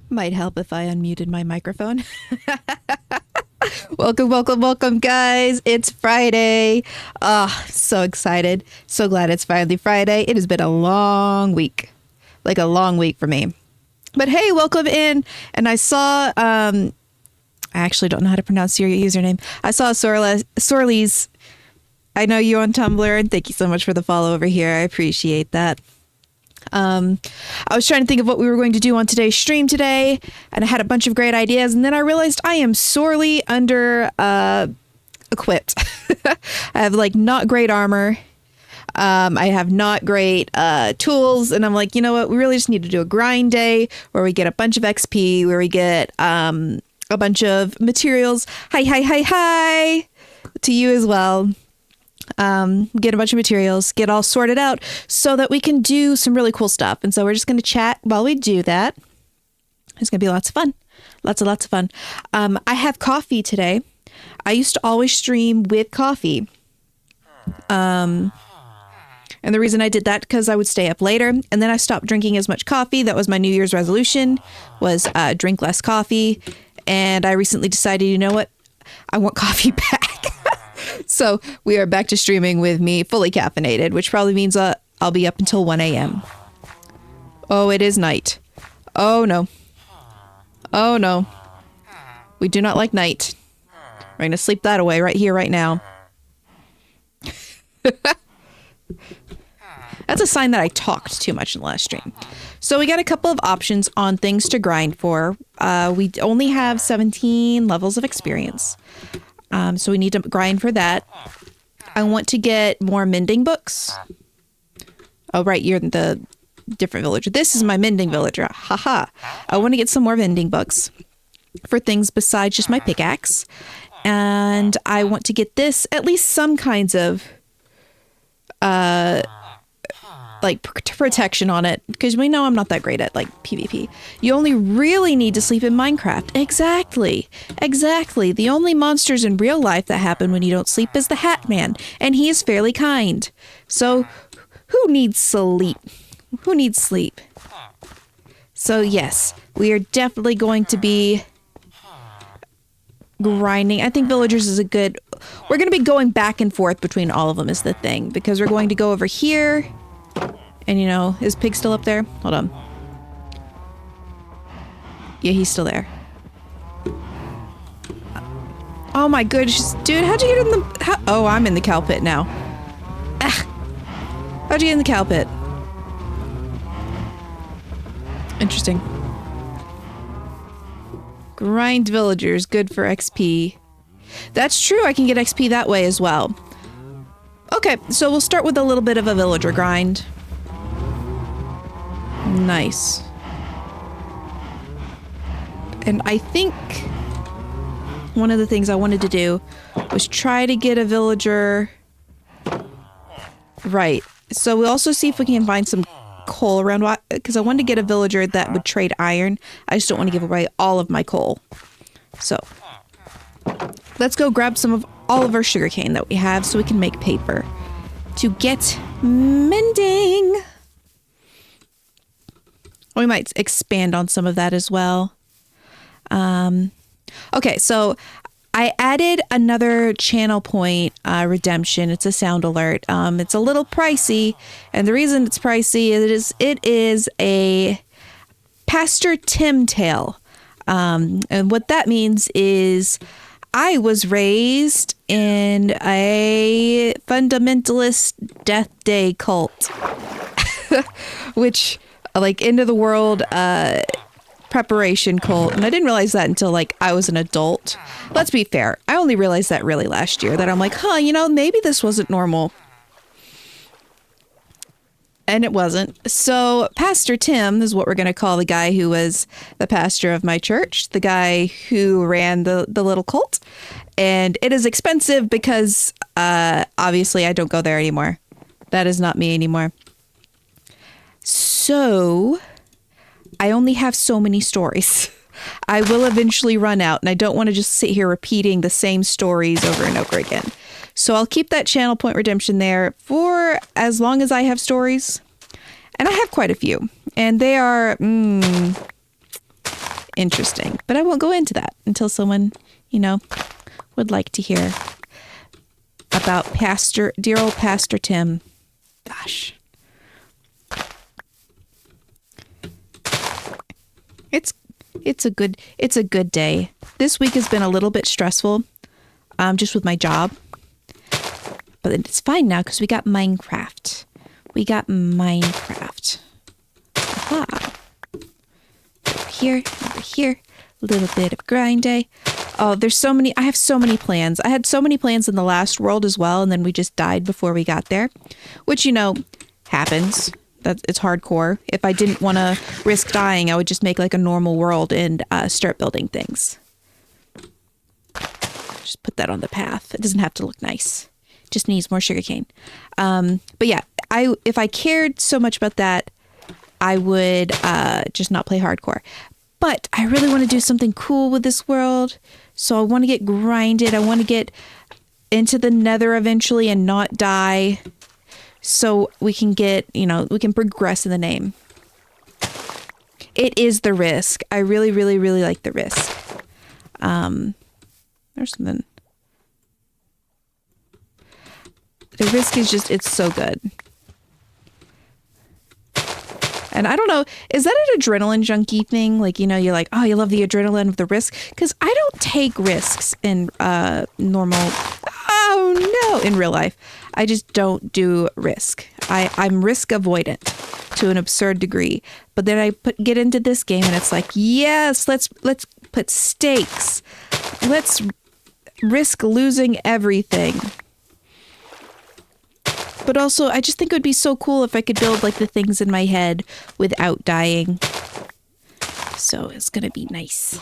Might help if I unmuted my microphone. Welcome, guys. It's Friday. So excited. So glad it's finally Friday. It has been a long week. Like a long week for me. But hey, welcome in. And I saw, I actually don't know how to pronounce your username. I saw Sorley's. I know you on Tumblr, and thank you so much for the follow over here. I appreciate that. I was trying to think of what we were going to do on today's stream today, and I had a bunch of great ideas, and then I realized I am sorely under equipped. I have like not great armor. I have not great tools, and I'm like, you know what? We really just need to do a grind day where we get a bunch of XP, where we get a bunch of materials. Hi to you as well. Get a bunch of materials, get all sorted out so that we can do some really cool stuff. And so we're just going to chat while we do that. It's going to be lots of fun. Lots of fun. I have coffee today. I used to always stream with coffee. And the reason I did that because I would stay up later, and then I stopped drinking as much coffee. That was my New Year's resolution, was drink less coffee. And I recently decided, you know what? I want coffee back. So we are back to streaming with me fully caffeinated, which probably means I'll be up until 1 a.m. Oh, it is night. Oh, no. Oh, no. We do not like night. We're going to sleep that away right here, right now. That's a sign that I talked too much in the last stream. So we got a couple of options on things to grind for. We only have 17 levels of experience. So we need to grind for that. I want to get more mending books. Oh, right. You're the different villager. This is my mending villager. Haha. I want to get some more mending books for things besides just my pickaxe. And I want to get this, at least some kinds of, like protection on it, because we know I'm not that great at like PvP. You only really need to sleep in Minecraft. Exactly. The only monsters in real life that happen when you don't sleep is the Hat Man, and he is fairly kind. So who needs sleep? So yes, we are definitely going to be grinding. I think villagers is we're going to be going back and forth between all of them is the thing, because we're going to go over here. And, you know, is Pig still up there? Hold on. Yeah, he's still there. Oh my goodness. Dude, how'd you get in the... Oh, I'm in the cow pit now. How'd you get in the cow pit? Interesting. Grind villagers. Good for XP. That's true. I can get XP that way as well. Okay, so we'll start with a little bit of a villager grind. Nice. And I think one of the things I wanted to do was try to get a villager. Right. So we'll also see if we can find some coal around, because I wanted to get a villager that would trade iron. I just don't want to give away all of my coal. So let's go grab some of all of our sugarcane that we have so we can make paper to get mending. We might expand on some of that as well. Okay, so I added another channel point redemption. It's a sound alert. It's a little pricey, and the reason it's pricey is it is a Pastor Tim tale. And what that means is I was raised in a fundamentalist Death Day cult, which like end of the world preparation cult, and I didn't realize that until like I was an adult. Let's be fair, I only realized that really last year, that I'm like, you know, maybe this wasn't normal. And it wasn't. So Pastor Tim is what we're going to call the guy who was the pastor of my church, the guy who ran the little cult. And it is expensive because obviously I don't go there anymore. That is not me anymore. So I only have so many stories. I will eventually run out, and I don't want to just sit here repeating the same stories over and over again. So I'll keep that channel point redemption there for as long as I have stories. And I have quite a few. And they are interesting. But I won't go into that until someone, you know, would like to hear about dear old Pastor Tim. Gosh. It's a good day. This week has been a little bit stressful, just with my job. But it's fine now because we got Minecraft. Aha. Over here, a little bit of grind day. Oh, I have so many plans. I had so many plans in the last world as well, and then we just died before we got there, which, you know, happens. It's hardcore. If I didn't want to risk dying, I would just make like a normal world and start building things. Just put that on the path. It doesn't have to look nice. It just needs more sugarcane. But yeah, if I cared so much about that, I would just not play hardcore. But I really want to do something cool with this world. So I want to get grinded. I want to get into the nether eventually and not die. So we can get, you know, we can progress in the name. It is the risk. I really, really, really like the risk. There's something. The risk is just, it's so good. And I don't know, is that an adrenaline junkie thing? Like, you know, you're like, oh, you love the adrenaline of the risk? Because I don't take risks in normal, in real life. I just don't do risk. I'm risk avoidant to an absurd degree. But then I get into this game and it's like, yes, let's put stakes. Let's risk losing everything. But also, I just think it would be so cool if I could build like the things in my head without dying. So it's gonna be nice.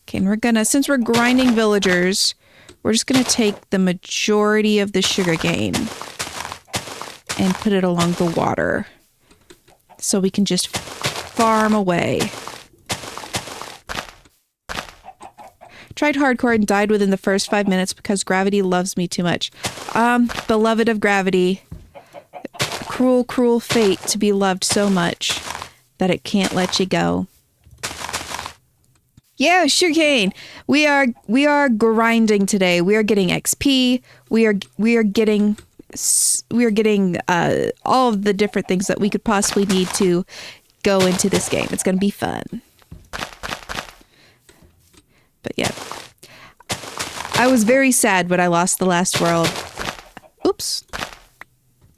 Okay, and since we're grinding villagers, we're just gonna take the majority of the sugarcane and put it along the water so we can just farm away. Tried hardcore and died within the first 5 minutes because gravity loves me too much. Beloved of gravity. Cruel, cruel fate to be loved so much that it can't let you go. Yeah, sugarcane. We are grinding today. We are getting XP. We are getting all of the different things that we could possibly need to go into this game. It's going to be fun. But yeah, I was very sad when I lost the last world. Oops.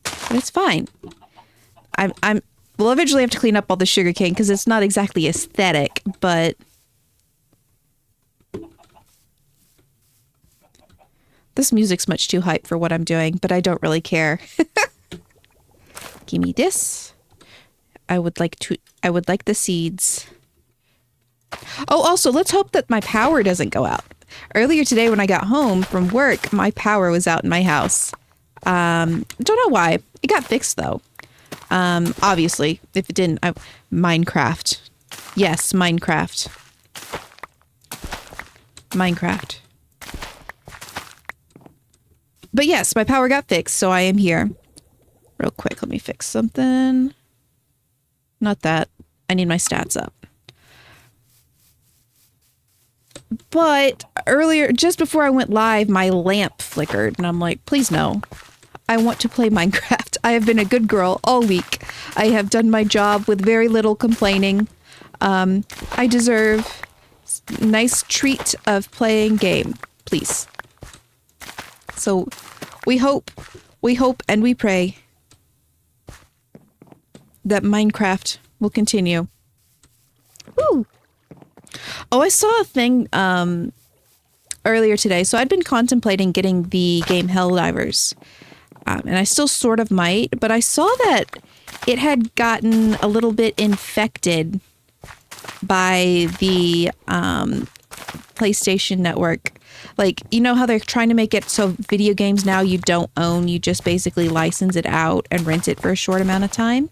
But it's fine. We'll eventually have to clean up all the sugarcane because it's not exactly aesthetic, but this music's much too hype for what I'm doing, but I don't really care. Give me this. I would like the seeds. Oh, also, let's hope that my power doesn't go out. Earlier today when I got home from work, my power was out in my house. Don't know why. It got fixed though. Obviously, if it didn't, Minecraft. Yes, Minecraft. Minecraft. But yes, my power got fixed, so I am here. Real quick, let me fix something. Not that. I need my stats up. But earlier, just before I went live, my lamp flickered, and I'm like, please no. I want to play Minecraft. I have been a good girl all week. I have done my job with very little complaining. I deserve a nice treat of playing game, please. So we hope, and we pray that Minecraft will continue. Woo! Oh, I saw a thing earlier today. So I'd been contemplating getting the game Helldivers. And I still sort of might, but I saw that it had gotten a little bit infected by the PlayStation Network. Like, you know how they're trying to make it so video games now you don't own, you just basically license it out and rent it for a short amount of time?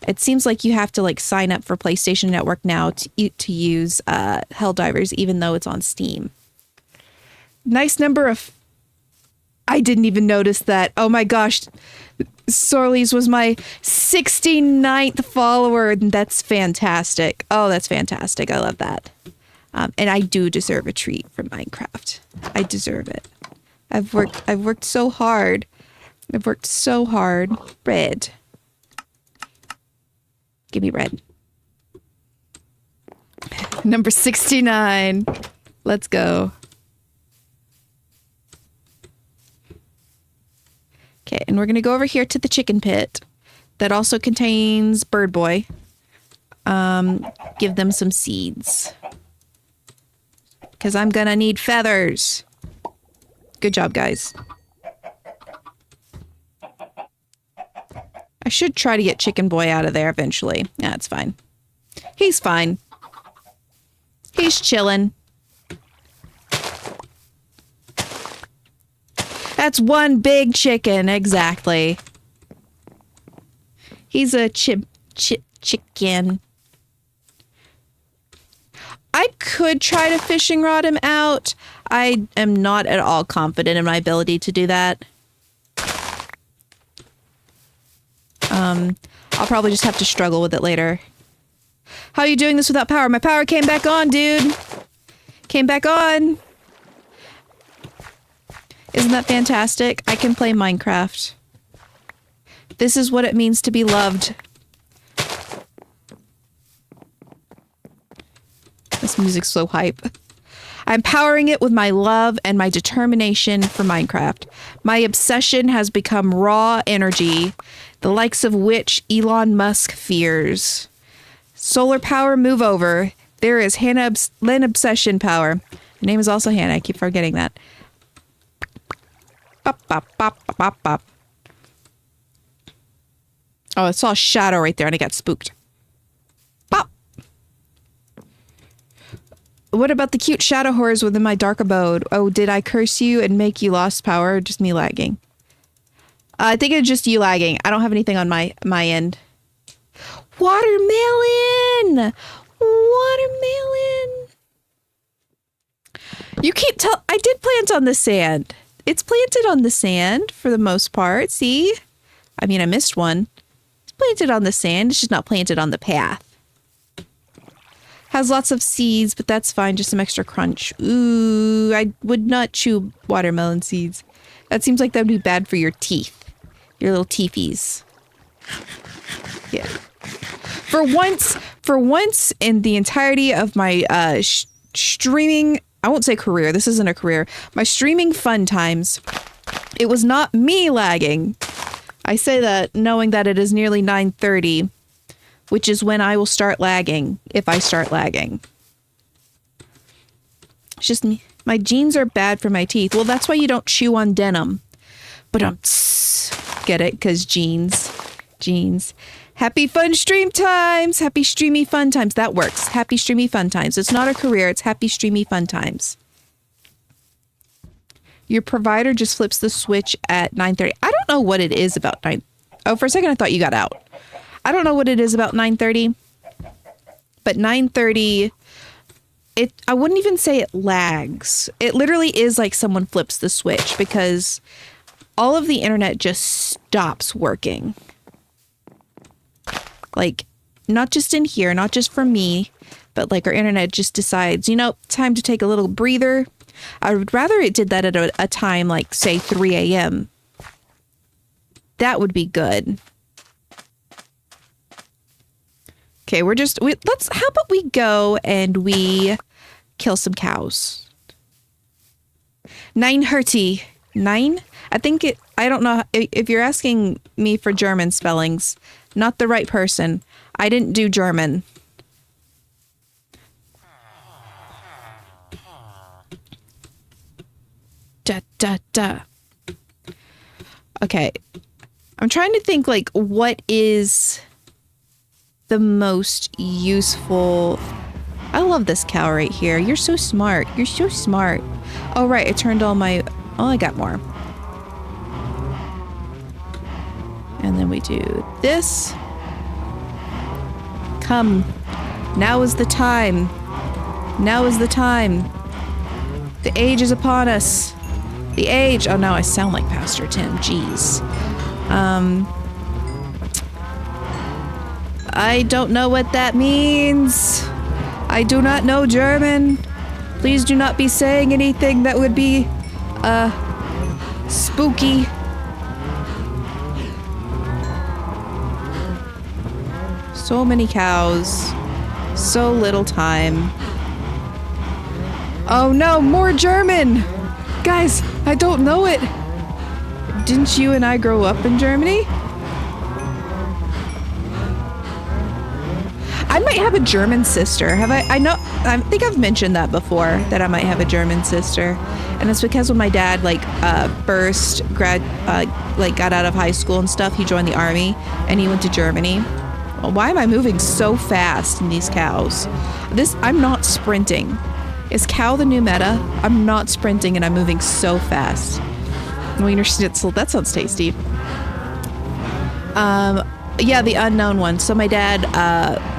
It seems like you have to like sign up for PlayStation Network now to use Helldivers, even though it's on Steam. Nice number of... I didn't even notice that. Oh my gosh. Sorley's was my 69th follower. And that's fantastic. Oh, that's fantastic. I love that. And I do deserve a treat from Minecraft. I deserve it. I've worked so hard. I've worked so hard. Red. Give me red. Number 69. Let's go. Okay, and we're going to go over here to the chicken pit that also contains Bird Boy. Give them some seeds. Because I'm going to need feathers. Good job, guys. I should try to get Chicken Boy out of there eventually. Yeah, it's fine. He's fine. He's chilling. That's one big chicken, exactly. He's a chicken. I could try to fishing rod him out. I am not at all confident in my ability to do that. I'll probably just have to struggle with it later. How are you doing this without power? My power came back on, dude. Came back on. Isn't that fantastic? I can play Minecraft. This is what it means to be loved. This music's so hype. I'm powering it with my love and my determination for Minecraft. My obsession has become raw energy, the likes of which Elon Musk fears. Solar power, move over. There is Hannah Lynn Obsession power. Her name is also Hannah. I keep forgetting that. Bop, bop, bop, bop, bop. Oh, I saw a shadow right there and I got spooked. Bop. What about the cute shadow horrors within my dark abode? Oh, did I curse you and make you lost power or just me lagging? I think it's just you lagging. I don't have anything on my end. Watermelon! Watermelon! You can't tell. I did plant on the sand. It's planted on the sand for the most part. See? I mean, I missed one. It's planted on the sand. It's just not planted on the path. Has lots of seeds, but that's fine. Just some extra crunch. Ooh, I would not chew watermelon seeds. That seems like that would be bad for your teeth. Your little teethies. Yeah. For once in the entirety of my streaming, I won't say career, this isn't a career, my streaming fun times, it was not me lagging. I say that knowing that it is nearly 9:30, which is when I will start lagging, if I start lagging. It's just me. My jeans are bad for my teeth. Well, that's why you don't chew on denim. But get it? Because jeans. Happy fun stream times. Happy streamy fun times. That works. Happy streamy fun times. It's not a career. It's happy streamy fun times. Your provider just flips the switch at 9:30. I don't know what it is about 9. Oh, for a second I thought you got out. I don't know what it is about 9:30. But 9:30, I wouldn't even say it lags. It literally is like someone flips the switch because all of the internet just stops working. Like, not just in here, not just for me, but like our internet just decides, time to take a little breather. I would rather it did that at a time like, say, 3 a.m. That would be good. Okay, how about we go and we kill some cows. 9:30. 9? I don't know if you're asking me for German spellings, not the right person. I didn't do German. Da, da, da. Okay. I'm trying to think, like, what is the most useful... I love this cow right here. You're so smart. You're so smart. Oh, right. I turned all my... Oh, I got more. And then we do this. Come. Now is the time. Now is the time. The age is upon us. The age. Oh, now I sound like Pastor Tim. Jeez. I don't know what that means. I do not know German. Please do not be saying anything that would be, spooky. So many cows. So little time. Oh no, more German! Guys, I don't know it. Didn't you and I grow up in Germany? I might have a German sister. I think I've mentioned that before, that I might have a German sister. And it's because when my dad got out of high school and stuff, he joined the army and he went to Germany. Well, why am I moving so fast in these cows? I'm not sprinting. Is cow the new meta? I'm not sprinting and I'm moving so fast. Wiener Schnitzel, that sounds tasty. Yeah, the unknown one. So my dad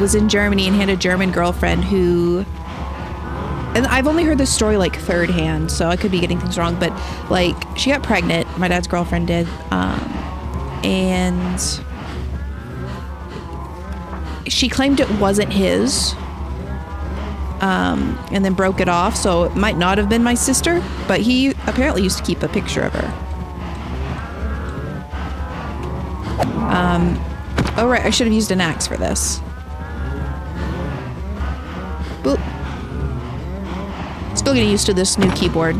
was in Germany and he had a German girlfriend who... And I've only heard this story like third hand, so I could be getting things wrong, but like she got pregnant, my dad's girlfriend did, and she claimed it wasn't his, and then broke it off, so it might not have been my sister, but he apparently used to keep a picture of her. Oh right, I should have used an axe for this. Boop. Still getting used to this new keyboard.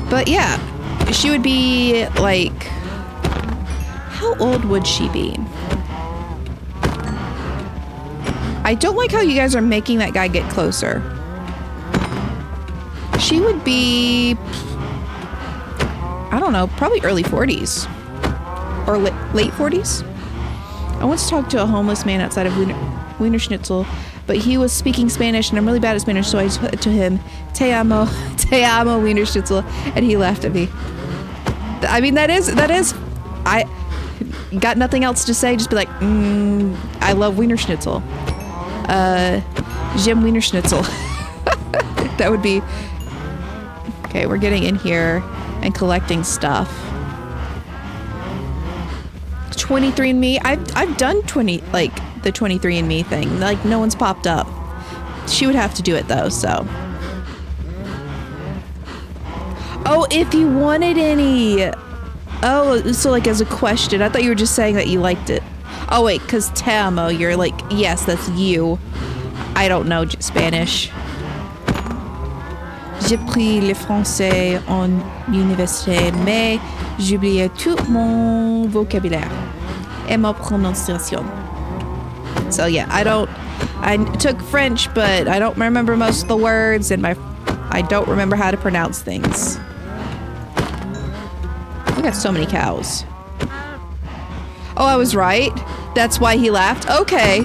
But yeah, she would be like... How old would she be? I don't like how you guys are making that guy get closer. She would be... I don't know, probably early 40s. Or late 40s? I once talked to a homeless man outside of Wiener Schnitzel, but he was speaking Spanish, and I'm really bad at Spanish, so I said to him, te amo, Wiener Schnitzel, and he laughed at me. I mean, that is, I got nothing else to say, just be like, I love Wiener Schnitzel. J'aime Wiener Schnitzel. That would be... Okay, we're getting in here and collecting stuff. 23andMe. I've done the 23andMe thing. Like, no one's popped up. She would have to do it though, so. Oh, if you wanted any. Oh, so like as a question. I thought you were just saying that you liked it. Oh wait, because te amo, you're like, yes, that's you. I don't know Spanish. J'ai pris le français en université, mais j'oubliais tout mon vocabulaire et ma prononciation. So yeah, I took French, but I don't remember most of the words, and I don't remember how to pronounce things. We got so many cows. Oh, I was right. That's why he laughed. Okay.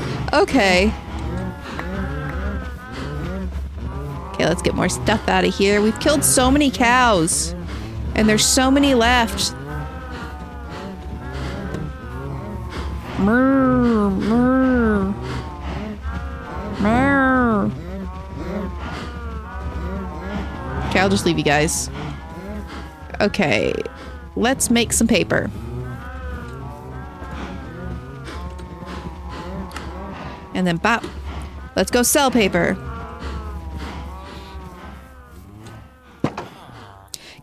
Okay, let's get more stuff out of here. We've killed so many cows. And there's so many left. Moo, moo. Moo. Okay, I'll just leave you guys. Okay, let's make some paper. And then bop. Let's go sell paper.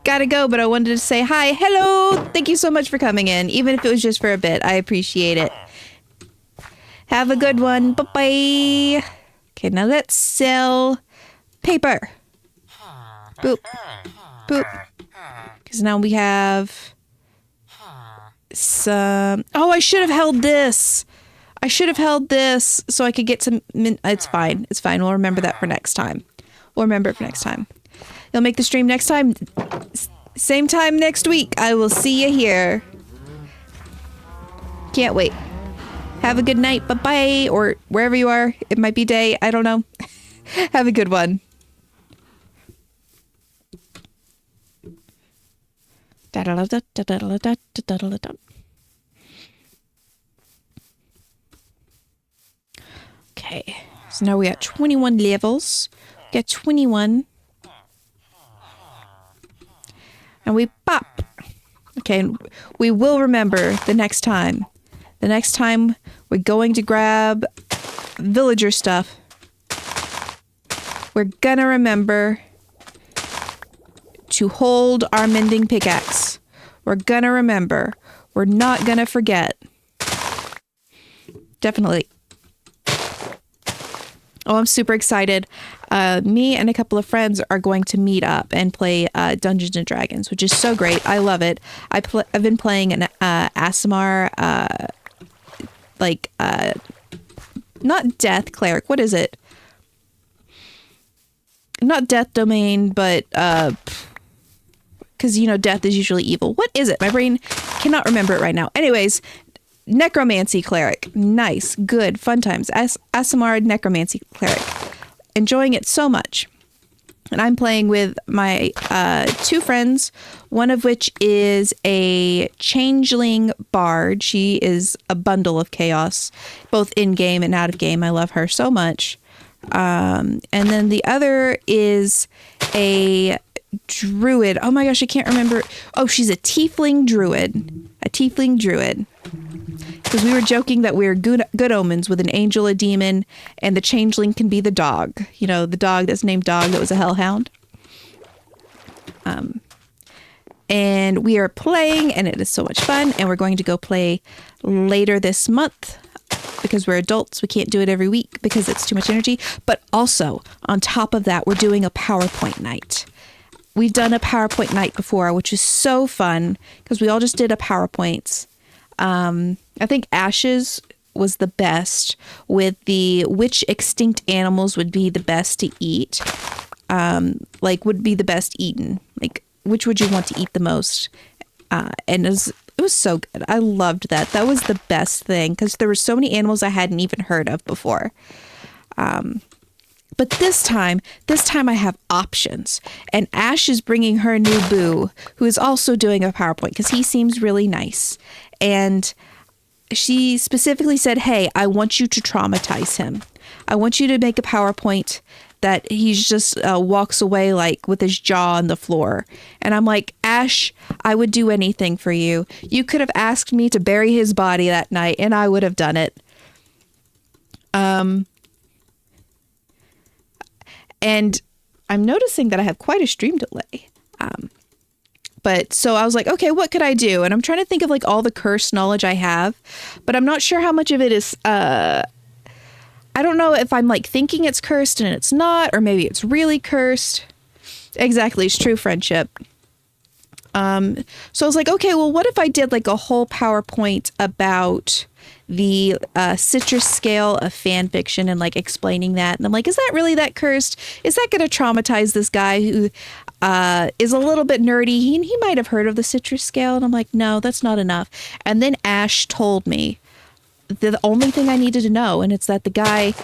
Gotta go, but I wanted to say hi. Hello! Thank you so much for coming in, even if it was just for a bit. I appreciate it. Have a good one. Bye-bye. Okay, now let's sell paper. Boop. Boop. Because now we have some... Oh, I should have held this. I should have held this so I could get some... It's fine. It's fine. We'll remember that for next time. We'll remember it for next time. You'll make the stream next time. Same time next week. I will see you here. Can't wait. Have a good night. Bye-bye. Or wherever you are. It might be day. I don't know. Have a good one. Okay. So now we got 21 levels. We got 21. And we pop. Okay, we will remember the next time. The next time we're going to grab villager stuff. We're gonna remember to hold our mending pickaxe. We're gonna remember. We're not gonna forget. Definitely. Oh, I'm super excited. Me and a couple of friends are going to meet up and play Dungeons and Dragons, which is so great. I love it. I've been playing an ASMR, not Death Cleric. What is it? Not Death Domain, but because, you know, death is usually evil. What is it? My brain cannot remember it right now. Anyways, Necromancy Cleric. Nice. Good. Fun times. ASMR Necromancy Cleric. Enjoying it so much. And I'm playing with my two friends, one of which is a changeling bard. She is a bundle of chaos, both in-game and out of game. I love her so much. And then the other is a druid. Oh my gosh, I can't remember. Oh, she's a tiefling druid. A tiefling druid. Because we were joking that we're good omens with an angel, a demon, and the changeling can be the dog. You know, the dog that's named Dog that was a hellhound. And we are playing, and it is so much fun. And we're going to go play later this month. Because we're adults, we can't do it every week because it's too much energy. But also, on top of that, we're doing a PowerPoint night. We've done a PowerPoint night before, which is so fun. Because we all just did a PowerPoints. I think Ash's was the best with the which extinct animals would be the best to eat. Would be the best eaten. Like, which would you want to eat the most? And it was so good. I loved that. That was the best thing because there were so many animals I hadn't even heard of before. But this time I have options. And Ash is bringing her new boo, who is also doing a PowerPoint because he seems really nice. And she specifically said, hey, I want you to traumatize him. I want you to make a PowerPoint that he's just walks away like with his jaw on the floor. And I'm like, Ash, I would do anything for you. You could have asked me to bury his body that night and I would have done it. And I'm noticing that I have quite a stream delay. But so I was like, okay, what could I do? And I'm trying to think of like all the cursed knowledge I have, but I'm not sure how much of it is, I don't know if I'm like thinking it's cursed and it's not, or maybe it's really cursed. Exactly. It's true friendship. So I was like, okay, well, what if I did like a whole PowerPoint about the citrus scale of fan fiction and like explaining that. And I'm like, is that really that cursed? Is that going to traumatize this guy who is a little bit nerdy? He might have heard of the citrus scale. And I'm like, no, that's not enough. And then Ash told me the only thing I needed to know. And it's that the guy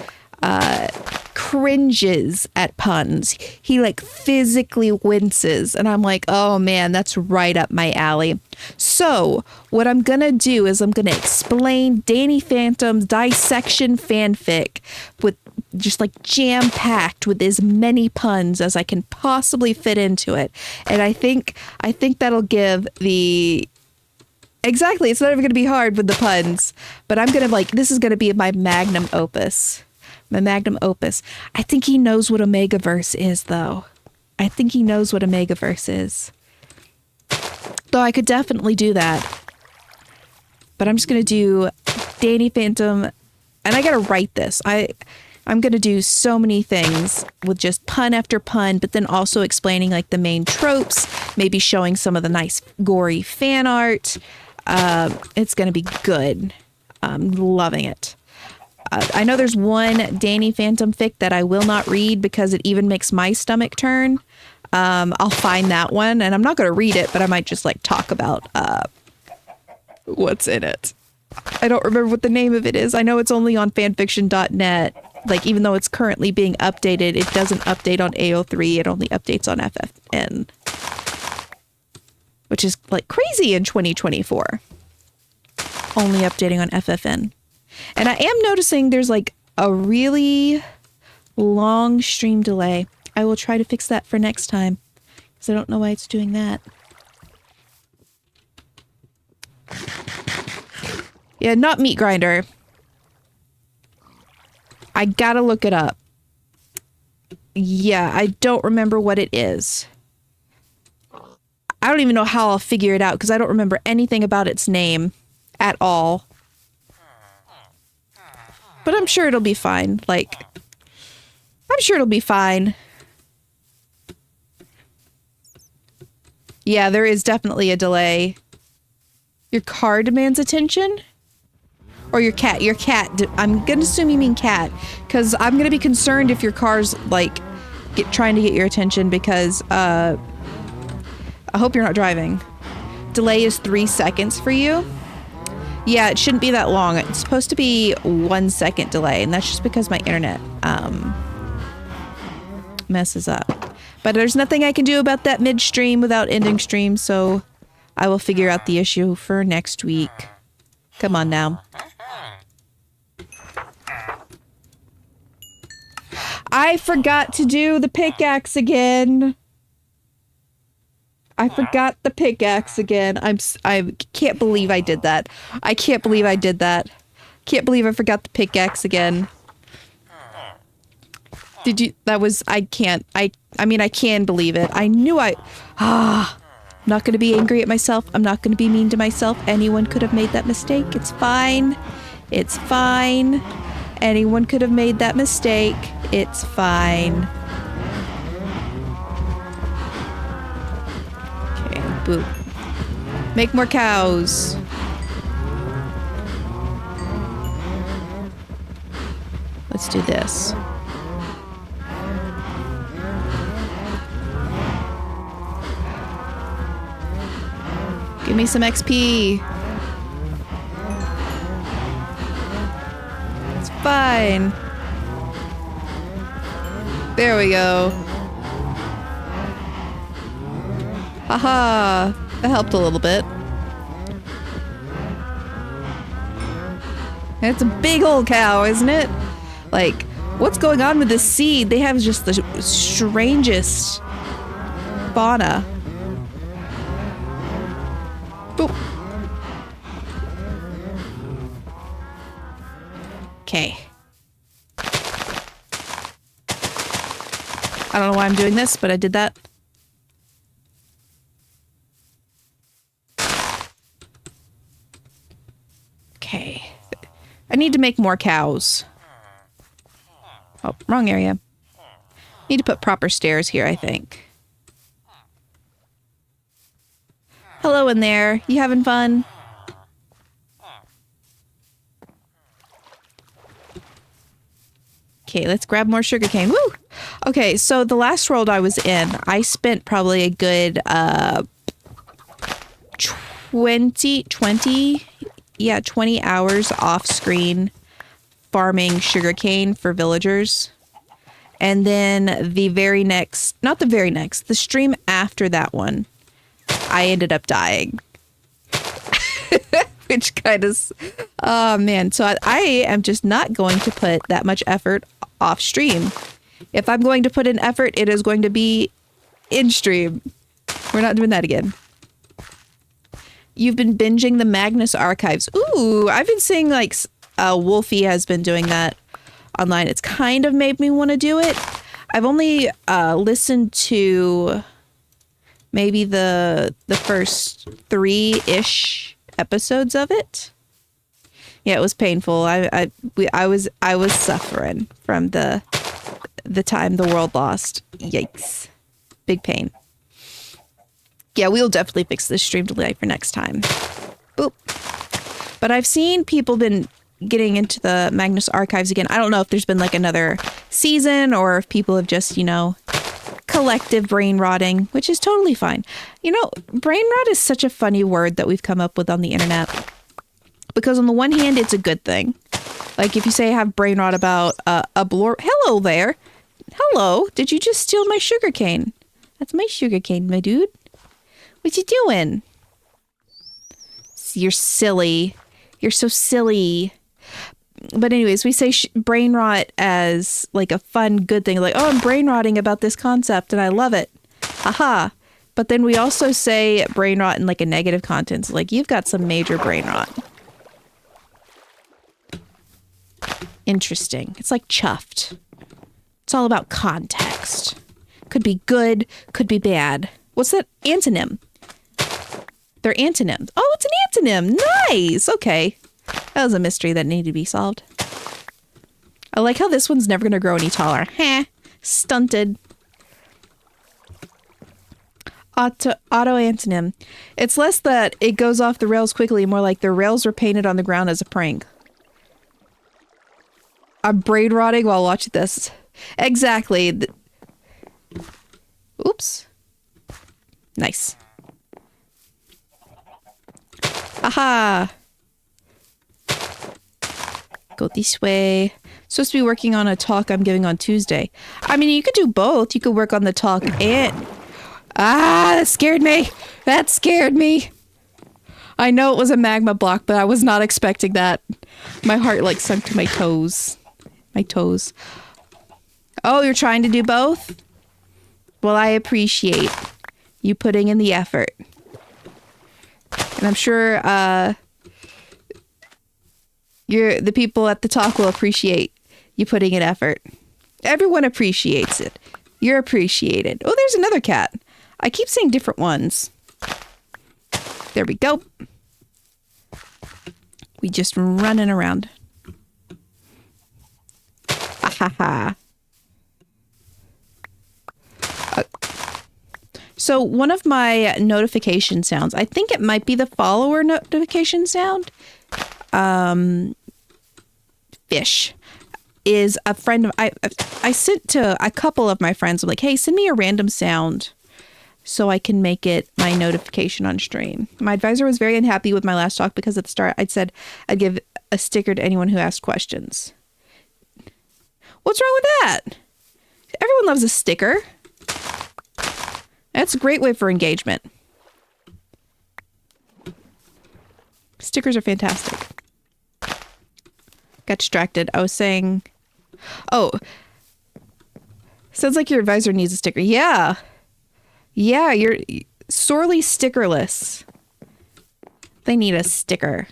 cringes at puns. He like physically winces. And I'm like, oh man, that's right up my alley. So what I'm going to do is I'm going to explain Danny Phantom's dissection fanfic with just like jam-packed with as many puns as I can possibly fit into it. And I think that'll give the... Exactly, it's not even going to be hard with the puns. But I'm going to like, this is going to be my magnum opus. My magnum opus. I think he knows what Omegaverse is, though. I think he knows what Omegaverse is. Though I could definitely do that. But I'm just going to do Danny Phantom. And I got to write this. I'm going to do so many things with just pun after pun, but then also explaining like the main tropes, maybe showing some of the nice gory fan art. It's going to be good. I'm loving it. I know there's one Danny Phantom fic that I will not read because it even makes my stomach turn. I'll find that one, and I'm not going to read it, but I might just like talk about what's in it. I don't remember what the name of it is. I know it's only on fanfiction.net. Like, even though it's currently being updated, it doesn't update on AO3. It only updates on FFN. Which is like crazy in 2024. Only updating on FFN. And I am noticing there's like a really long stream delay. I will try to fix that for next time, because I don't know why it's doing that. Yeah, not Meat Grinder. I gotta look it up. Yeah, I don't remember what it is. I don't even know how I'll figure it out, because I don't remember anything about its name at all. But I'm sure it'll be fine. Like, I'm sure it'll be fine. Yeah, there is definitely a delay. Your car demands attention? Or your cat? Your cat. I'm going to assume you mean cat. Because I'm going to be concerned if your car's, like, trying to get your attention because, I hope you're not driving. Delay is 3 seconds for you. Yeah, it shouldn't be that long. It's supposed to be 1 second delay, and that's just because my internet messes up. But there's nothing I can do about that midstream without ending stream, so I will figure out the issue for next week. Come on now. I forgot to do the pickaxe again. I forgot the pickaxe again. I can't believe I did that. I can't believe I did that. Can't believe I forgot the pickaxe again. Did you? That was, I can't. I mean, I can believe it. I knew I'm not going to be angry at myself. I'm not going to be mean to myself. Anyone could have made that mistake. It's fine. It's fine. Anyone could have made that mistake. It's fine. Boop. Make more cows. Let's do this. Give me some XP. It's fine. There we go. Haha, that helped a little bit. And it's a big old cow, isn't it? Like, what's going on with this seed? They have just the strangest fauna. Boop. Okay. I don't know why I'm doing this, but I did that. Okay. I need to make more cows. Oh, wrong area. Need to put proper stairs here, I think. Hello in there. You having fun? Okay, let's grab more sugarcane. Woo! Okay, so the last world I was in, I spent probably a good 20 hours off screen farming sugarcane for villagers. And then the very next, not the very next, the stream after that one, I ended up dying. Which kind of, oh man. So I am just not going to put that much effort off stream. If I'm going to put in effort, it is going to be in stream. We're not doing that again. You've been binging the Magnus archives. Ooh, I've been seeing like Wolfie has been doing that online. It's kind of made me want to do it. I've only listened to maybe the first 3-ish episodes of it. Yeah, it was painful. I was suffering from the time the world lost. Yikes. Big pain. Yeah, we'll definitely fix this stream delay for next time. Boop. But I've seen people been getting into the Magnus archives again. I don't know if there's been like another season or if people have just, you know, collective brain rotting, which is totally fine. You know, brain rot is such a funny word that we've come up with on the internet. Because on the one hand, it's a good thing. Like if you say I have brain rot about a blur. Hello there. Hello. Did you just steal my sugar cane? That's my sugar cane, my dude. What you doing? You're silly. You're so silly. But anyways, we say brain rot as like a fun, good thing. Like, oh, I'm brain rotting about this concept and I love it. Haha. But then we also say brain rot in like a negative context. Like you've got some major brain rot. Interesting. It's like chuffed. It's all about context. Could be good, could be bad. What's that antonym? They're antonyms. Oh, it's an antonym. Nice. Okay. That was a mystery that needed to be solved. I like how this one's never going to grow any taller. Heh. Stunted. Auto antonym. It's less that it goes off the rails quickly, more like the rails are painted on the ground as a prank. I'm brain rotting while watching this. Exactly. Oops. Nice. Aha. Go this way. Supposed to be working on a talk I'm giving on Tuesday. I mean, you could do both. You could work on the talk and... Ah, that scared me. That scared me. I know it was a magma block, but I was not expecting that. My heart like sunk to my toes. My toes. Oh, you're trying to do both? Well, I appreciate you putting in the effort. And I'm sure the people at the talk will appreciate you putting in effort. Everyone appreciates it. You're appreciated. Oh, there's another cat. I keep saying different ones. There we go. We just running around. Ha. So one of my notification sounds, I think it might be the follower notification sound. Fish is a friend of I sent to a couple of my friends. I'm like, hey, send me a random sound so I can make it my notification on stream. My advisor was very unhappy with my last talk because at the start I'd said I'd give a sticker to anyone who asked questions. What's wrong with that? Everyone loves a sticker. That's a great way for engagement. Stickers are fantastic. Got distracted. I was saying... Oh. Sounds like your advisor needs a sticker. Yeah. Yeah, you're sorely stickerless. They need a sticker.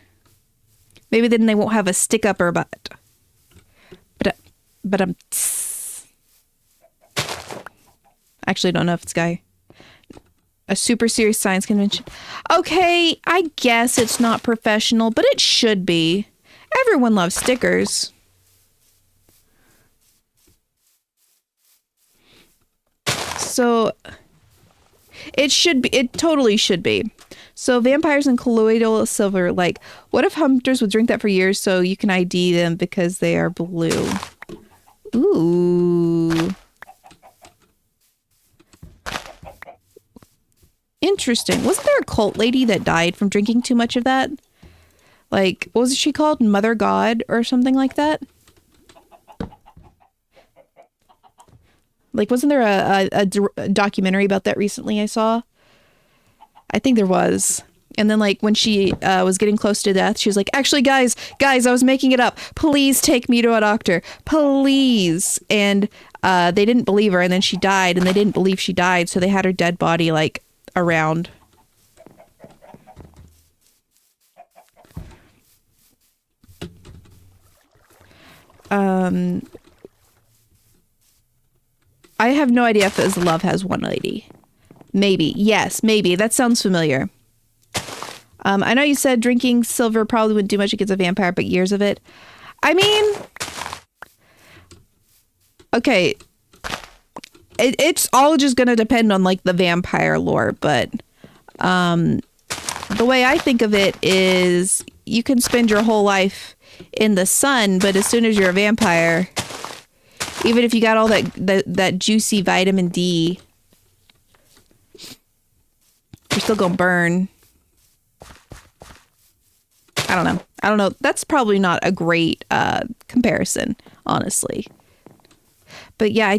Maybe then they won't have a stick-upper butt. But actually don't know if it's guy. A super serious science convention. Okay, I guess it's not professional, but it should be. Everyone loves stickers. So it should be. It totally should be. So vampires and colloidal silver. Like, what if hunters would drink that for years so you can ID them because they are blue? Ooh. Interesting. Wasn't there a cult lady that died from drinking too much of that? Like, what was she called? Mother God or something like that? Like, wasn't there a documentary about that recently I saw? I think there was. And then, like, when she was getting close to death, she was like, actually, guys, I was making it up. Please take me to a doctor. Please. And they didn't believe her. And then she died, and they didn't believe she died. So they had her dead body, like, around. I have no idea if it was Love Has One Lady. Maybe. Yes, maybe. That sounds familiar. I know you said drinking silver probably wouldn't do much against a vampire, but years of it. I mean, okay. It's all just going to depend on, like, the vampire lore, but the way I think of it is you can spend your whole life in the sun, but as soon as you're a vampire, even if you got all that juicy vitamin D, you're still gonna burn. I don't know. That's probably not a great comparison, honestly. But yeah,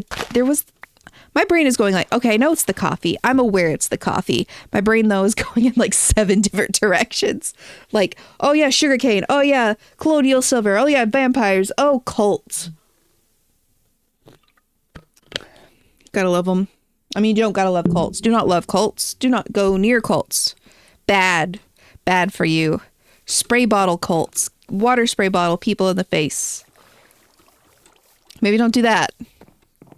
my brain is going like, okay, I know it's the coffee. I'm aware it's the coffee. My brain, though, is going in like 7 different directions. Like, oh yeah, sugarcane. Oh yeah, colloidal silver. Oh yeah, vampires. Oh, cults. Gotta love them. I mean, you don't gotta love cults. Do not love cults. Do not go near cults. Bad. Bad for you. Spray bottle cults. Water spray bottle people in the face. Maybe don't do that.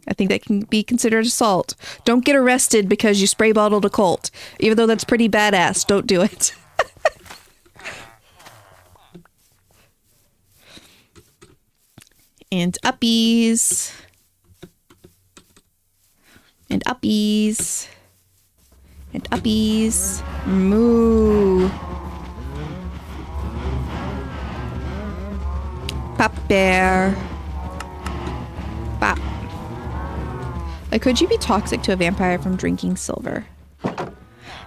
I think that can be considered assault. Don't get arrested because you spray bottled a cult. Even though that's pretty badass, don't do it. And uppies. And uppies. And uppies. Moo. Pop bear. Pop. Like, could you be toxic to a vampire from drinking silver?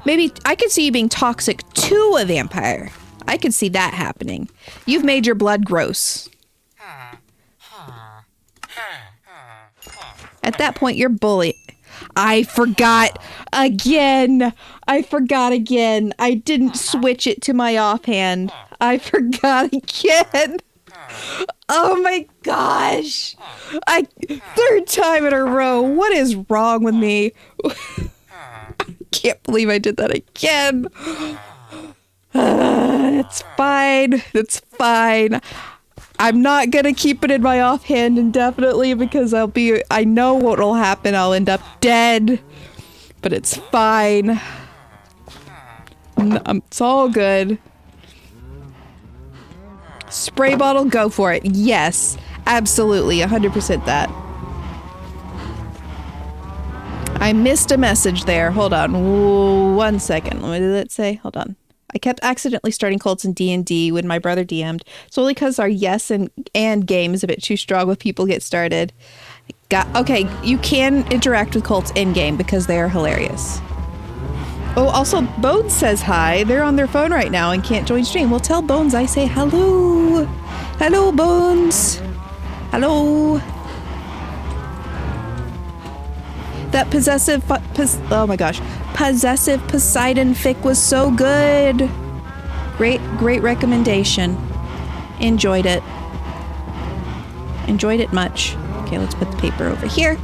Maybe I could see you being toxic to a vampire. I could see that happening. You've made your blood gross. At that point, you're bullied. I forgot again. I didn't switch it to my offhand. I forgot again. Oh my gosh. Third time in a row. What is wrong with me? I can't believe I did that again. It's fine. It's fine. I'm not going to keep it in my offhand indefinitely because I know what will happen. I'll end up dead. But it's fine. It's all good. Spray bottle, go for it. Yes, absolutely, 100% that. I missed a message there. Hold on 1 second. What did it say? Hold on. I kept accidentally starting cults in D&D when my brother DM'd. Solely because our yes and game is a bit too strong with people get started. Okay, you can interact with cults in-game because they are hilarious. Oh, also, Bones says hi. They're on their phone right now and can't join stream. Well, tell Bones I say hello. Hello, Bones. Hello. That possessive... oh my gosh. Possessive Poseidon fic was so good. Great recommendation. Enjoyed it. Enjoyed it much. Okay, let's put the paper over here.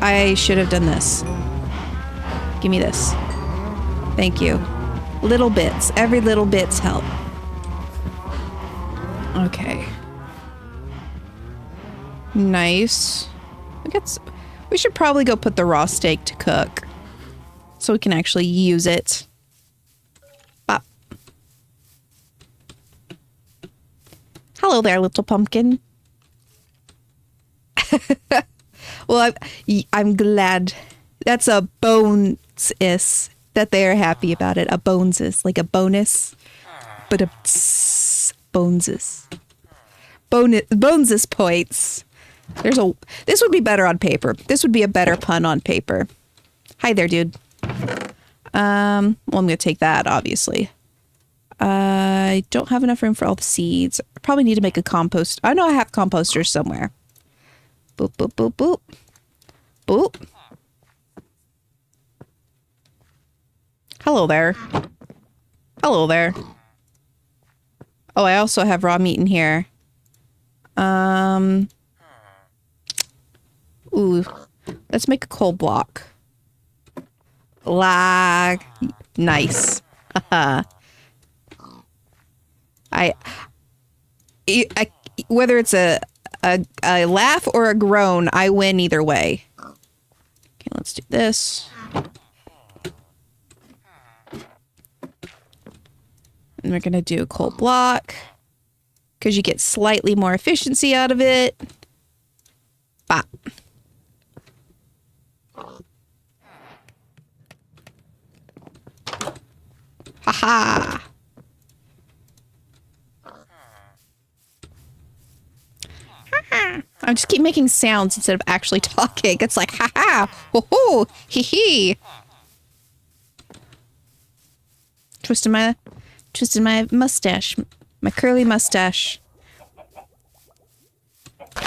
I should have done this. Give me this. Thank you. Little bits. Every little bit's help. Okay. Nice. We should probably go put the raw steak to cook so we can actually use it. Bop. Hello there, little pumpkin. Well, I'm glad. That's a bonus that they are happy about it. A bonus, like a bonus, but a boneses. Boneses points. This would be better on paper. This would be a better pun on paper. Hi there, dude. Well, I'm gonna take that, obviously. I don't have enough room for all the seeds. I probably need to make a compost. I know I have composters somewhere. Boop, boop, boop, boop. Boop. Hello there. Hello there. Oh, I also have raw meat in here. Ooh. Let's make a coal block. Nice. I whether it's a laugh or a groan, I win either way. Okay, let's do this. And we're gonna do a coal block because you get slightly more efficiency out of it. Bop. Haha. I just keep making sounds instead of actually talking. It's like, haha, ho ho, hee hee. Twisting my mustache, my curly mustache.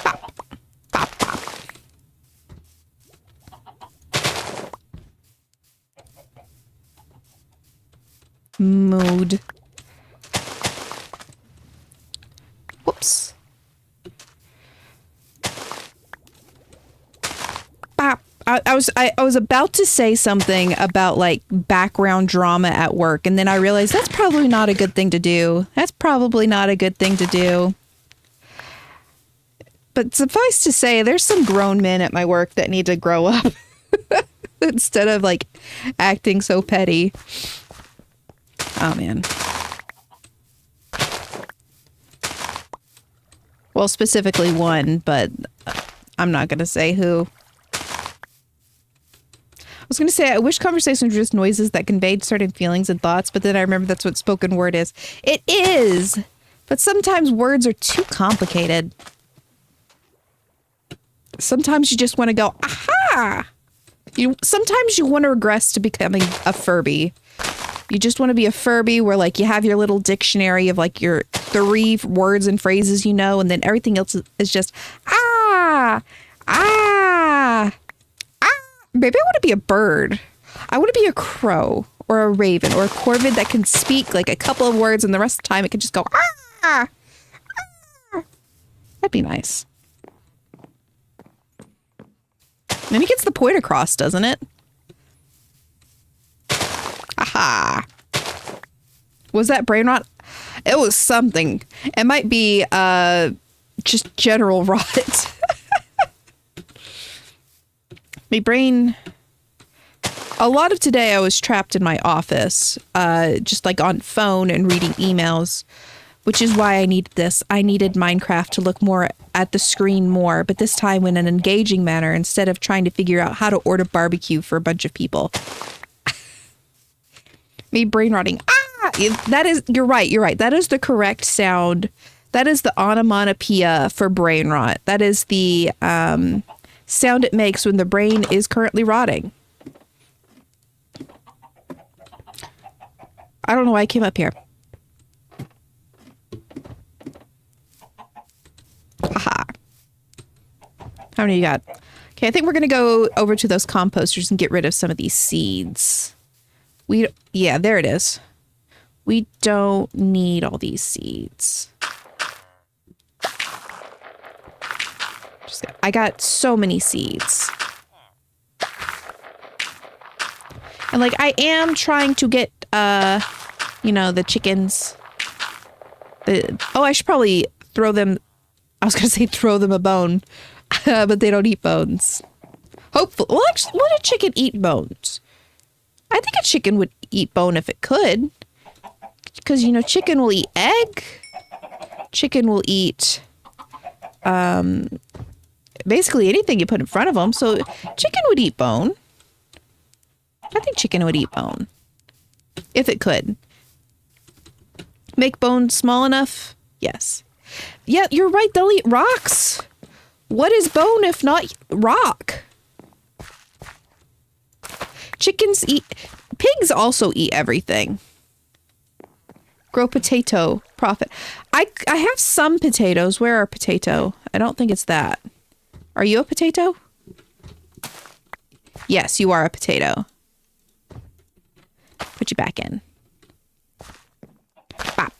Bop, bop, bop. Mood. Whoops. Bop. I was about to say something about like background drama at work, and then I realized that's probably not a good thing to do. That's probably not a good thing to do. But suffice to say, there's some grown men at my work that need to grow up instead of like acting so petty. Oh man. Well, specifically one, but I'm not going to say who. I was going to say, I wish conversations were just noises that conveyed certain feelings and thoughts, but then I remember that's what spoken word is. It is, but sometimes words are too complicated. Sometimes you just want to go, aha! Sometimes you want to regress to becoming a Furby. You just want to be a Furby where like you have your little dictionary of like your 3 words and phrases, you know, and then everything else is just, ah, ah. Maybe I want to be a bird. I want to be a crow or a raven or a corvid that can speak like a couple of words and the rest of the time it can just go, ah, ah. That'd be nice. Then it gets the point across, doesn't it? Aha. Was that brain rot? It was something. It might be just general rot. My brain, a lot of today I was trapped in my office, just like on phone and reading emails, which is why I needed this. I needed Minecraft to look more at the screen more, but this time in an engaging manner instead of trying to figure out how to order barbecue for a bunch of people. Me brain rotting. Ah! That is, you're right. That is the correct sound. That is the onomatopoeia for brain rot. That is the, sound it makes when the brain is currently rotting. I don't know why I came up here. Haha. How many you got? Okay, I think we're going to go over to those composters and get rid of some of these seeds. Yeah, there it is. We don't need all these seeds. I got so many seeds. And like I am trying to get you know, the chickens. Oh, I should probably throw them. I was gonna say throw them a bone. But they don't eat bones. Hopefully. Well, actually, would a chicken eat bones? I think a chicken would eat bone if it could. Because, you know, chicken will eat egg. Chicken will eat basically anything you put in front of them. So chicken would eat bone. I think chicken would eat bone. If it could. Make bone small enough? Yes. Yeah, you're right. They'll eat rocks. What is bone if not rock? Chickens eat... Pigs also eat everything. Grow potato. Profit. I have some potatoes. Where are potato? I don't think it's that. Are you a potato? Yes, you are a potato. Put you back in. Bop.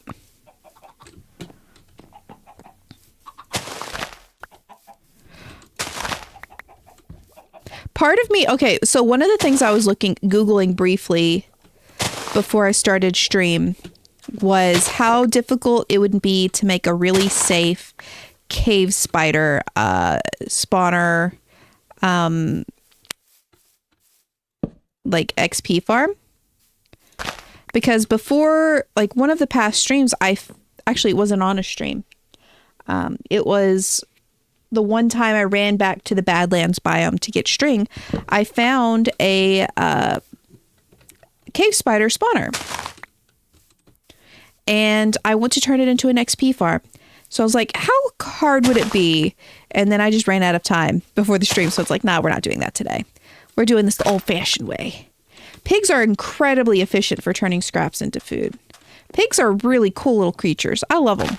Part of me, okay, so one of the things I was Googling briefly before I started stream was how difficult it would be to make a really safe cave spider spawner like XP farm. Because before, like one of the past streams, actually it wasn't on a stream. It was the one time I ran back to the Badlands biome to get string. I found a cave spider spawner. And I want to turn it into an XP farm. So I was like, how hard would it be? And then I just ran out of time before the stream. So it's like, nah, we're not doing that today. We're doing this the old-fashioned way. Pigs are incredibly efficient for turning scraps into food. Pigs are really cool little creatures. I love them.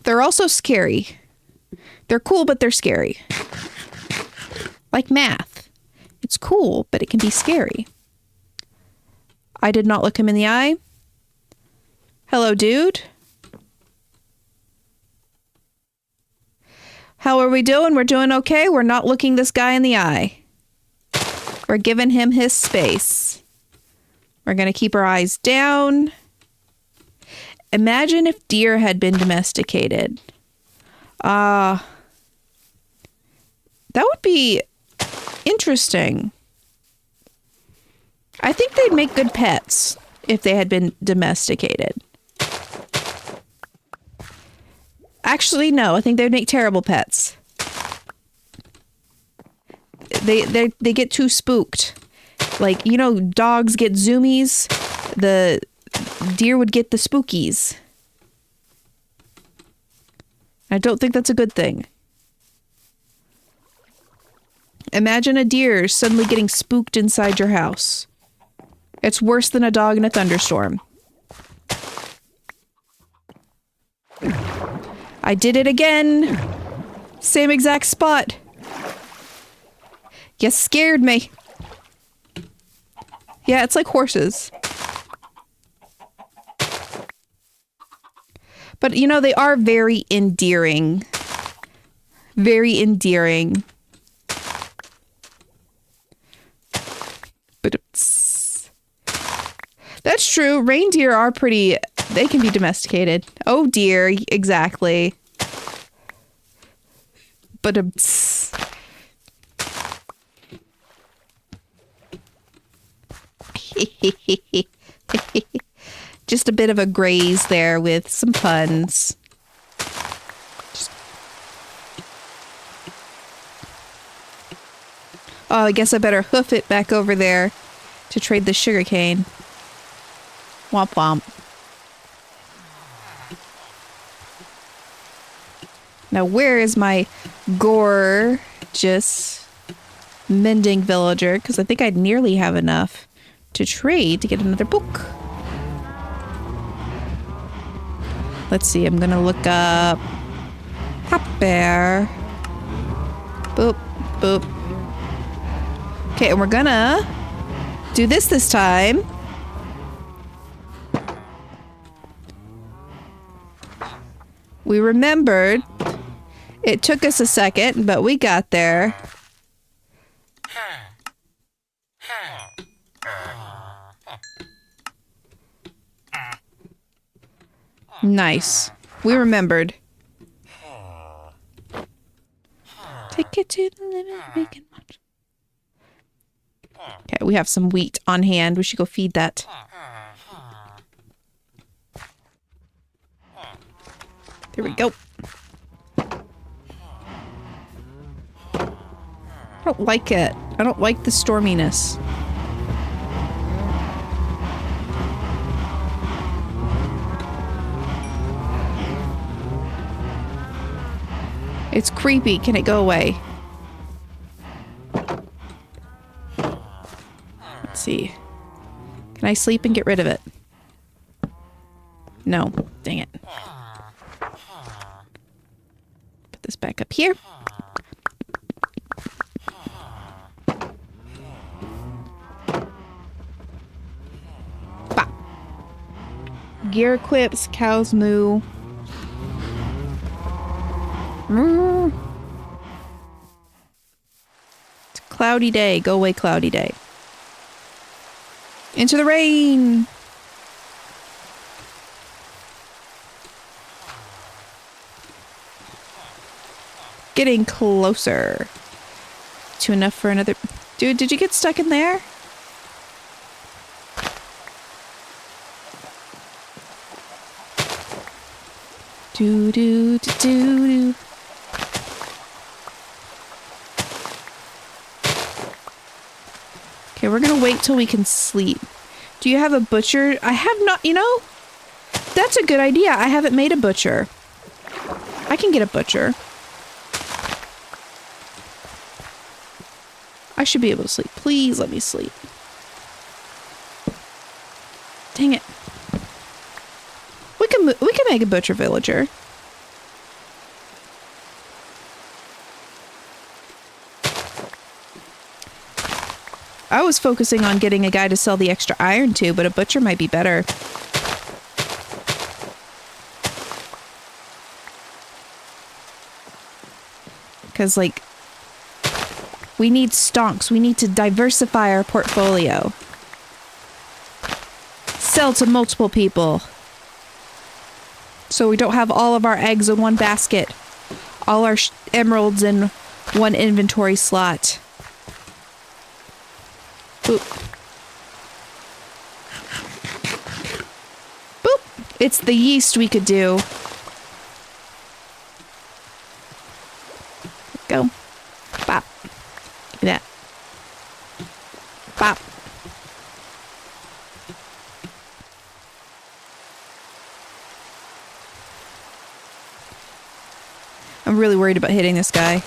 They're also scary. They're cool, but they're scary. Like math. It's cool, but it can be scary. I did not look him in the eye. Hello, dude. How are we doing? We're doing okay. We're not looking this guy in the eye. We're giving him his space. We're going to keep our eyes down. Imagine if deer had been domesticated. That would be interesting. I think they'd make good pets if they had been domesticated. Actually, no. I think they'd make terrible pets. They get too spooked. Like, you know, dogs get zoomies. The deer would get the spookies. I don't think that's a good thing. Imagine a deer suddenly getting spooked inside your house. It's worse than a dog in a thunderstorm. I did it again. Same exact spot. You scared me. Yeah, it's like horses. But, you know, they are very endearing. Very endearing. But that's true. Reindeer are pretty... They can be domesticated. Oh, dear. Exactly. But... Just a bit of a graze there with some puns. Oh, I guess I better hoof it back over there to trade the sugarcane. Womp womp. Now, where is my gorgeous mending villager? Because I think I'd nearly have enough to trade to get another book. Let's see, I'm gonna look up Hop Bear. Boop, boop. Okay, and we're gonna do this time. We remembered. It took us a second, but we got there. Nice. We remembered. Take it to the limit, make it much. Okay, we have some wheat on hand. We should go feed that. There we go. I don't like it. I don't like the storminess. It's creepy. Can it go away? Let's see. Can I sleep and get rid of it? No. Dang it. Put this back up here. Bop. Gear equips, cows moo. It's a cloudy day. Go away, cloudy day. Into the rain. Getting closer to enough for another. Dude, did you get stuck in there? Do do do do do. Okay, we're gonna wait till we can sleep. Do you have a butcher? I have not, you know? That's a good idea. I haven't made a butcher. I can get a butcher. I should be able to sleep. Please let me sleep. Dang it. We can make a butcher villager. I was focusing on getting a guy to sell the extra iron to, but a butcher might be better. Because, like, we need stonks. We need to diversify our portfolio. Sell to multiple people. So we don't have all of our eggs in one basket. All our emeralds in one inventory slot. Boop. Boop. It's the yeast we could do. Go. Bop. Give me that. Bop. I'm really worried about hitting this guy.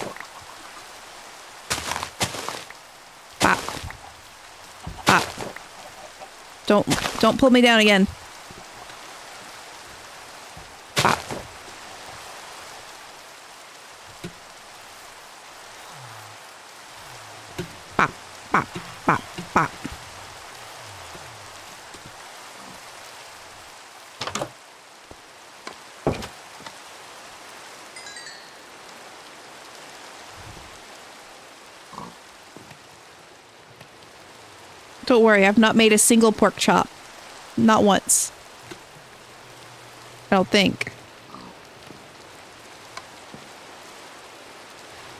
Bop. Bop. Don't pull me down again. Bop. Bop. Bop. Bop. Bop. Don't worry, I've not made a single pork chop. Not once. I don't think.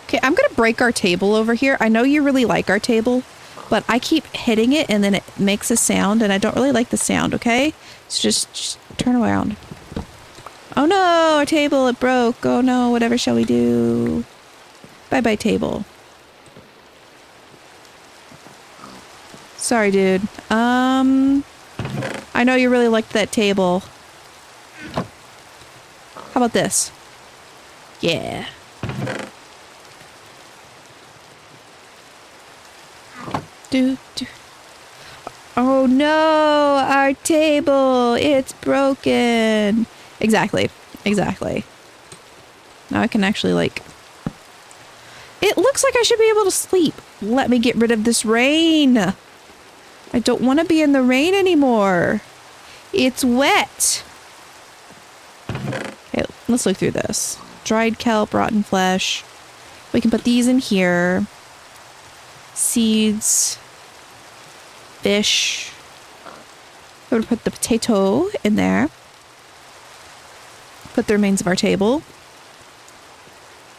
Okay, I'm gonna break our table over here. I know you really like our table, but I keep hitting it and then it makes a sound and I don't really like the sound, okay? So just turn around. Oh no, our table, it broke. Oh no, whatever shall we do? Bye-bye, table. Sorry, dude. I know you really liked that table. How about this? Yeah. Do. Oh no, our table, it's broken. Exactly. Now I can actually, like... It looks like I should be able to sleep. Let me get rid of this rain. I don't want to be in the rain anymore. It's wet. Okay, let's look through this. Dried kelp, rotten flesh. We can put these in here. Seeds. Fish. We're going to put the potato in there. Put the remains of our table.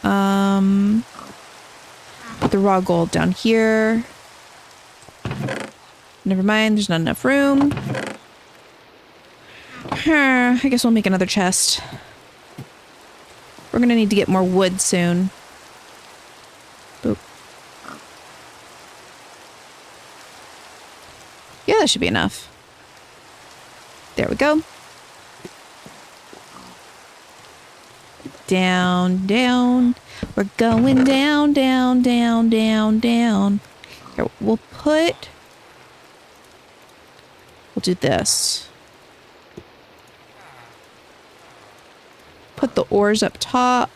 Put the raw gold down here. Never mind, there's not enough room. I guess we'll make another chest. We're gonna need to get more wood soon. Boop. Yeah, that should be enough. There we go. Down, down. We're going down, down, down, down, down. Here, we'll do this. ores up top.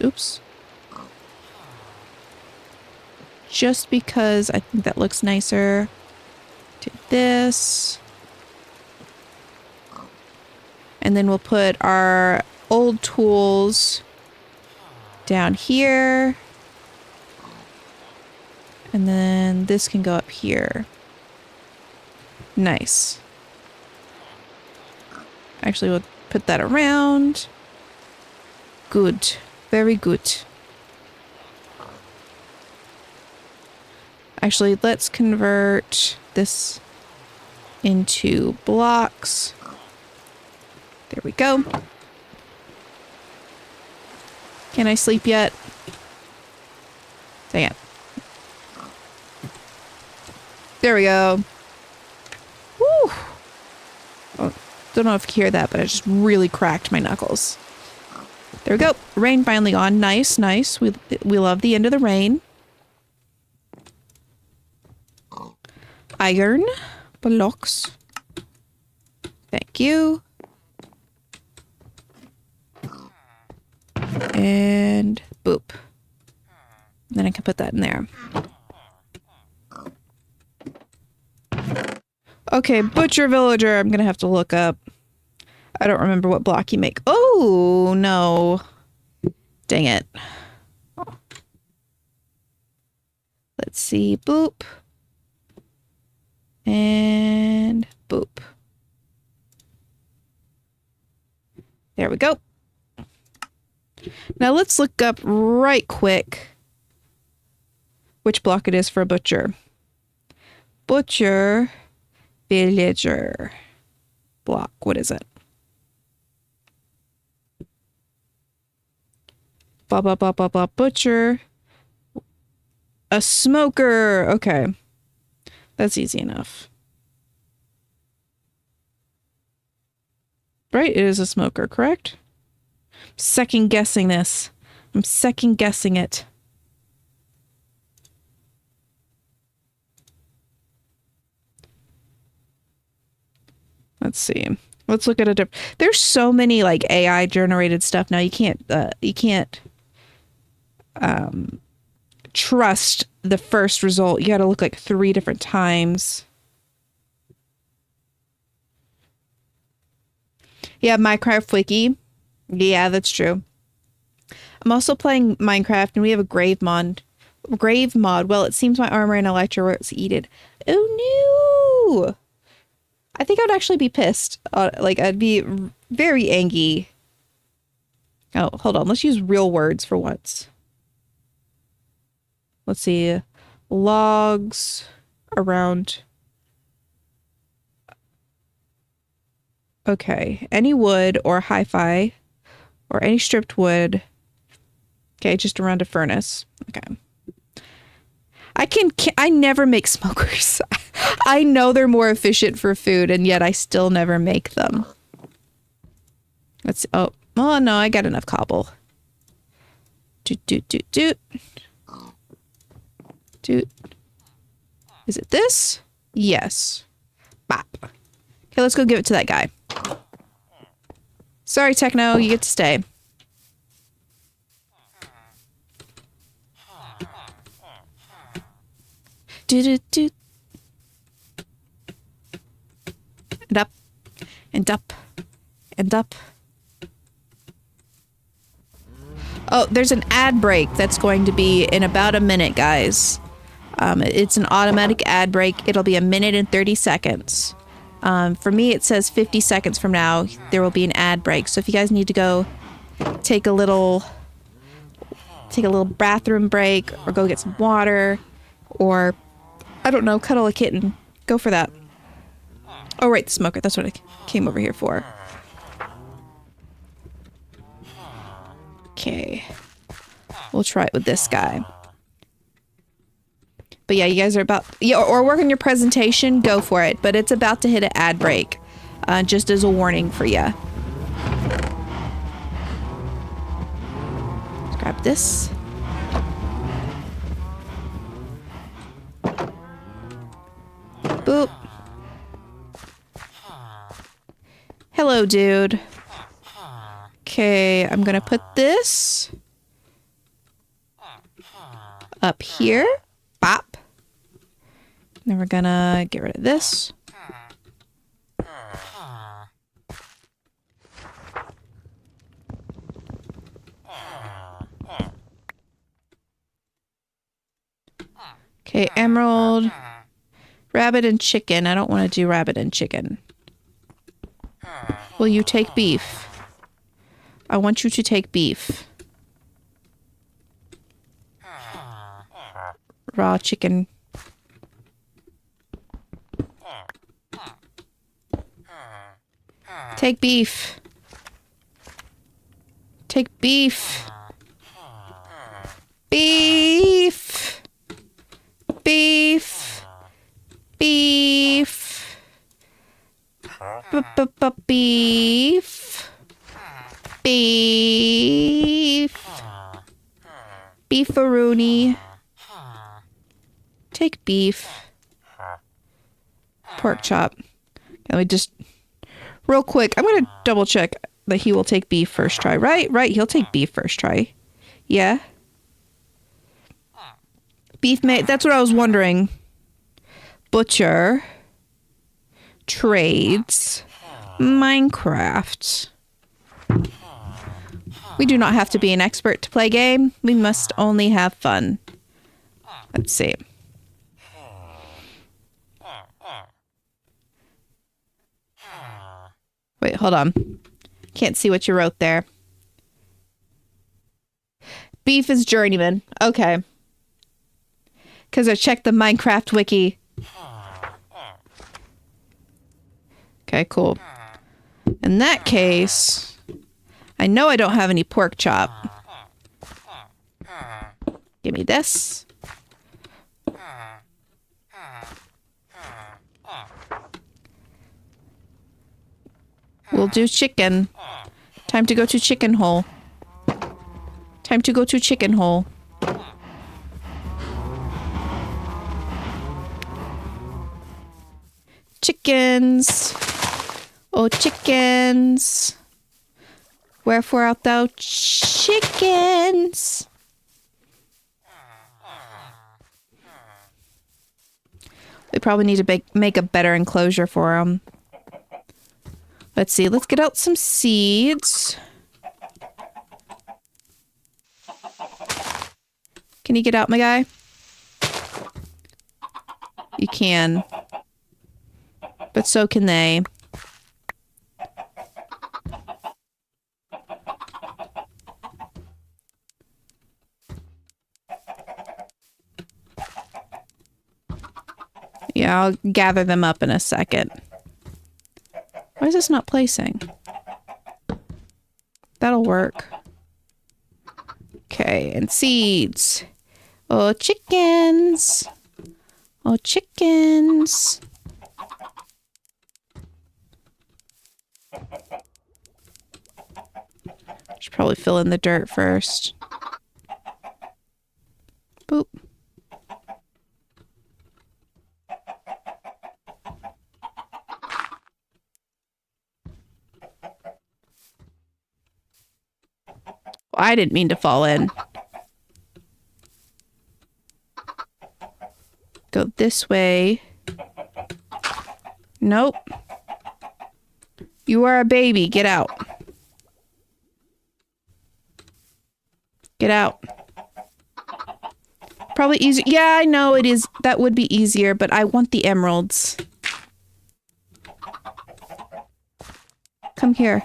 Oops. Just because I think that looks nicer. Do this. And then we'll put our old tools down here. And then this can go up here. Nice. Actually, we'll put that around. Good. Very good. Actually, let's convert this into blocks. There we go. Can I sleep yet? Dang it. There we go. Woo! Oh, don't know if you can hear that, but I just really cracked my knuckles. There we go. Rain finally gone. Nice, nice. We love the end of the rain. Iron blocks. Thank you. And boop. Then I can put that in there. Okay, butcher villager. I'm gonna have to look up. I don't remember what block you make. Oh, no. Dang it. Let's see. Boop. And boop. There we go. Now let's look up right quick which block it is for a butcher. Butcher villager block. What is it? Blah, blah, blah, blah, blah. Butcher. A smoker. Okay. That's easy enough. Right? It is a smoker, correct? Second guessing this. I'm second guessing it. Let's see. Let's look at a different. There's so many like AI generated stuff now. You can't trust the first result. You got to look like 3 different times. Yeah, Minecraft Wiki. Yeah, that's true. I'm also playing Minecraft and we have a grave mod. Well, it seems my armor and elytra was eaten. Oh no! I think I would actually be pissed. Like, I'd be very angry. Oh, hold on. Let's use real words for once. Let's see. Logs around. Okay. Any wood or hi-fi or any stripped wood. Okay, just around a furnace. Okay. I never make smokers. I know they're more efficient for food, and yet I still never make them. Let's see. Oh no, I got enough cobble. Doot, doot, doot, doot. Doot. Is it this? Yes. Bop. Okay, let's go give it to that guy. Sorry, Techno, you get to stay. Doot, doot, doot. And up. And up. And up. Oh, there's an ad break that's going to be in about a minute, guys. It's an automatic ad break. It'll be 1 minute and 30 seconds. For me, it says 50 seconds from now, there will be an ad break. So if you guys need to go take a little bathroom break or go get some water or, I don't know, cuddle a kitten, go for that. Oh, right, the smoker. That's what I came over here for. Okay. We'll try it with this guy. But yeah, you guys are about... Yeah, or work on your presentation, go for it. But it's about to hit an ad break. Just as a warning for you. Let's grab this. Boop. Hello, dude. Okay, I'm gonna put this up here. Bop. Then we're gonna get rid of this. Okay, emerald, rabbit, and chicken. I don't want to do rabbit and chicken. Will you take beef? I want you to take beef. Raw chicken. Take beef. Take beef. Beef. Beef. Beef. Beef. Beef. Beefaroonie. Take beef. Pork chop. Can we just... Real quick, I'm going to double check that he will take beef first try. Right, he'll take beef first try. Yeah. Beef mate, that's what I was wondering. Butcher. Trades. Minecraft. We do not have to be an expert to play game. We must only have fun. Let's see. Wait, hold on. Can't see what you wrote there. Beef is journeyman. Okay. Because I checked the Minecraft wiki. Okay, cool. In that case, I know I don't have any pork chop. Give me this. We'll do chicken. Time to go to chicken hole. Time to go to chicken hole. Chickens. Oh, chickens. Wherefore art thou, chickens? We probably need to make a better enclosure for them. Let's see. Let's get out some seeds. Can you get out, my guy? You can. But so can they. Yeah, I'll gather them up in a second. Why is this not placing? That'll work. Okay, and seeds. Oh, chickens. Oh, chickens. Should probably fill in the dirt first. Boop. I didn't mean to fall in. Go this way. Nope. You are a baby. Get out. Get out. Probably easier. Yeah, I know it is. That would be easier, but I want the emeralds. Come here.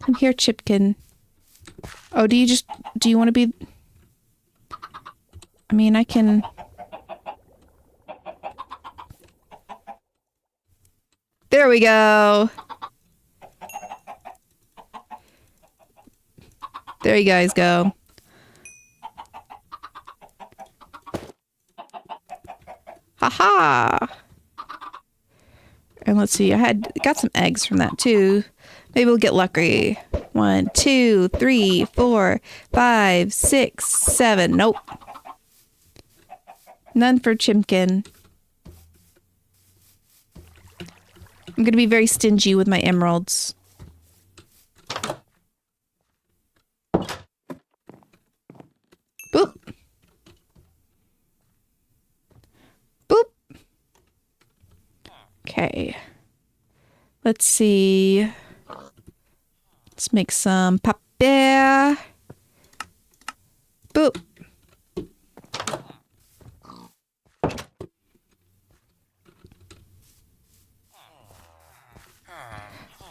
Come here, Chipkin. Oh, do you want to be... I mean, I can... There we go. There you guys go. Haha. And let's see, I got some eggs from that too. Maybe we'll get lucky. 1, 2, 3, 4, 5, 6, 7. Nope. None for Chimkin. I'm gonna be very stingy with my emeralds. Boop. Boop. Okay. Let's see. Let's make some papier. Boop.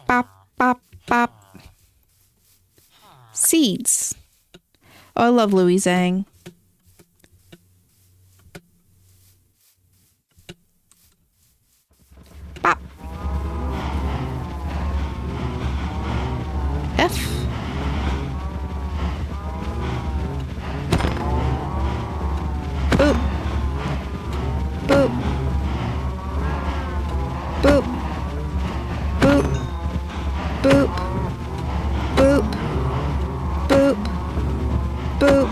Bop, bop, bop. Seeds. Oh, I love Louis Zhang. Bop. F. Boop. Boop. Boop. Boop. Boop. Boop. Boop. Boop.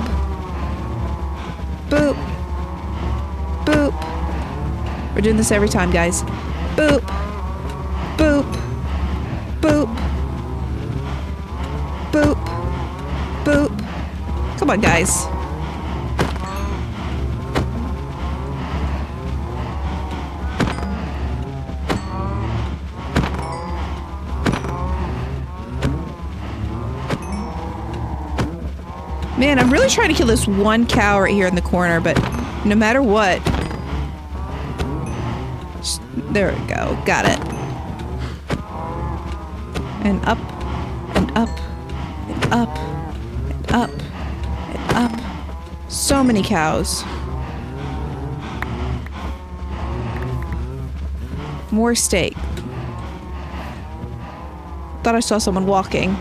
Boop. Boop. We're doing this every time, guys. Boop. Boop. Boop. Boop. Boop. Come on, guys. Man, I'm really trying to kill this one cow right here in the corner, but no matter what. There we go. Got it. And up, and up, and up, and up, and up. So many cows. More steak. Thought I saw someone walking.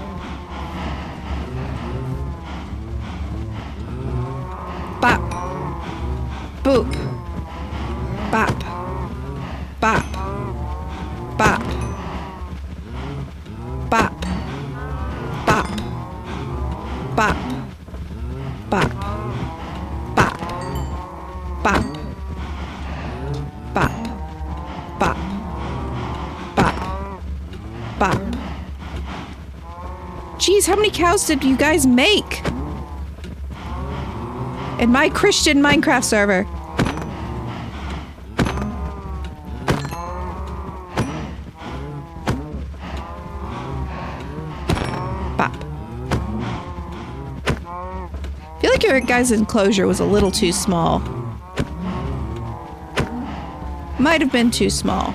Bop. Boop. Bop. Bop. Bop. Bop. Bop. Bop. Bop. Bop. Bop. Bop. Bop. Bop. Bop. Jeez, how many cows did you guys make? In my Christian Minecraft server. Bop. I feel like your guys' enclosure was a little too small. Might have been too small.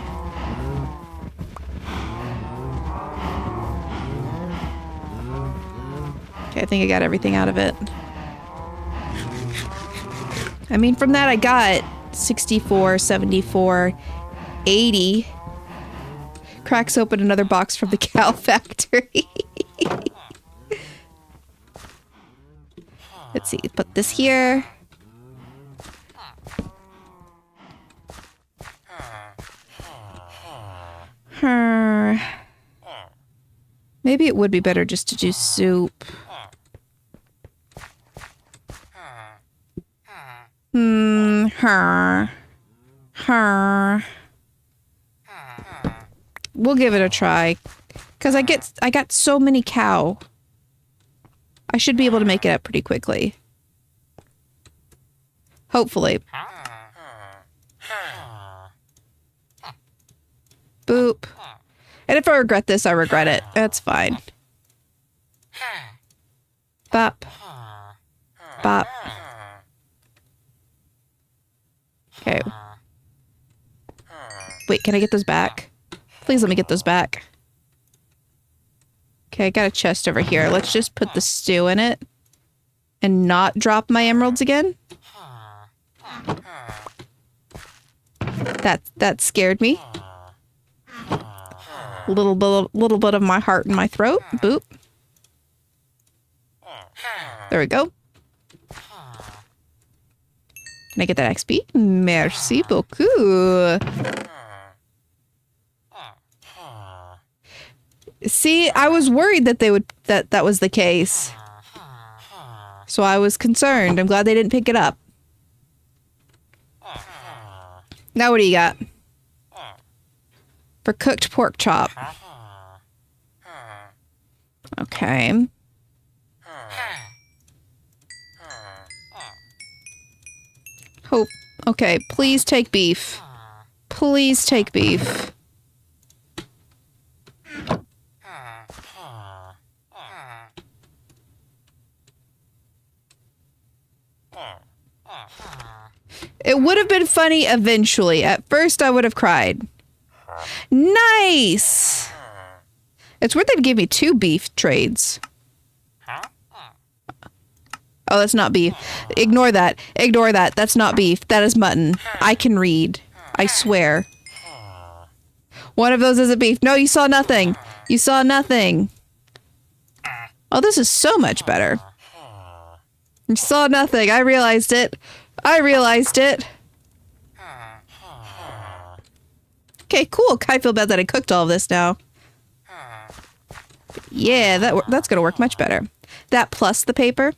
Okay, I think I got everything out of it. I mean, from that I got 64, 74, 80. Cracks open another box from the cow factory. Let's see, put this here. Maybe it would be better just to do soup. We'll give it a try. Cause I got so many cow. I should be able to make it up pretty quickly. Hopefully. Boop. And if I regret this, I regret it. That's fine. Bop. Bop. Okay. Wait, can I get those back? Please let me get those back. Okay, I got a chest over here. Let's just put the stew in it. And not drop my emeralds again. That scared me. Little bit of my heart in my throat. Boop. There we go. Can I get that XP? Merci beaucoup. See, I was worried that they would that was the case. So I was concerned. I'm glad they didn't pick it up. Now what do you got? For cooked pork chop. Okay. Hope. Okay, please take beef. Please take beef. It would have been funny eventually. At first, I would have cried. Nice! It's worth it to give me 2 beef trades. Oh, that's not beef. Ignore that. Ignore that. That's not beef. That is mutton. I can read. I swear. One of those isn't beef. No, you saw nothing. You saw nothing. Oh, this is so much better. You saw nothing. I realized it. I realized it. Okay, cool. I feel bad that I cooked all of this now. Yeah, that's gonna work much better. That plus the paper.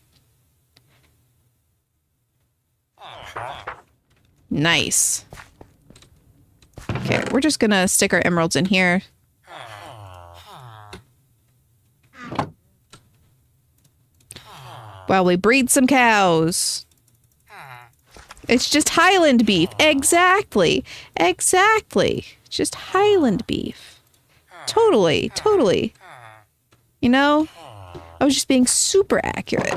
Nice. Okay, we're just gonna stick our emeralds in here. While we breed some cows. It's just Highland beef. Exactly. Exactly. It's just Highland beef. Totally. Totally. You know? I was just being super accurate.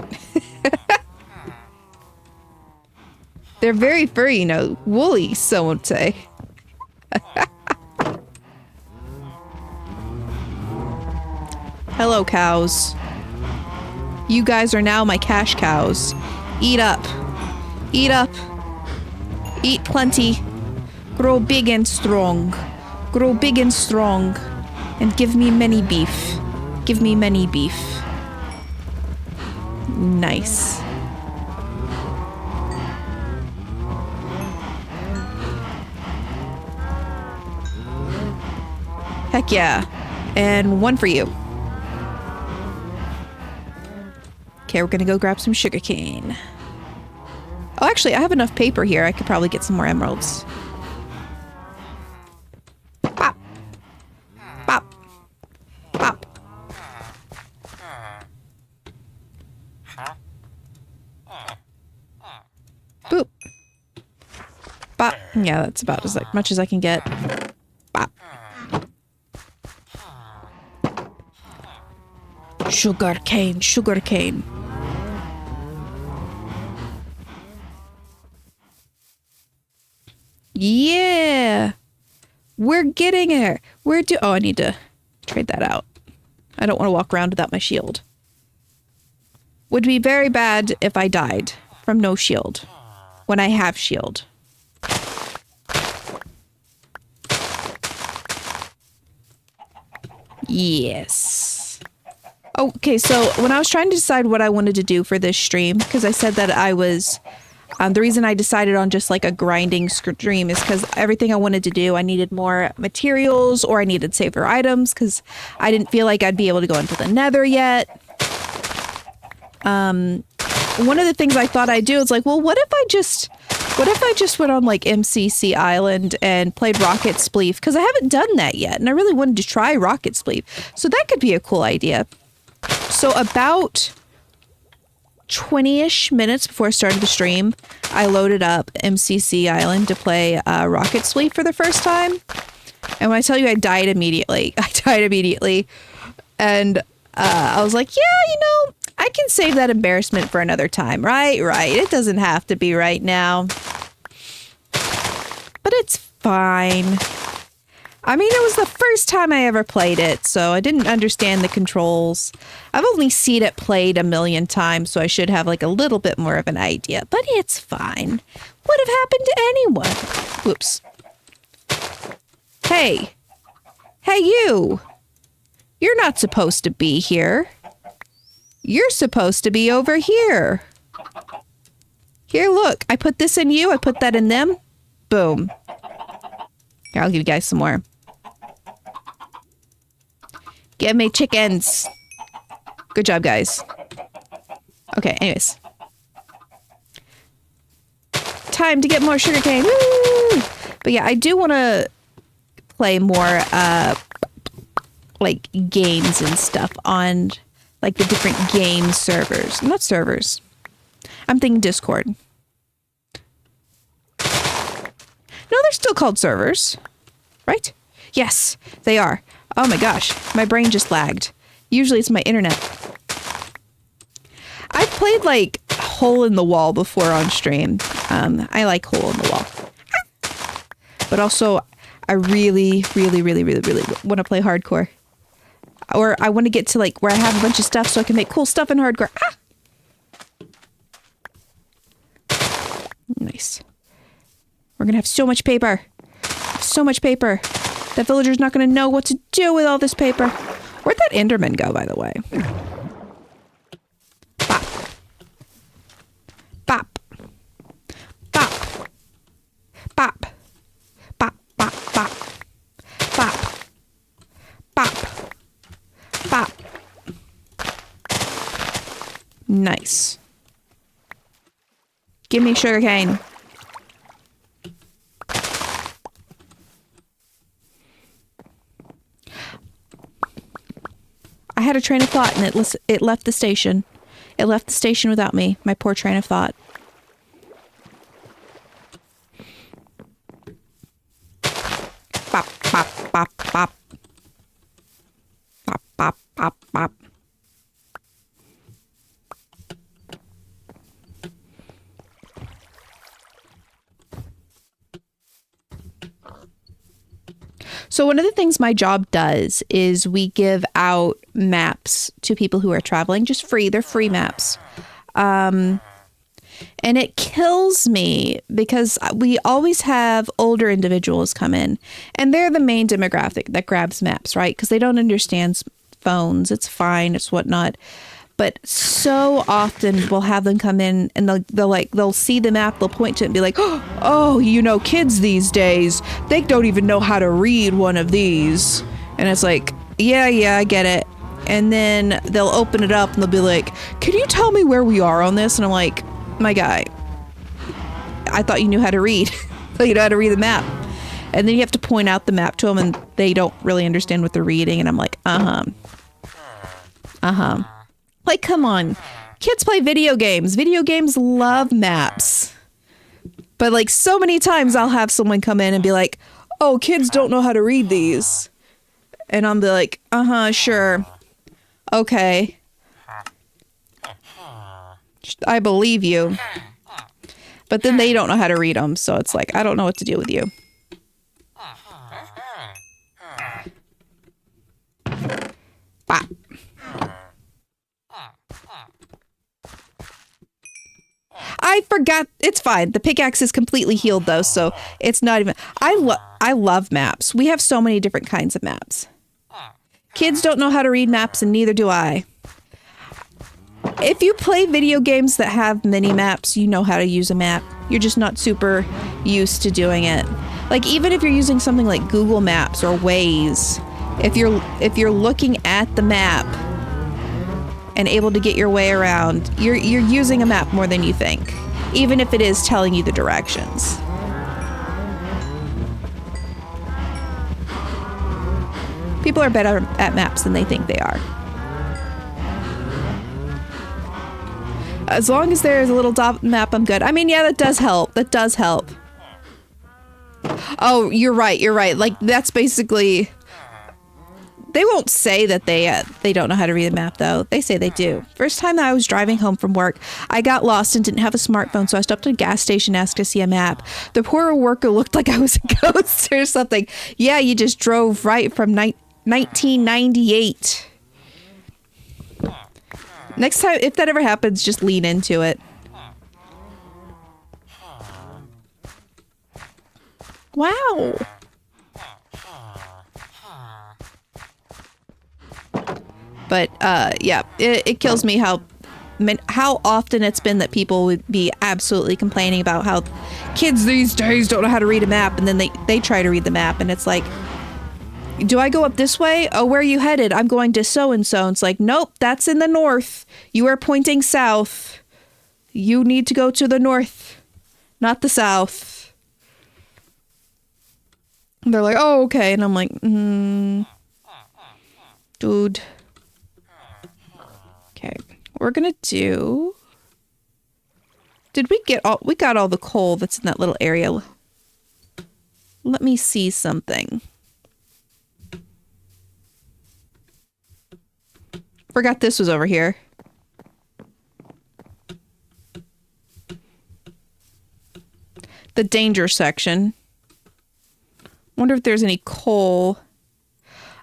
They're very furry, you know. Woolly, some would say. Hello, cows. You guys are now my cash cows. Eat up. Eat up. Eat plenty. Grow big and strong. Grow big and strong. And give me many beef. Give me many beef. Nice. Heck yeah. And 1 for you. Okay, we're gonna go grab some sugarcane. Oh, actually, I have enough paper here. I could probably get some more emeralds. Pop. Pop. Pop. Boop. Bop. Yeah, that's about as much as I can get. Bop. Sugar cane, sugar cane. Yeah. We're getting it. Oh, I need to trade that out. I don't want to walk around without my shield. Would be very bad if I died from no shield when I have shield. Yes. Okay, so when I was trying to decide what I wanted to do for this stream, because I said that I was... the reason I decided on just like a grinding stream is because everything I wanted to do, I needed more materials or I needed safer items because I didn't feel like I'd be able to go into the nether yet. One of the things I thought I'd do is like, well, what if I just went on like MCC Island and played Rocket Spleef? Because I haven't done that yet and I really wanted to try Rocket Spleef. So that could be a cool idea. So about 20-ish minutes before I started the stream, I loaded up MCC Island to play Rocket Spleef for the first time. And when I tell you I died immediately, And I was like, yeah, you know, I can save that embarrassment for another time. Right. It doesn't have to be right now. But it's fine. I mean, it was the first time I ever played it, so I didn't understand the controls. I've only seen it played a million times, so I should have like a little bit more of an idea. But it's fine. Would have happened to anyone. Whoops. Hey. Hey, you. You're not supposed to be here. You're supposed to be over here. Here, look. I put this in you. I put that in them. Boom. Here, I'll give you guys some more. Give me chickens. Good job, guys. Okay, anyways. Time to get more sugarcane. Woo! But yeah, I do want to play more like games and stuff on like the different game servers. Not servers. I'm thinking Discord. No, they're still called servers, right? Yes, they are. Oh my gosh, my brain just lagged. Usually it's my internet. I've played like Hole in the Wall before on stream. I like Hole in the Wall. But also, I really want to play hardcore. Or I want to get to like where I have a bunch of stuff so I can make cool stuff in hardcore. Nice. We're going to have so much paper. So much paper. That villager's not going to know what to do with all this paper. Where'd that Enderman go, by the way? Bop. Bop. Bop. Bop. Bop. Bop. Bop. Bop. Bop. Bop. Nice. Give me sugarcane. I had a train of thought and it left the station. It left the station without me. My poor train of thought. Bop, bop, bop, bop. Bop, bop, bop, bop. So one of the things my job does is we give out maps to people who are traveling, just free. They're free maps. And it kills me because we always have older individuals come in and they're the main demographic that grabs maps, right? Because they don't understand phones. It's fine. It's whatnot. But so often we'll have them come in and they'll see the map, they'll point to it and be like, oh, you know, kids these days, they don't even know how to read one of these. And it's like, yeah, I get it. And then they'll open it up and they'll be like, can you tell me where we are on this? And I'm like, my guy, I thought you knew how to read. So you know how to read the map. And then you have to point out the map to them and they don't really understand what they're reading. And I'm like, Like, come on. Kids play video games. Video games love maps. But like so many times I'll have someone come in and be like, oh, kids don't know how to read these. And I'll be like, sure. Okay. I believe you. But then they don't know how to read them. So it's like, I don't know what to do with you. Bop. I forgot. It's fine. The pickaxe is completely healed though, so it's not even... I love maps. We have so many different kinds of maps. Kids don't know how to read maps, and neither do I. If you play video games that have mini maps, you know how to use a map. You're just not super used to doing it. Like even if you're using something like Google Maps or Waze, if you're looking at the map and able to get your way around, you're using a map more than you think, even if it is telling you the directions. People are better at maps than they think they are. As long as there's a little dot map, I'm good. I mean, yeah, that does help. That does help. Oh, you're right. You're right. Like, that's basically... They won't say that they don't know how to read a map, though. They say they do. First time that I was driving home from work, I got lost and didn't have a smartphone, so I stopped at a gas station and asked to see a map. The poor worker looked like I was a ghost or something. Yeah, you just drove right from 1998. Next time, if that ever happens, just lean into it. Wow. But yeah, it kills me how often it's been that people would be absolutely complaining about how kids these days don't know how to read a map, and then they try to read the map, and it's like, do I go up this way? Oh, where are you headed? I'm going to so-and-so. And it's like, nope, that's in the north. You are pointing south. You need to go to the north, not the south. They're like, oh, okay. And I'm like, dude. Okay. We're gonna do... Did we get all... We got all the coal that's in that little area. Let me see something. Forgot this was over here. The danger section. Wonder if there's any coal.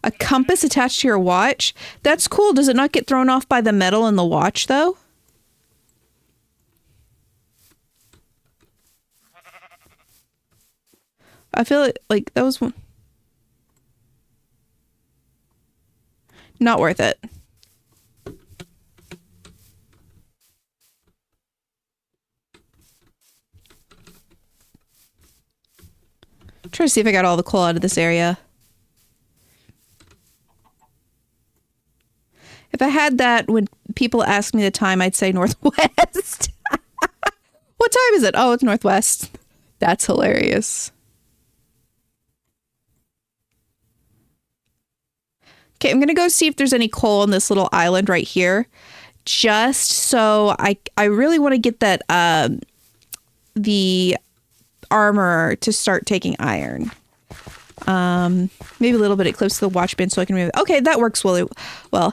A compass attached to your watch? That's cool. Does it not get thrown off by the metal in the watch, though? I feel like that was one. Not worth it. Try to see if I got all the coal out of this area. If I had that when people ask me the time, I'd say northwest. What time is it? Oh, it's northwest. That's hilarious. Okay, I'm going to go see if there's any coal on this little island right here. Just so I really want to get that the armor to start taking iron. Maybe a little bit close to the watch bin so I can move. Okay, that works well. Ayo,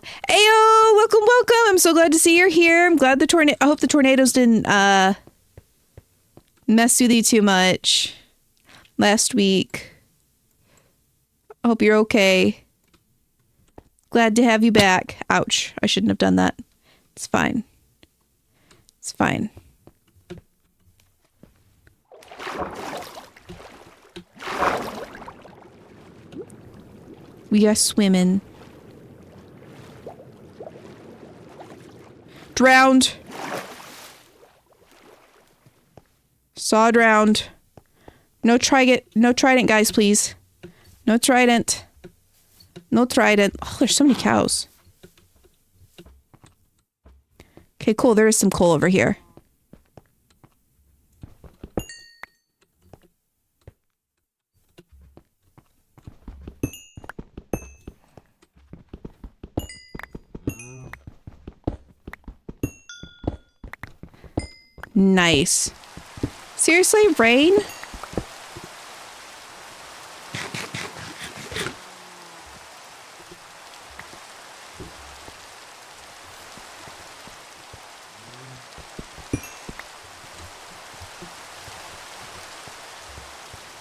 welcome. I'm so glad to see you're here. I'm glad I hope the tornadoes didn't mess with you too much last week. I hope you're okay. Glad to have you back. Ouch, I shouldn't have done that. It's fine. It's fine. We are swimming. Drowned. Saw drowned. No trident, guys, please. No trident. No trident. Oh, there's so many cows. Okay, cool. There is some coal over here. Nice. Seriously, rain?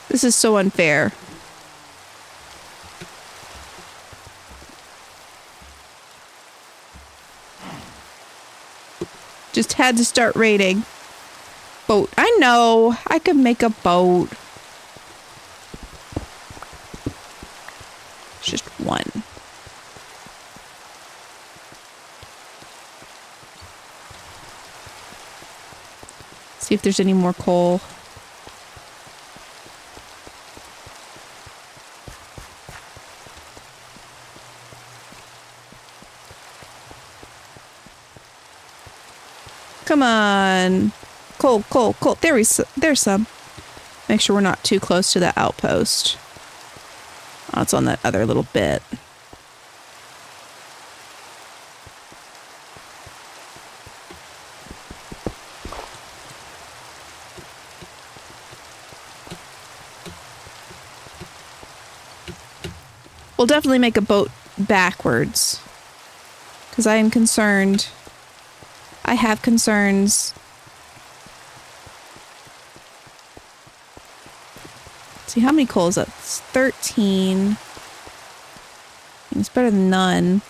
This is so unfair. Just had to start raiding. Boat. I know. I could make a boat. It's just one. See if there's any more coal. Come on. Coal. There's some. Make sure we're not too close to that outpost. Oh, it's on that other little bit. We'll definitely make a boat backwards. Because I am concerned. I have concerns. See, how many coal is that? It's 13. It's better than none.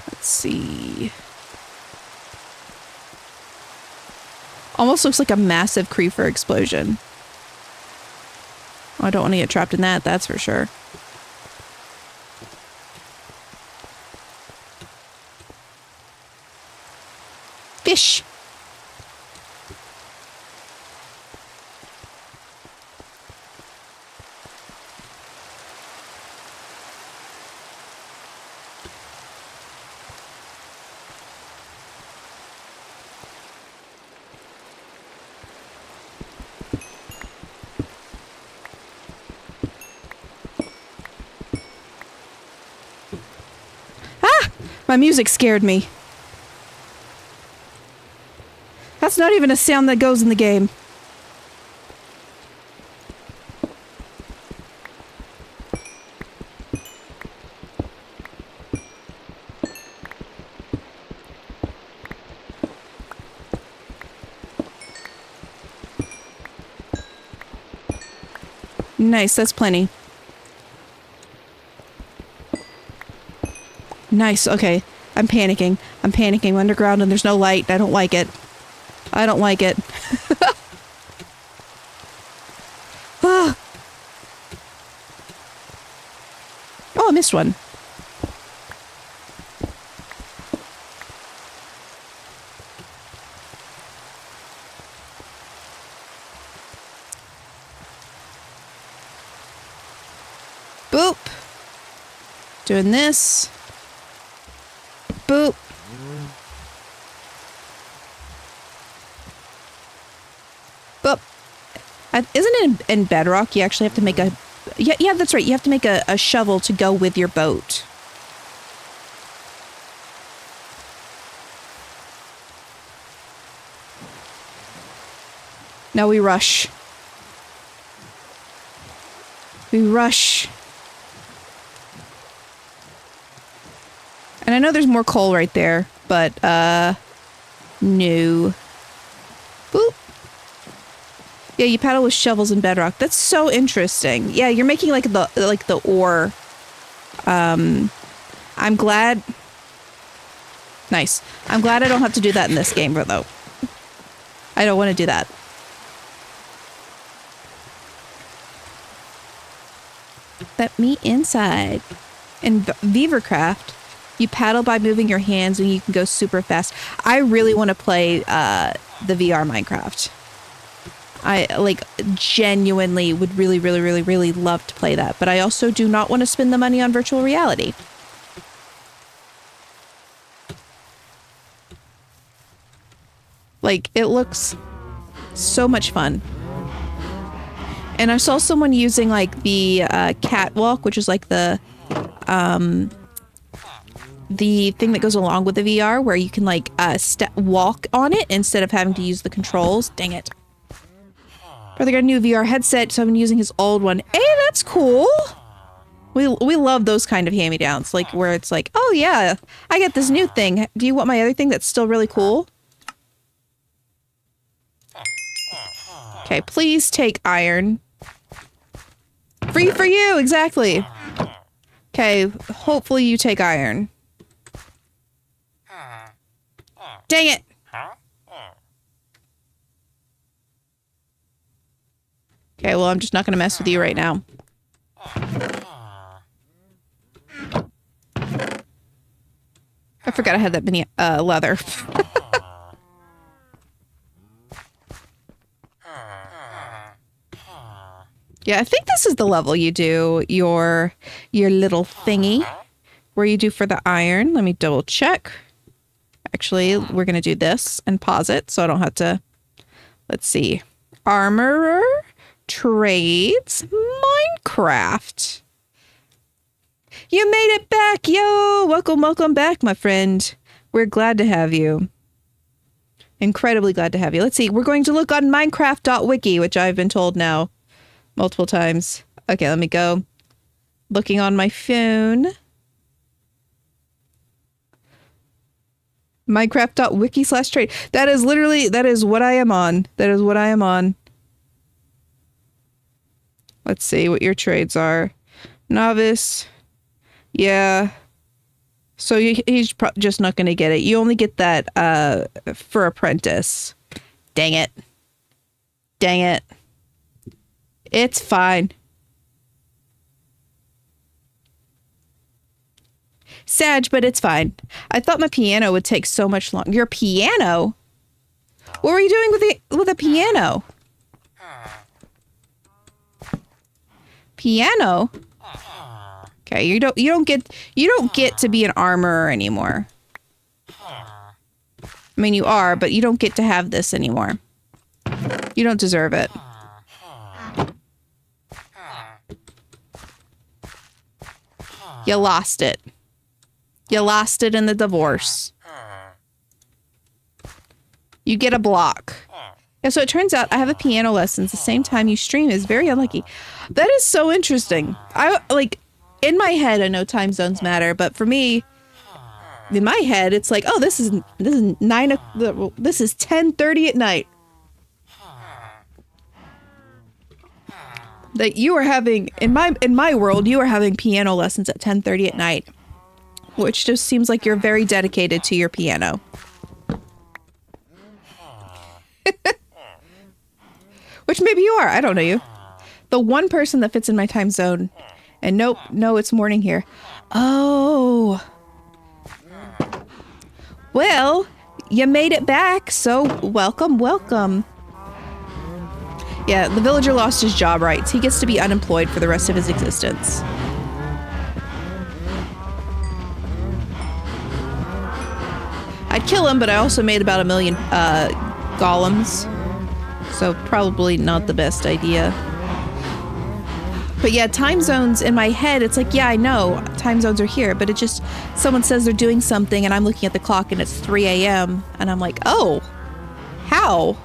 Let's see. Almost looks like a massive creeper explosion. Oh, I don't want to get trapped in that, that's for sure. Fish! My music scared me. That's not even a sound that goes in the game. Nice, that's plenty. Nice, okay. I'm panicking. I'm panicking. Underground and there's no light. I don't like it. I don't like it. Ah. Oh, I missed one. Boop. Doing this. Boop. Boop. Isn't it in Bedrock you actually have to make a... Yeah, that's right. You have to make a shovel to go with your boat. Now we rush. We rush. And I know there's more coal right there, but, no. Boop. Yeah, you paddle with shovels in Bedrock. That's so interesting. Yeah, you're making like the ore. I'm glad. Nice. I'm glad I don't have to do that in this game, though. I don't want to do that. Let me inside. In Beavercraft, you paddle by moving your hands and you can go super fast. I really want to play the VR Minecraft. I like genuinely would really love to play that, but I also do not want to spend the money on virtual reality. Like, it looks so much fun. And I saw someone using like the catwalk, which is like the thing that goes along with the VR, where you can like walk on it instead of having to use the controls. Dang it. Brother got a new VR headset, so I've been using his old one. Hey, that's cool. We love those kind of hand-me-downs, like where it's like, oh yeah, I got this new thing. Do you want my other thing that's still really cool? Okay, please take iron. Free for you, exactly. Okay, hopefully you take iron. Dang it. Okay, well, I'm just not gonna mess with you right now. I forgot I had that many leather. Yeah, I think this is the level you do your little thingy where you do for the iron. Let me double check. Actually, we're going to do this and pause it so I don't have to. Let's see. Armorer, trades, Minecraft. You made it back, yo! Welcome back, my friend. We're glad to have you. Incredibly glad to have you. Let's see. We're going to look on Minecraft.wiki, which I've been told now multiple times. Okay, let me go. Looking on my phone. Minecraft.wiki/trade. That is literally, that is what I am on. That is what I am on. Let's see what your trades are. Novice. Yeah. So he's just not going to get it. You only get that for apprentice. Dang it. Dang it. It's fine. Sad, but it's fine. I thought my piano would take so much longer. Your piano? What were you doing with a piano? Piano? Okay, you don't get to be an armorer anymore. I mean, you are, but you don't get to have this anymore. You don't deserve it. You lost it. You lost it in the divorce. You get a block. Yeah, so it turns out I have a piano lessons the same time you stream is very unlucky. That is so interesting. I like in my head I know time zones matter, but for me, in my head it's like, oh, this is 10:30 at night. That you are having in my world, you are having piano lessons at 10:30 at night, which just seems like you're very dedicated to your piano. Which maybe you are. I don't know you. The one person that fits in my time zone. And nope, no, it's morning here. Oh. Well, you made it back, so welcome, welcome. Yeah, the villager lost his job rights. He gets to be unemployed for the rest of his existence. I'd kill him, but I also made about 1 million golems. So probably not the best idea. But yeah, time zones in my head, it's like, yeah, I know time zones are here, but it just, someone says they're doing something and I'm looking at the clock and it's 3 a.m. and I'm like, oh, how?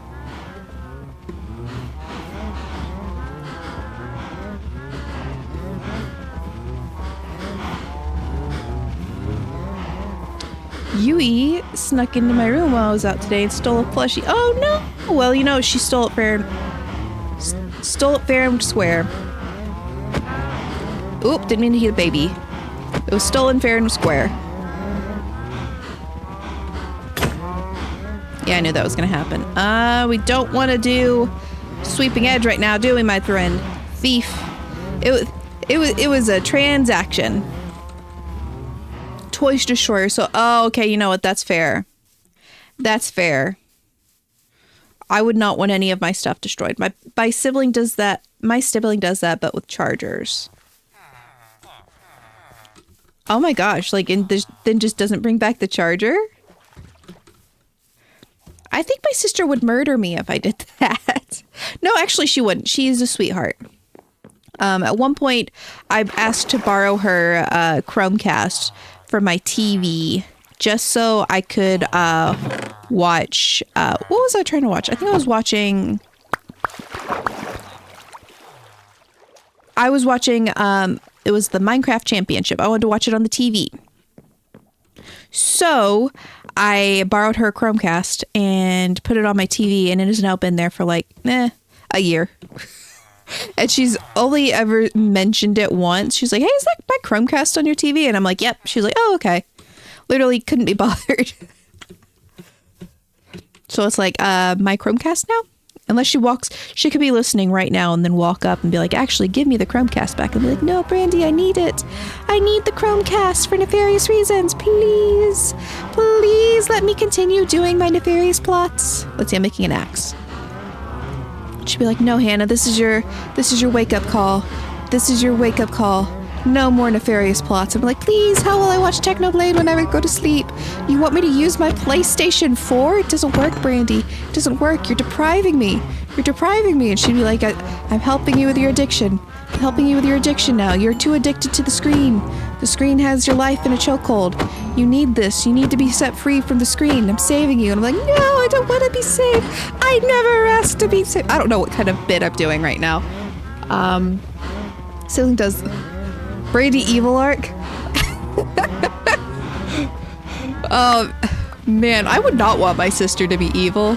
Yui snuck into my room while I was out today and stole a plushie. Oh no! Well, you know, she stole it fair and square. Oop, didn't mean to hit a baby. It was stolen fair and square. Yeah, I knew that was gonna happen. We don't want to do sweeping edge right now, do we, my friend? Thief. It was a transaction. Toys destroyer. So, oh, okay, you know what? That's fair. That's fair. I would not want any of my stuff destroyed. My sibling does that. My sibling does that, but with chargers. Oh my gosh! Like, then just doesn't bring back the charger. I think my sister would murder me if I did that. No, actually, she wouldn't. She's a sweetheart. At one point, I asked to borrow her Chromecast for my TV just so I could watch what was I trying to watch? I think I was watching it was the Minecraft Championship. I wanted to watch it on the TV. So I borrowed her Chromecast and put it on my TV, and it has now been there for like a year. And she's only ever mentioned it once. She's like, hey, is that my Chromecast on your TV? And I'm like, yep. She's like, oh, okay. Literally couldn't be bothered. So it's like, my Chromecast now? Unless she could be listening right now and then walk up and be like, actually, give me the Chromecast back. And be like, no, Brandy, I need it. I need the Chromecast for nefarious reasons. Please, please let me continue doing my nefarious plots. Let's see, I'm making an axe. She'd be like, no, Hannah, this is your wake-up call. This is your wake-up call. No more nefarious plots. I'm like, please, how will I watch Technoblade when I go to sleep? You want me to use my PlayStation 4? It doesn't work, Brandy. It doesn't work. You're depriving me. You're depriving me. And she'd be like, I'm helping you with your addiction. I'm helping you with your addiction now. You're too addicted to the screen. The screen has your life in a chokehold. You need this. You need to be set free from the screen. I'm saving you. And I'm like, no, I don't want to be saved. I never asked to be saved. I don't know what kind of bit I'm doing right now. Ceiling does Brady Evil Arc. Oh, man, I would not want my sister to be evil.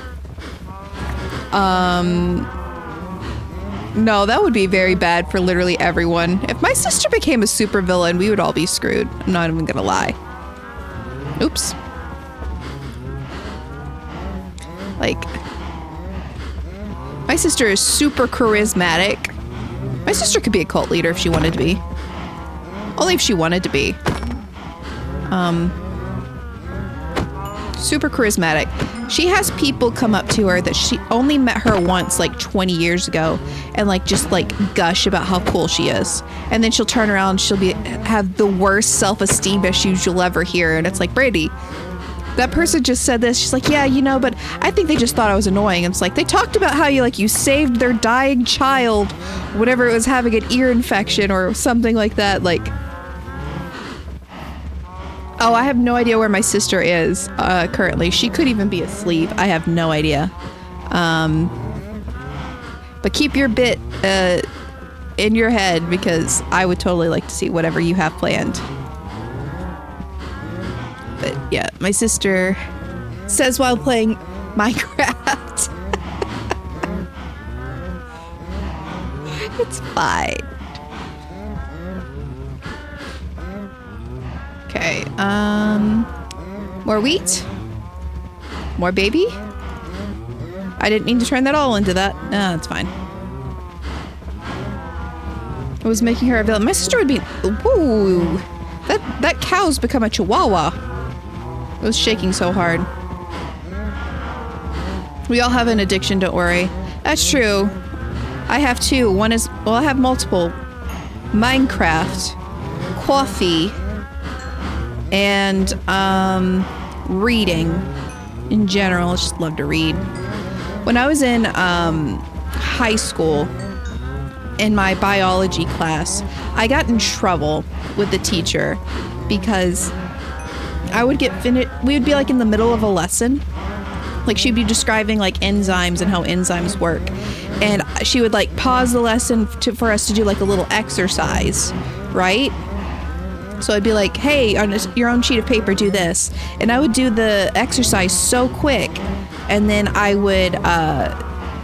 No, that would be very bad for literally everyone. If my sister became a supervillain, we would all be screwed. I'm not even gonna lie. Oops. Like, my sister is super charismatic. My sister could be a cult leader if she wanted to be. Only if she wanted to be. Super charismatic. She has people come up to her that she only met her once like 20 years ago and like just like gush about how cool she is. And then she'll turn around and she'll have the worst self-esteem issues you'll ever hear. And it's like, Brady, that person just said this. She's like, yeah, you know, but I think they just thought I was annoying. And it's like, they talked about how you saved their dying child, whatever it was, having an ear infection or something like that. Like, Oh, I have no idea where my sister is currently. She could even be asleep. I have no idea. But keep your bit in your head because I would totally like to see whatever you have planned. But yeah, my sister says while playing Minecraft. It's fine. Okay, more wheat? More baby? I didn't need to turn that all into that. No, that's fine. I was making her available. My sister would be... Woo! That cow's become a chihuahua. It was shaking so hard. We all have an addiction, don't worry. That's true. I have two. One is... Well, I have multiple. Minecraft. Coffee. And, reading. In general, I just love to read. When I was in, high school, in my biology class, I got in trouble with the teacher because I would get finished. We would be like in the middle of a lesson. Like she'd be describing like enzymes and how enzymes work. And she would like pause the lesson for us to do like a little exercise, right? So I'd be like, hey, on your own sheet of paper, do this. And I would do the exercise so quick. And then I would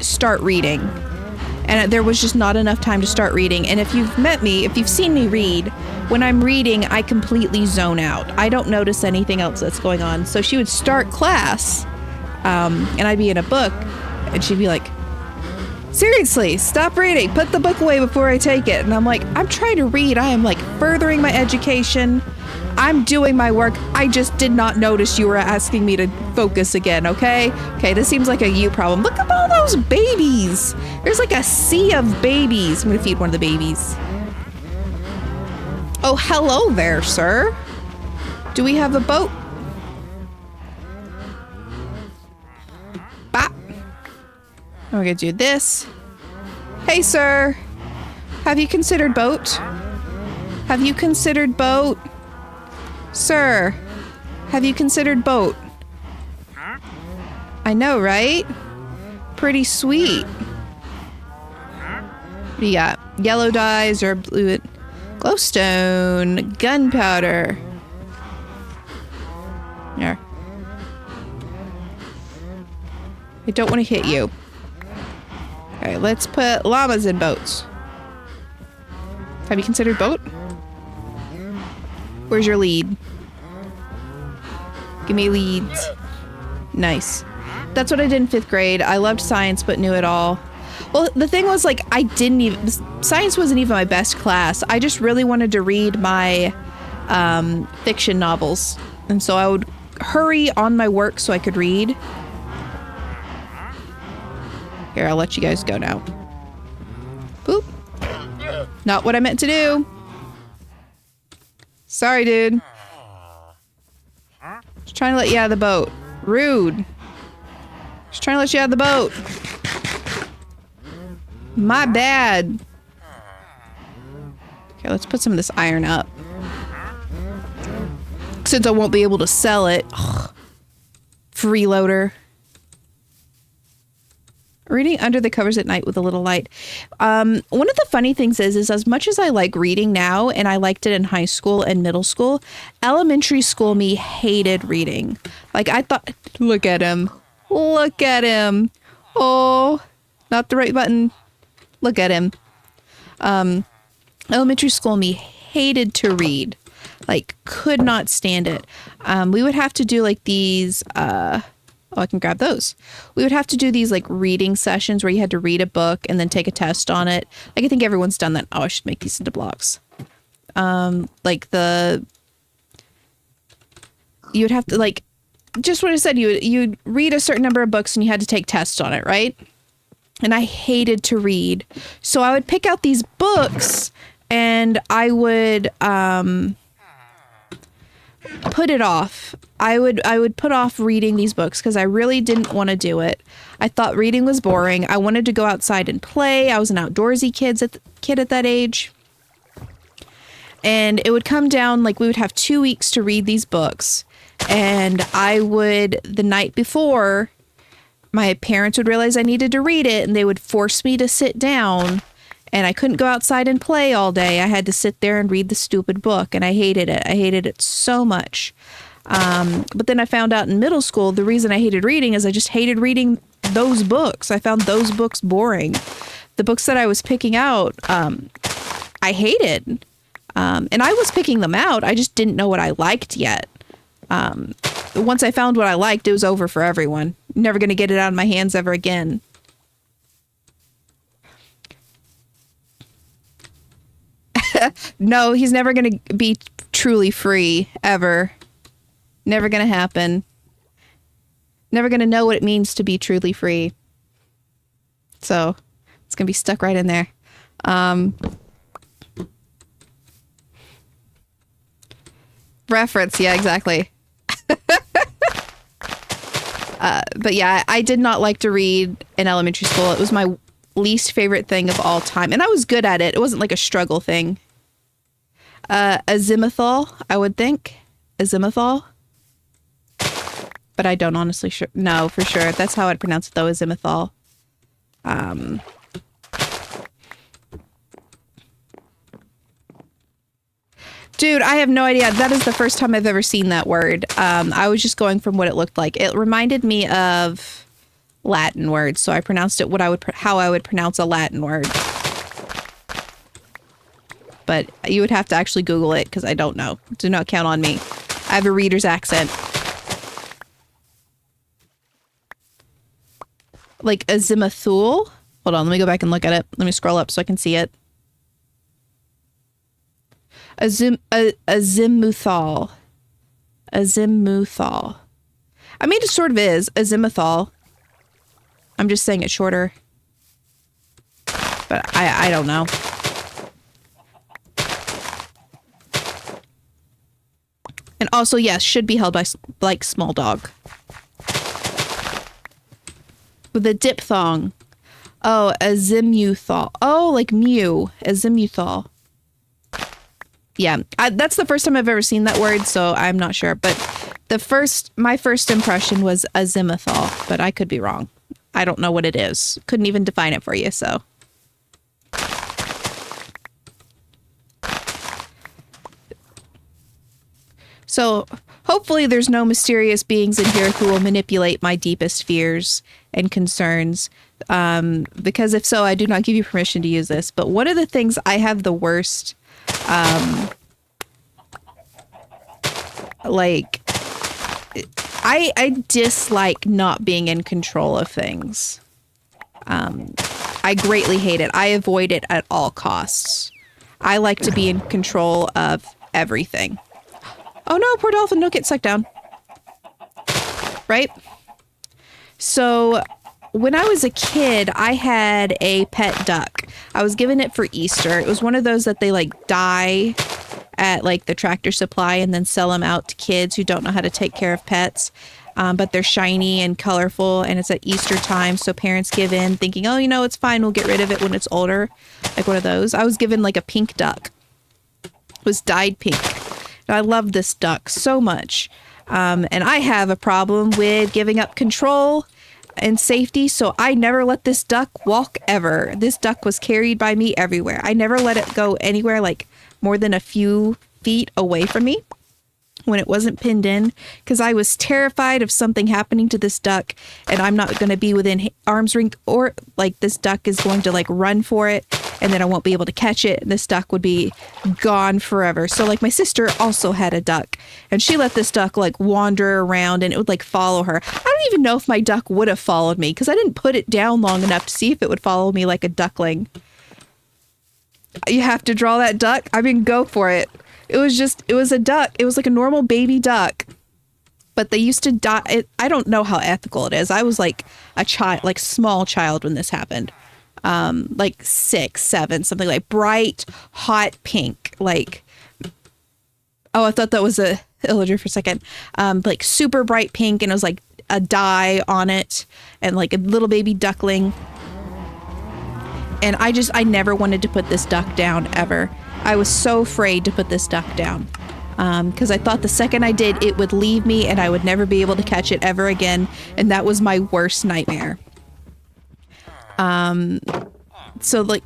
start reading. And there was just not enough time to start reading. And if you've met me, if you've seen me read, when I'm reading, I completely zone out. I don't notice anything else that's going on. So she would start class, and I'd be in a book, and she'd be like, seriously, stop reading. Put the book away before I take it. And I'm like, I'm trying to read. I am like furthering my education. I'm doing my work. I just did not notice you were asking me to focus again, okay? Okay, this seems like a you problem. Look at all those babies. There's like a sea of babies. I'm gonna feed one of the babies. Oh, hello there, sir. Do we have a boat? Bop. We're gonna do this. Hey, sir. Have you considered boat? Have you considered boat? Sir, have you considered boat? I know, right? Pretty sweet. What do you got? Yellow dyes or blue? Glowstone, gunpowder. Here. I don't want to hit you. Okay, let's put llamas in boats. Have you considered boat? Where's your lead? Give me leads. Nice. That's what I did in 5th grade. I loved science, but knew it all. Well, the thing was, like, I didn't even... Science wasn't even my best class. I just really wanted to read my fiction novels. And so I would hurry on my work so I could read. Here, I'll let you guys go now. Boop. Not what I meant to do. Sorry, dude. Just trying to let you out of the boat. Rude. Just trying to let you out of the boat. My bad. Okay, let's put some of this iron up. Since I won't be able to sell it. Ugh. Freeloader. Reading under the covers at night with a little light. One of the funny things is as much as I like reading now, and I liked it in high school and middle school, elementary school me hated reading. Like I thought, look at him. Look at him. Oh, not the right button. Look at him. Elementary school me hated to read. Like could not stand it. We would have to do like these, oh, I can grab those. We would have to do these like reading sessions where you had to read a book and then take a test on it. Like I think everyone's done that. Oh, I should make these into blocks. Like you would have to like, just what I said, you'd read a certain number of books and you had to take tests on it, right? And I hated to read. So I would pick out these books and I would, put it off. I would put off reading these books because I really didn't want to do it. I thought reading was boring. I wanted to go outside and play. I was an outdoorsy kid at that age. And it would come down, like we would have 2 weeks to read these books. And I would, the night before, my parents would realize I needed to read it and they would force me to sit down, and I couldn't go outside and play all day. I had to sit there and read the stupid book, and I hated it. I hated it so much. But then I found out in middle school, the reason I hated reading is I just hated reading those books. I found those books boring. The books that I was picking out, I hated. And I was picking them out. I just didn't know what I liked yet. Once I found what I liked, it was over for everyone. Never going to get it out of my hands ever again. No, he's never going to be truly free, ever. Never going to happen. Never going to know what it means to be truly free. So, it's going to be stuck right in there. Reference, yeah, exactly. But yeah, I did not like to read in elementary school. It was my least favorite thing of all time. And I was good at it. It wasn't like a struggle thing. Azimuthal, I would think. Azimuthal. But I don't honestly know for sure. That's how I'd pronounce it though, azimuthal. Dude, I have no idea. That is the first time I've ever seen that word. I was just going from what it looked like. It reminded me of Latin words, so I pronounced it how I would pronounce a Latin word. But you would have to actually Google it because I don't know. Do not count on me. I have a reader's accent. Like azimuthal. Hold on, let me go back and look at it. Let me scroll up so I can see it. Azimuthal. Azimuthal. I mean, it sort of is. Azimuthal. I'm just saying it shorter. But I don't know. And also, yes, should be held by, like, small dog. With a diphthong. Oh, azimuthal. Oh, like mew. Azimuthal. Yeah, that's the first time I've ever seen that word, so I'm not sure. But my first impression was azimuthal, but I could be wrong. I don't know what it is. Couldn't even define it for you, so. So hopefully there's no mysterious beings in here who will manipulate my deepest fears and concerns. Because if so, I do not give you permission to use this. But one of the things I have the worst, like, I dislike not being in control of things. I greatly hate it. I avoid it at all costs. I like to be in control of everything. Oh no, poor dolphin, don't get sucked down. Right? So when I was a kid, I had a pet duck. I was given it for Easter. It was one of those that they like dye at like the Tractor Supply and then sell them out to kids who don't know how to take care of pets. But they're shiny and colorful, and it's at Easter time, so parents give in thinking, oh, you know, it's fine, we'll get rid of it when it's older. Like one of those. I was given like a pink duck. It was dyed pink. And I love this duck so much. And I have a problem with giving up control and safety, so I never let this duck walk ever. This duck was carried by me everywhere. I never let it go anywhere like more than a few feet away from me when it wasn't pinned in, because I was terrified of something happening to this duck, and I'm not going to be within arm's reach, or like this duck is going to like run for it, and then I won't be able to catch it, and this duck would be gone forever. So like my sister also had a duck, and she let this duck like wander around, and it would like follow her. I don't even know if my duck would have followed me, because I didn't put it down long enough to see if it would follow me like a duckling. You have to draw that duck? I mean, go for it. It was a duck. It was like a normal baby duck. But they used to die. I don't know how ethical it is. I was like a child, like small child when this happened. Like 6, 7, something like bright, hot pink. Like, oh, I thought that was a illager for a second. Like super bright pink, and it was like a dye on it, and like a little baby duckling. And I never wanted to put this duck down ever. I was so afraid to put this duck down because I thought the second I did, it would leave me and I would never be able to catch it ever again. And that was my worst nightmare. So like,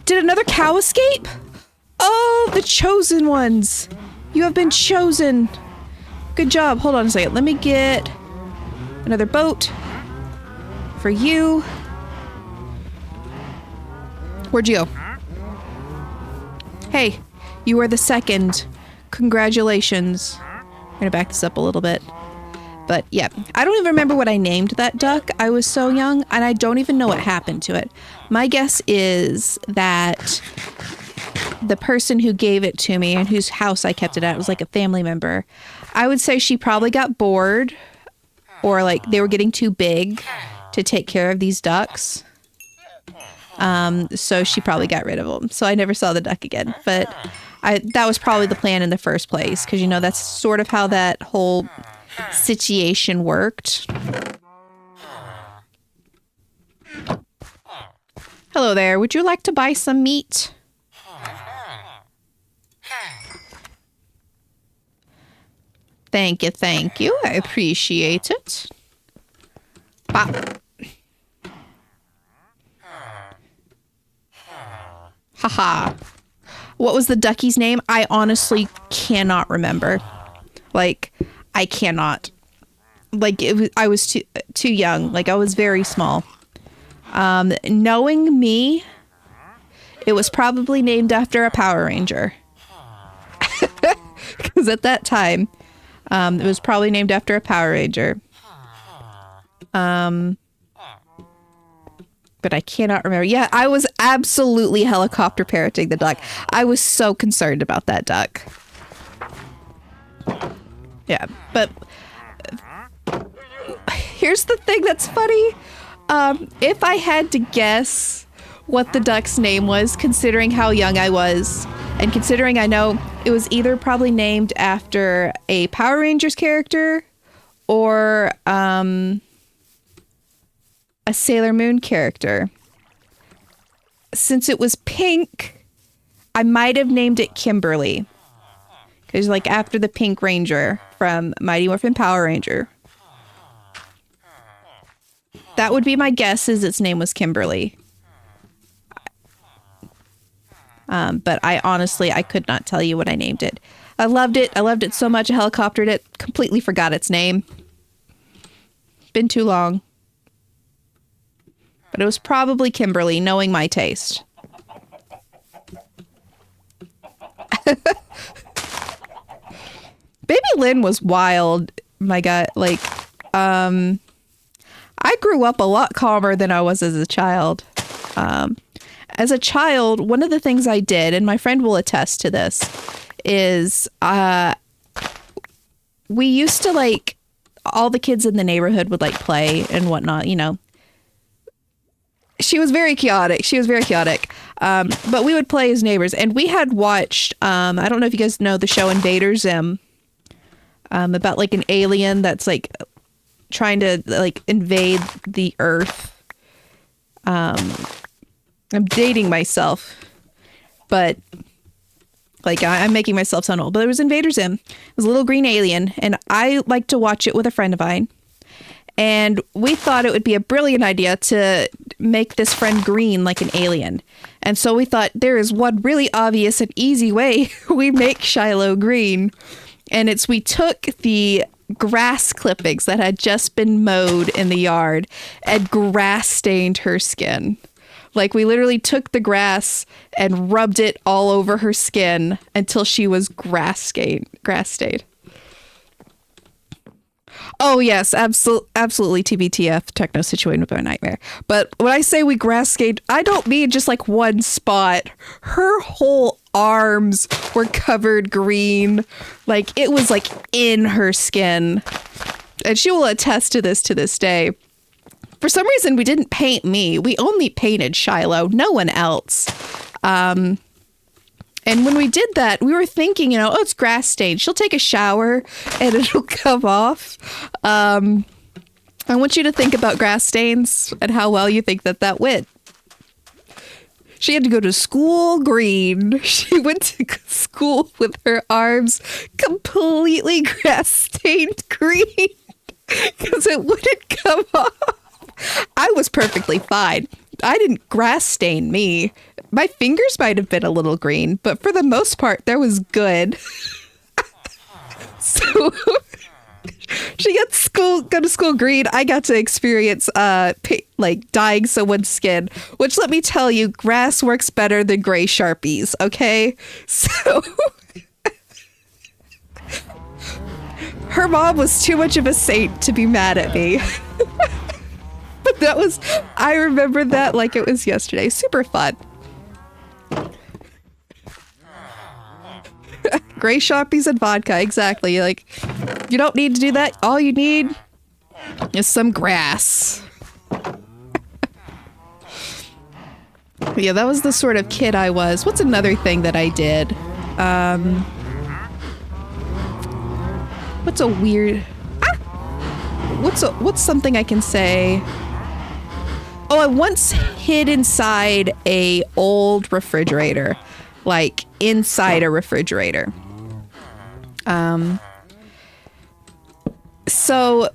did another cow escape? Oh, the chosen ones. You have been chosen. Good job. Hold on a second. Let me get another boat for you. Where'd you go? Hey, you are the second. Congratulations. I'm gonna back this up a little bit. But yeah, I don't even remember what I named that duck. I was so young and I don't even know what happened to it. My guess is that the person who gave it to me and whose house I kept it at was like a family member. I would say she probably got bored or like they were getting too big to take care of these ducks. So she probably got rid of them. So I never saw the duck again, but that was probably the plan in the first place. Cause you know, that's sort of how that whole situation worked. Hello there. Would you like to buy some meat? Thank you, thank you. I appreciate it. Bop. Haha. What was the duckie's name? I honestly cannot remember. Like, I cannot. Like, I was too young. Like, I was very small. Knowing me, it was probably named after a Power Ranger. Because at that time, it was probably named after a Power Ranger. But I cannot remember. Yeah, I was absolutely helicopter parenting the duck. I was so concerned about that duck. Yeah, but here's the thing that's funny. If I had to guess what the duck's name was, considering how young I was, and considering I know it was either probably named after a Power Rangers character or a Sailor Moon character. Since it was pink, I might have named it Kimberly. Because like after the Pink Ranger from Mighty Morphin Power Ranger. That would be my guess, is its name was Kimberly. But I honestly could not tell you what I named it. I loved it. I loved it so much. I helicoptered it. Completely forgot its name. Been too long. But it was probably Kimberly, knowing my taste. Baby Lynn was wild. My God, like, I grew up a lot calmer than I was as a child. As a child, one of the things I did, and my friend will attest to this, is we used to, like, all the kids in the neighborhood would, like, play and whatnot, you know. She was very chaotic. But we would play as neighbors. And we had watched, I don't know if you guys know the show Invader Zim, about like an alien that's like trying to like invade the Earth. I'm dating myself, but like I'm making myself sound old. But it was Invader Zim. It was a little green alien. And I like to watch it with a friend of mine. And we thought it would be a brilliant idea to make this friend green like an alien. And so we thought there is one really obvious and easy way we make Shiloh green. And it's we took the grass clippings that had just been mowed in the yard and grass stained her skin. Like we literally took the grass and rubbed it all over her skin until she was grass stained. Oh, yes, absolutely TBTF, techno situation with a nightmare. But when I say we grass skated, I don't mean just like one spot. Her whole arms were covered green. Like it was like in her skin. And she will attest to this day. For some reason, we didn't paint me. We only painted Shiloh, no one else. And when we did that, we were thinking, oh, it's grass stained. She'll take a shower and it'll come off. I want you to think about grass stains and how well you think that went. She had to go to school green. She went to school with her arms completely grass stained green because it wouldn't come off. I was perfectly fine. I didn't grass stain me. My fingers might have been a little green, but for the most part, there was good. So she got go to school green. I got to experience like dyeing someone's skin, which, let me tell you, grass works better than gray Sharpies. Okay, so her mom was too much of a saint to be mad at me. But I remember that like it was yesterday. Super fun. Gray Sharpies and vodka, exactly. Like, you don't need to do that. All you need is some grass. Yeah, that was the sort of kid I was. What's another thing that I did? What's a weird... What's something I can say? Oh, I once hid inside a old refrigerator. Like, inside a refrigerator. So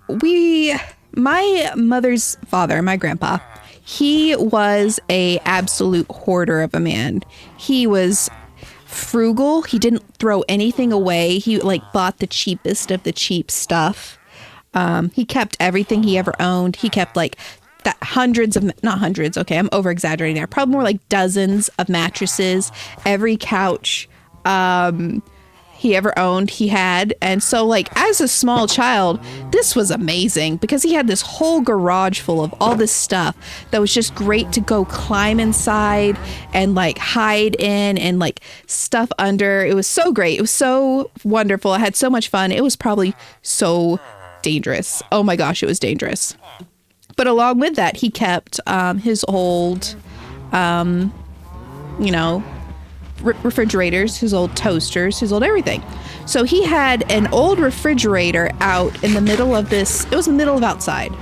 my mother's father, my grandpa, he was a absolute hoarder of a man. He was frugal. He didn't throw anything away. He like bought the cheapest of the cheap stuff. He kept everything he ever owned. He kept like not hundreds. Okay. I'm over exaggerating there. Probably more like dozens of mattresses, every couch, he ever owned, he had. And so like as a small child, this was amazing because he had this whole garage full of all this stuff that was just great to go climb inside and like hide in and like stuff under. It was so great. It was so wonderful. I had so much fun. It was probably so dangerous. Oh my gosh, it was dangerous. But along with that, he kept his old, refrigerators, his old toasters, his old everything. So he had an old refrigerator out in the middle of this. It was the middle of outside.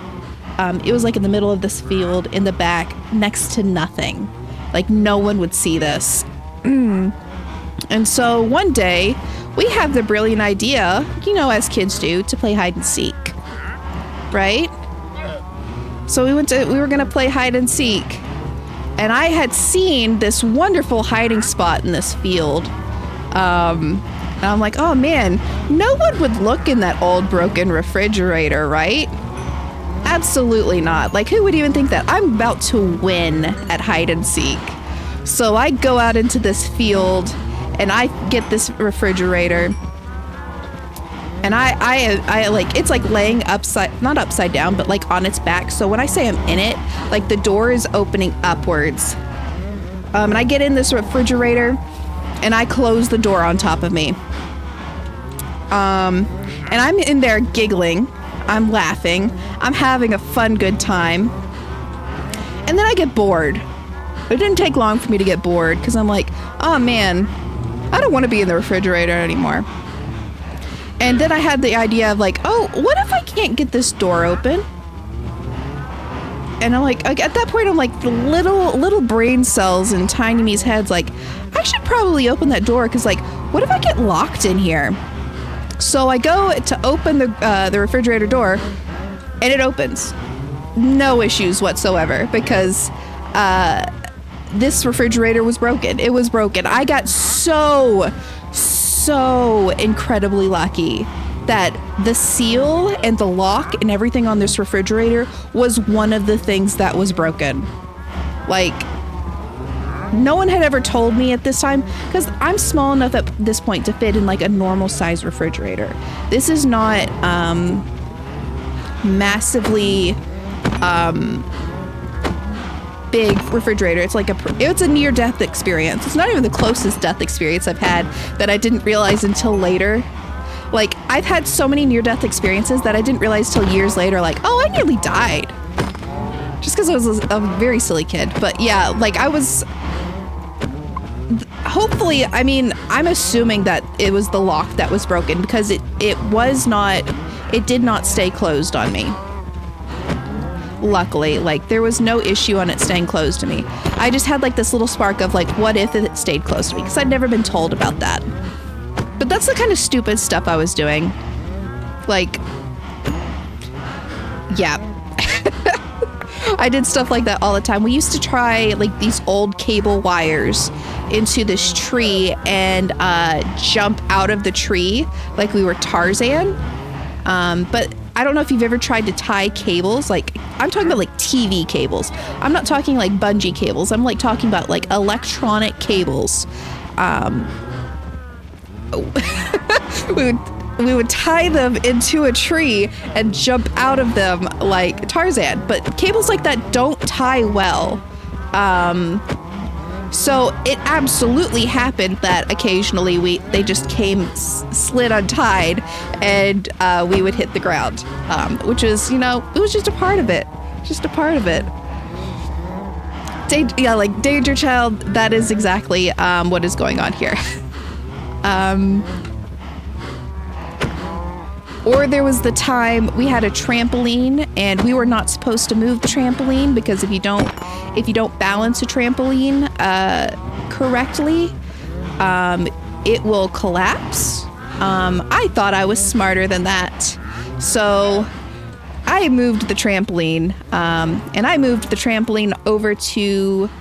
It was like in the middle of this field in the back next to nothing. Like no one would see this. And so one day we have the brilliant idea, as kids do, to play hide and seek. Right? So we were going to play hide and seek. And I had seen this wonderful hiding spot in this field. And I'm like, oh man, no one would look in that old broken refrigerator, right? Absolutely not. Like, who would even think that? I'm about to win at hide and seek. So I go out into this field and I get this refrigerator. And I like, it's like laying not upside down, but like on its back. So when I say I'm in it, like the door is opening upwards. And I get in this refrigerator and I close the door on top of me. And I'm in there giggling. I'm laughing. I'm having a fun, good time. And then I get bored. It didn't take long for me to get bored because I'm like, oh man, I don't want to be in the refrigerator anymore. And then I had the idea of like, oh, what if I can't get this door open? And I'm like, at that point, I'm like, the little brain cells in Tiny Me's head's like, I should probably open that door because like, what if I get locked in here? So I go to open the refrigerator door and it opens. No issues whatsoever because this refrigerator was broken. It was broken. I got so incredibly lucky that the seal and the lock and everything on this refrigerator was one of the things that was broken. Like, no one had ever told me at this time because I'm small enough at this point to fit in like a normal size refrigerator. This is not massively big refrigerator. It's like it's a near-death experience. It's not even the closest death experience I've had that I didn't realize until later. Like, I've had so many near-death experiences that I didn't realize till years later, like, oh, I nearly died. Just because I was a very silly kid. But yeah, like I was... Hopefully, I mean, I'm assuming that it was the lock that was broken because it did not stay closed on me. luckily. Like, there was no issue on it staying closed to me. I just had like this little spark of like, what if it stayed closed to me? Because I'd never been told about that. But that's the kind of stupid stuff I was doing. Like, yeah. I did stuff like that all the time. We used to try like these old cable wires into this tree and jump out of the tree like we were Tarzan. But I don't know if you've ever tried to tie cables. Like, I'm talking about like TV cables. I'm not talking like bungee cables. I'm like talking about like electronic cables. We would tie them into a tree and jump out of them like Tarzan. But cables like that don't tie well. So it absolutely happened that occasionally they just slid untied, and we would hit the ground, which is, you know, it was just a part of it. Just a part of it. Yeah, like Danger Child, that is exactly what is going on here. Or there was the time we had a trampoline and we were not supposed to move the trampoline because if you don't balance a trampoline correctly, it will collapse. I thought I was smarter than that. So I moved the trampoline, and I moved the trampoline over to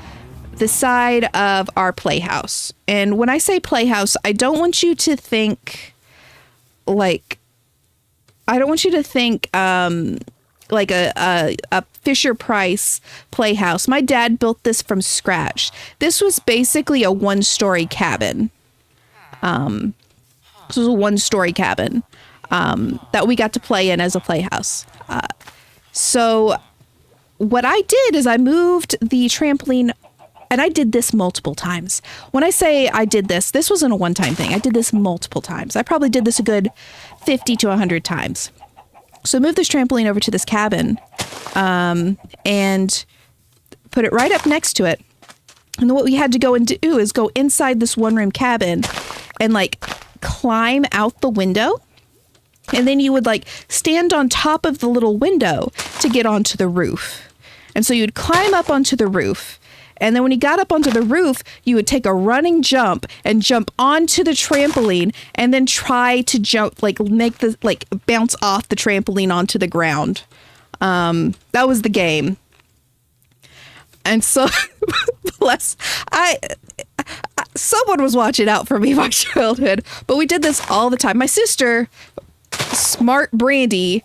the side of our playhouse. And when I say playhouse, I don't want you to think like like a Fisher Price playhouse. My dad built this from scratch. This was basically a one-story cabin. This was a one-story cabin that we got to play in as a playhouse. So what I did is I moved the trampoline, and I did this multiple times. When I say I did this wasn't a one-time thing. I did this multiple times. I probably did this a good 50 to 100 times. So I moved this trampoline over to this cabin and put it right up next to it. And then what we had to go and do is go inside this one-room cabin and like climb out the window. And then you would like stand on top of the little window to get onto the roof. And so you'd climb up onto the roof. And then when you got up onto the roof, you would take a running jump and jump onto the trampoline and then try to jump, like bounce off the trampoline onto the ground. That was the game. And so, someone was watching out for me my childhood, but we did this all the time. My sister, smart Brandy,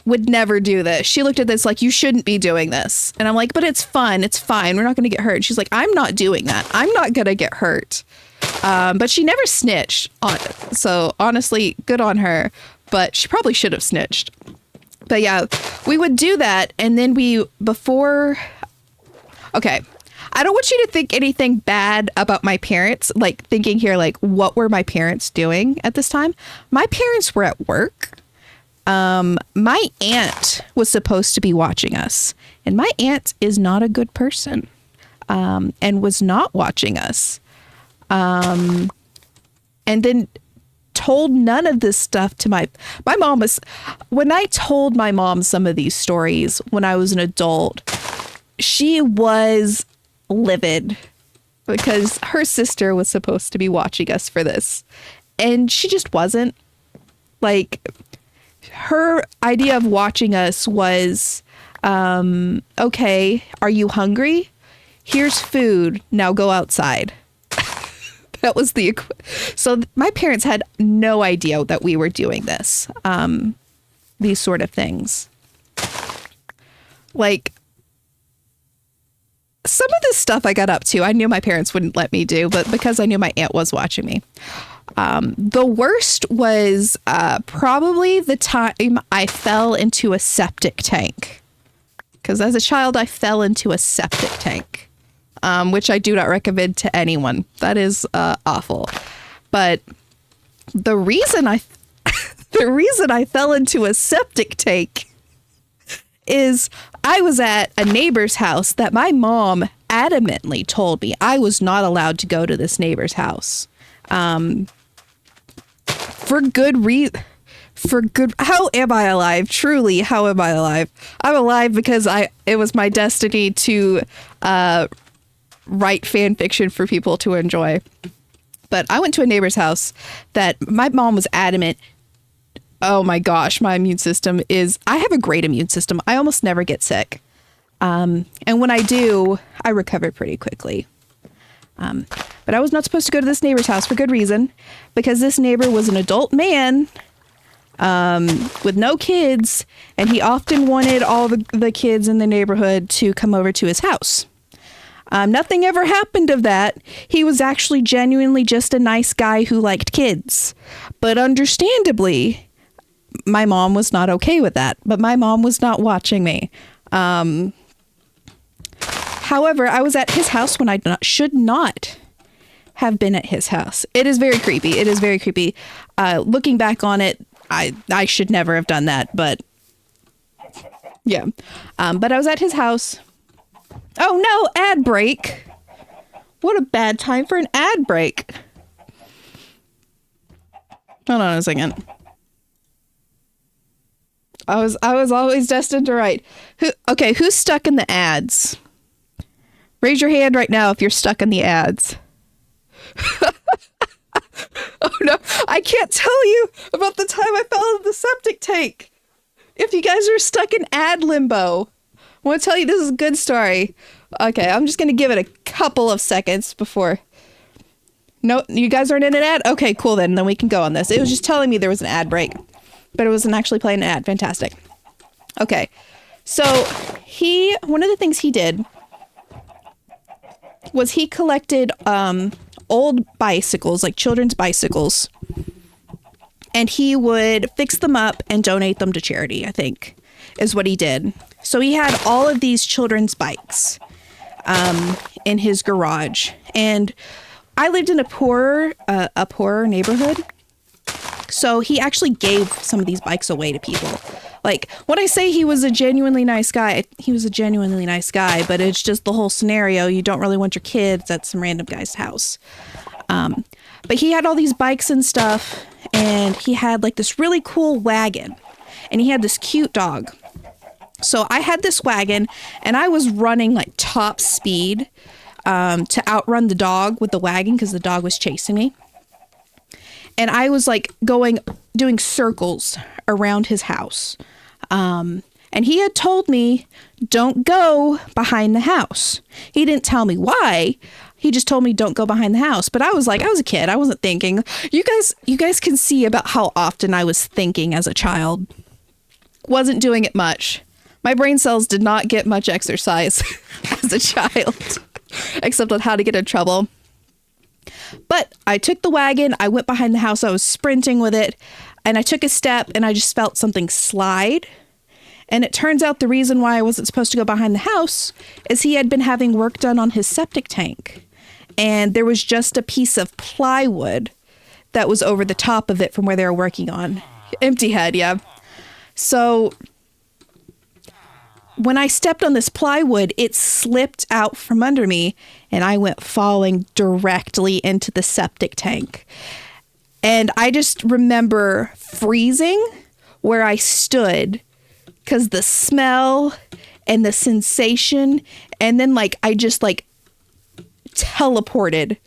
would never do this. She looked at this like, you shouldn't be doing this. And I'm like, but it's fun. It's fine. We're not going to get hurt. She's like, I'm not doing that. I'm not going to get hurt. But she never snitched on it. So honestly, good on her, but she probably should have snitched. But yeah, we would do that. And then okay, I don't want you to think anything bad about my parents, like thinking here, like, what were my parents doing at this time? My parents were at work. My aunt was supposed to be watching us, and my aunt is not a good person, and was not watching us. And then told none of this stuff to my mom. When I told my mom some of these stories when I was an adult, she was livid because her sister was supposed to be watching us for this, and she just wasn't. Like, her idea of watching us was, okay, are you hungry? Here's food. Now go outside. That was so my parents had no idea that we were doing this, these sort of things. Like, some of this stuff I got up to, I knew my parents wouldn't let me do, but because I knew my aunt was watching me. The worst was probably the time I fell into a septic tank. Because as a child, I fell into a septic tank, which I do not recommend to anyone. That is awful. But the reason I fell into a septic tank is I was at a neighbor's house that my mom adamantly told me I was not allowed to go to this neighbor's house. For good for good. How am I alive? Truly, how am I alive? I'm alive because it was my destiny to write fan fiction for people to enjoy. But I went to a neighbor's house that my mom was adamant. Oh my gosh, my immune system I have a great immune system. I almost never get sick. And when I do, I recover pretty quickly. But I was not supposed to go to this neighbor's house for good reason, because this neighbor was an adult man with no kids, and he often wanted all the kids in the neighborhood to come over to his house. Nothing ever happened of that. He was actually genuinely just a nice guy who liked kids. But understandably, my mom was not okay with that. But my mom was not watching me. However, I was at his house when I should not have been at his house. It is very creepy. It is very creepy. Looking back on it, I should never have done that. But yeah. But I was at his house. Oh no, ad break. What a bad time for an ad break. Hold on a second. I was always destined to write. Who's stuck in the ads? Raise your hand right now if you're stuck in the ads. Oh no, I can't tell you about the time I fell into the septic tank. If you guys are stuck in ad limbo, I want to tell you this is a good story. Okay, I'm just going to give it a couple of seconds before. No, you guys aren't in an ad? Okay, cool then. Then we can go on this. It was just telling me there was an ad break, but it wasn't actually playing an ad. Fantastic. Okay, so one of the things he did was he collected old bicycles, like children's bicycles, and he would fix them up and donate them to charity, I think, is what he did. So he had all of these children's bikes in his garage. And I lived in a poorer neighborhood. So he actually gave some of these bikes away to people. Like, when I say he was a genuinely nice guy, he was a genuinely nice guy, but it's just the whole scenario. You don't really want your kids at some random guy's house. But he had all these bikes and stuff, and he had like this really cool wagon, and he had this cute dog. So I had this wagon, and I was running like top speed to outrun the dog with the wagon because the dog was chasing me. And I was like doing circles around his house. And he had told me, don't go behind the house. He didn't tell me why. He just told me don't go behind the house. But I was a kid. I wasn't thinking. You guys can see about how often I was thinking as a child. Wasn't doing it much. My brain cells did not get much exercise as a child, except on how to get in trouble. But I took the wagon, I went behind the house, I was sprinting with it, and I took a step and I just felt something slide. And it turns out the reason why I wasn't supposed to go behind the house is he had been having work done on his septic tank. And there was just a piece of plywood that was over the top of it from where they were working on. Empty head, yeah. So when I stepped on this plywood, it slipped out from under me and I went falling directly into the septic tank. And I just remember freezing where I stood because the smell and the sensation, and then I just teleported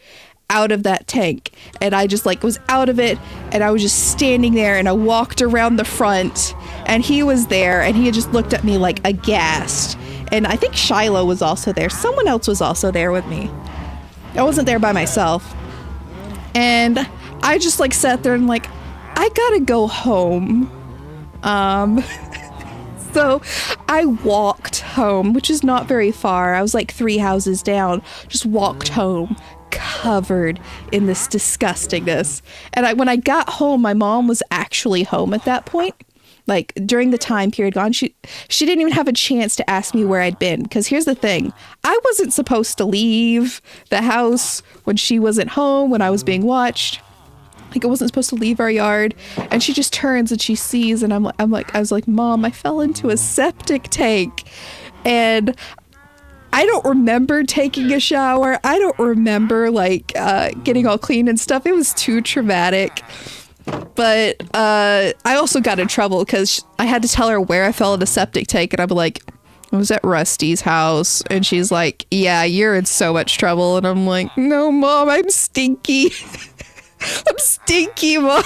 out of that tank, and I just was out of it, and I was just standing there, and I walked around the front, and he was there, and he had just looked at me aghast. And I think Shiloh was also there. Someone else was also there with me. I wasn't there by myself. And I just sat there and I gotta go home. So I walked home, which is not very far. I was 3 houses down, just walked home, covered in this disgustingness. And when I got home, my mom was actually home at that point. During the time period gone, she didn't even have a chance to ask me where I'd been. Because here's the thing. I wasn't supposed to leave the house when she wasn't home, when I was being watched. I wasn't supposed to leave our yard. And she just turns and she sees, and I was like, Mom, I fell into a septic tank. And I don't remember taking a shower. I don't remember getting all clean and stuff. It was too traumatic. But I also got in trouble because I had to tell her where I fell in a septic tank, and I'm like, I was at Rusty's house, and she's like, yeah, you're in so much trouble. And I'm like, no, Mom, I'm stinky. I'm stinky, Mom.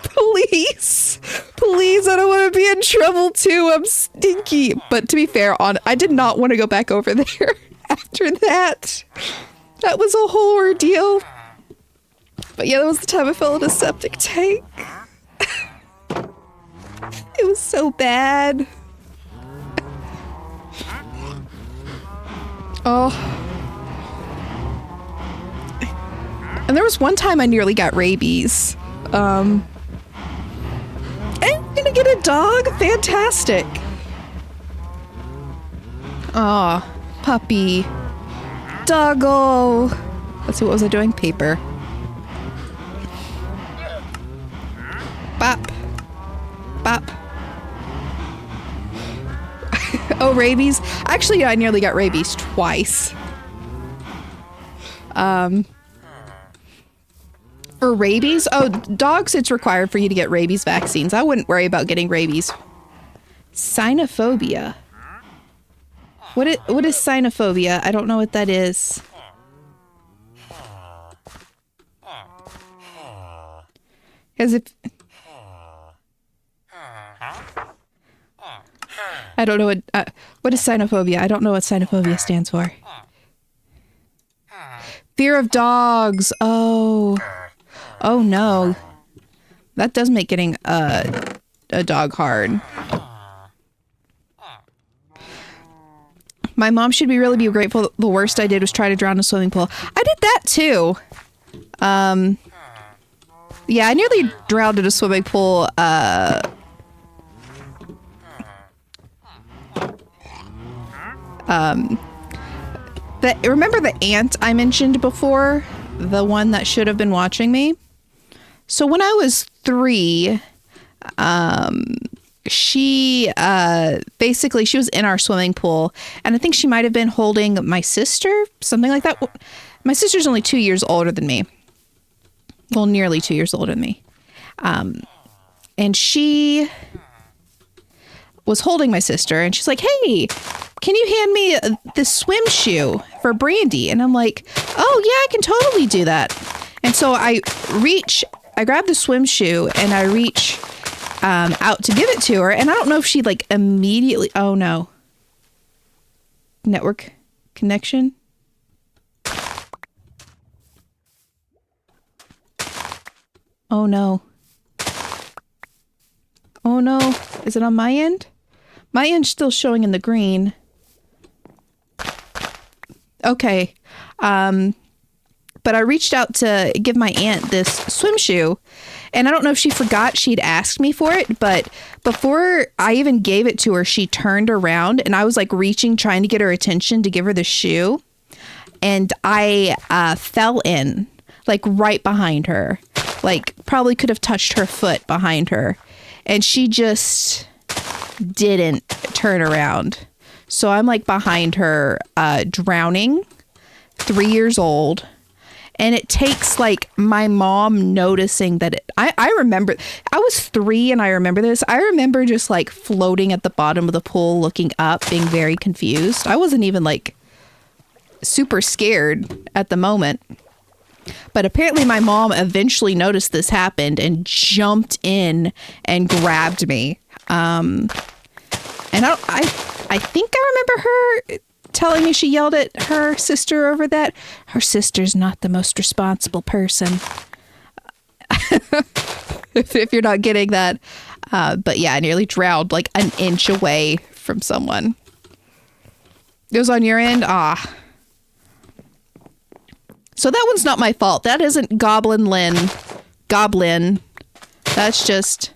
Please. Please, I don't want to be in trouble too. I'm stinky. But to be fair, I did not want to go back over there after that. That was a whole ordeal. But yeah, that was the time I fell in a septic tank. It was so bad. Oh. And there was one time I nearly got rabies. And I'm gonna get a dog? Fantastic. Aw, puppy. Doggo. Let's see, what was I doing? Paper. Bop. Bop. Oh, rabies? Actually, yeah, I nearly got rabies twice. For rabies? Oh, dogs, it's required for you to get rabies vaccines. I wouldn't worry about getting rabies. Cynophobia. What is cynophobia? I don't know what that is. Because if... I don't know what is cynophobia? I don't know what cynophobia stands for. Fear of dogs. Oh. Oh no. That does make getting a dog hard. My mom should really be grateful. The worst I did was try to drown in a swimming pool. I did that too. Yeah, I nearly drowned in a swimming pool. Remember the aunt I mentioned before? The one that should have been watching me? So when I was 3, she basically, she was in our swimming pool, and I think she might have been holding my sister, something like that. My sister's only 2 years older than me. Well, nearly 2 years older than me. And she was holding my sister, and she's like, hey, can you hand me this swim shoe for Brandy? And I'm like, oh yeah, I can totally do that. And so I grab the swim shoe and I reach out to give it to her. And I don't know if she like immediately, oh no. Network connection. Oh no. Oh no. Is it on my end? My end's still showing in the green. Okay. But I reached out to give my aunt this swim shoe, and I don't know if she forgot she'd asked me for it, but before I even gave it to her, she turned around and I was like reaching, trying to get her attention to give her the shoe. And I fell in like right behind her, like probably could have touched her foot behind her. And she just didn't turn around. So I'm like behind her, drowning, 3 years old. And it takes like my mom noticing that I remember, I was 3 and I remember this. I remember just like floating at the bottom of the pool, looking up, being very confused. I wasn't even like super scared at the moment. But apparently my mom eventually noticed this happened and jumped in and grabbed me. And I think I remember her telling me, she yelled at her sister over that. Her sister's not the most responsible person. if you're not getting that. But yeah, I nearly drowned like an inch away from someone. It was on your end? Ah. So that one's not my fault. That isn't Goblin. That's just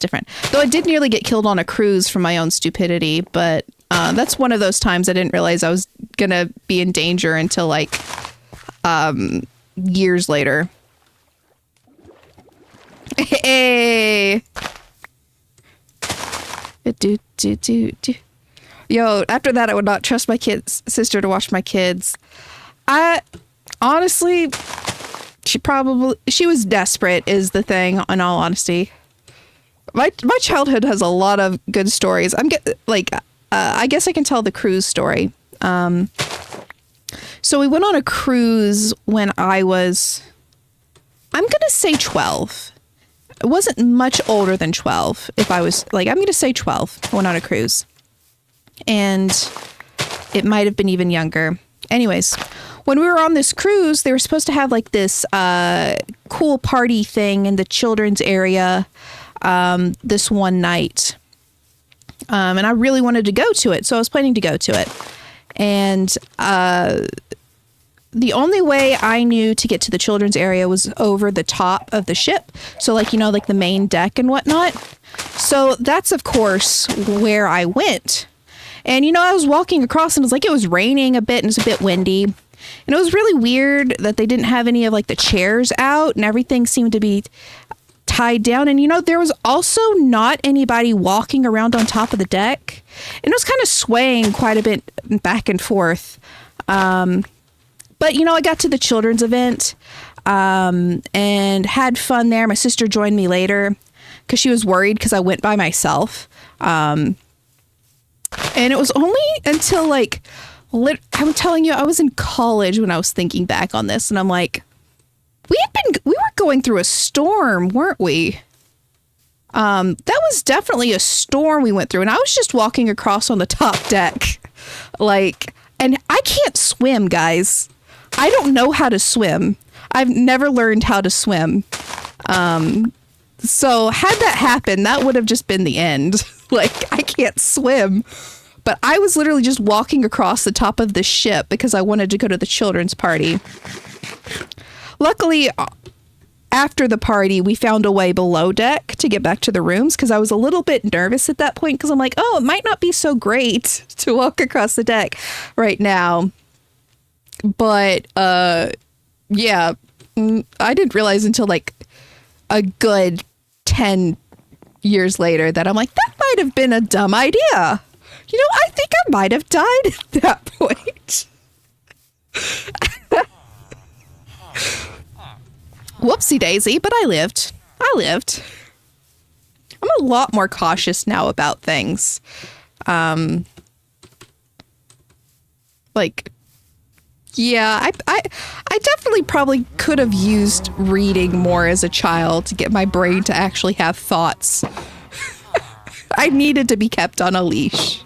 different. Though I did nearly get killed on a cruise from my own stupidity, but that's one of those times I didn't realize I was gonna be in danger until like years later. Hey. Yo, after that I would not trust my sister to watch my kids. I honestly, she was desperate is the thing, in all honesty. My childhood has a lot of good stories. I guess I can tell the cruise story. So we went on a cruise when I'm going to say 12. I wasn't much older than 12. If I was I'm going to say 12. I went on a cruise. And it might have been even younger. Anyways, when we were on this cruise, they were supposed to have like this cool party thing in the children's area this one night. And I really wanted to go to it. So I was planning to go to it. And the only way I knew to get to the children's area was over the top of the ship. So like the main deck and whatnot. So that's, of course, where I went. And, I was walking across and it was raining a bit and it was a bit windy. And it was really weird that they didn't have any of the chairs out and everything seemed to be tied down. And, there was also not anybody walking around on top of the deck. And it was kind of swaying quite a bit back and forth. But, I got to the children's event and had fun there. My sister joined me later because she was worried because I went by myself. And it was only until I'm telling you, I was in college when I was thinking back on this, and I'm like, we were going through a storm, weren't we? That was definitely a storm we went through, and I was just walking across on the top deck, and I can't swim, guys. I don't know how to swim. I've never learned how to swim. So had that happened, that would have just been the end. I can't swim. But I was literally just walking across the top of the ship because I wanted to go to the children's party. Luckily, after the party, we found a way below deck to get back to the rooms because I was a little bit nervous at that point because I'm like, oh, it might not be so great to walk across the deck right now. But, yeah, I didn't realize until a good 10 years later that I'm like, that might have been a dumb idea. I think I might have died at that point. Whoopsie daisy, but I lived. I'm a lot more cautious now about things. Yeah, I definitely probably could have used reading more as a child to get my brain to actually have thoughts. I needed to be kept on a leash.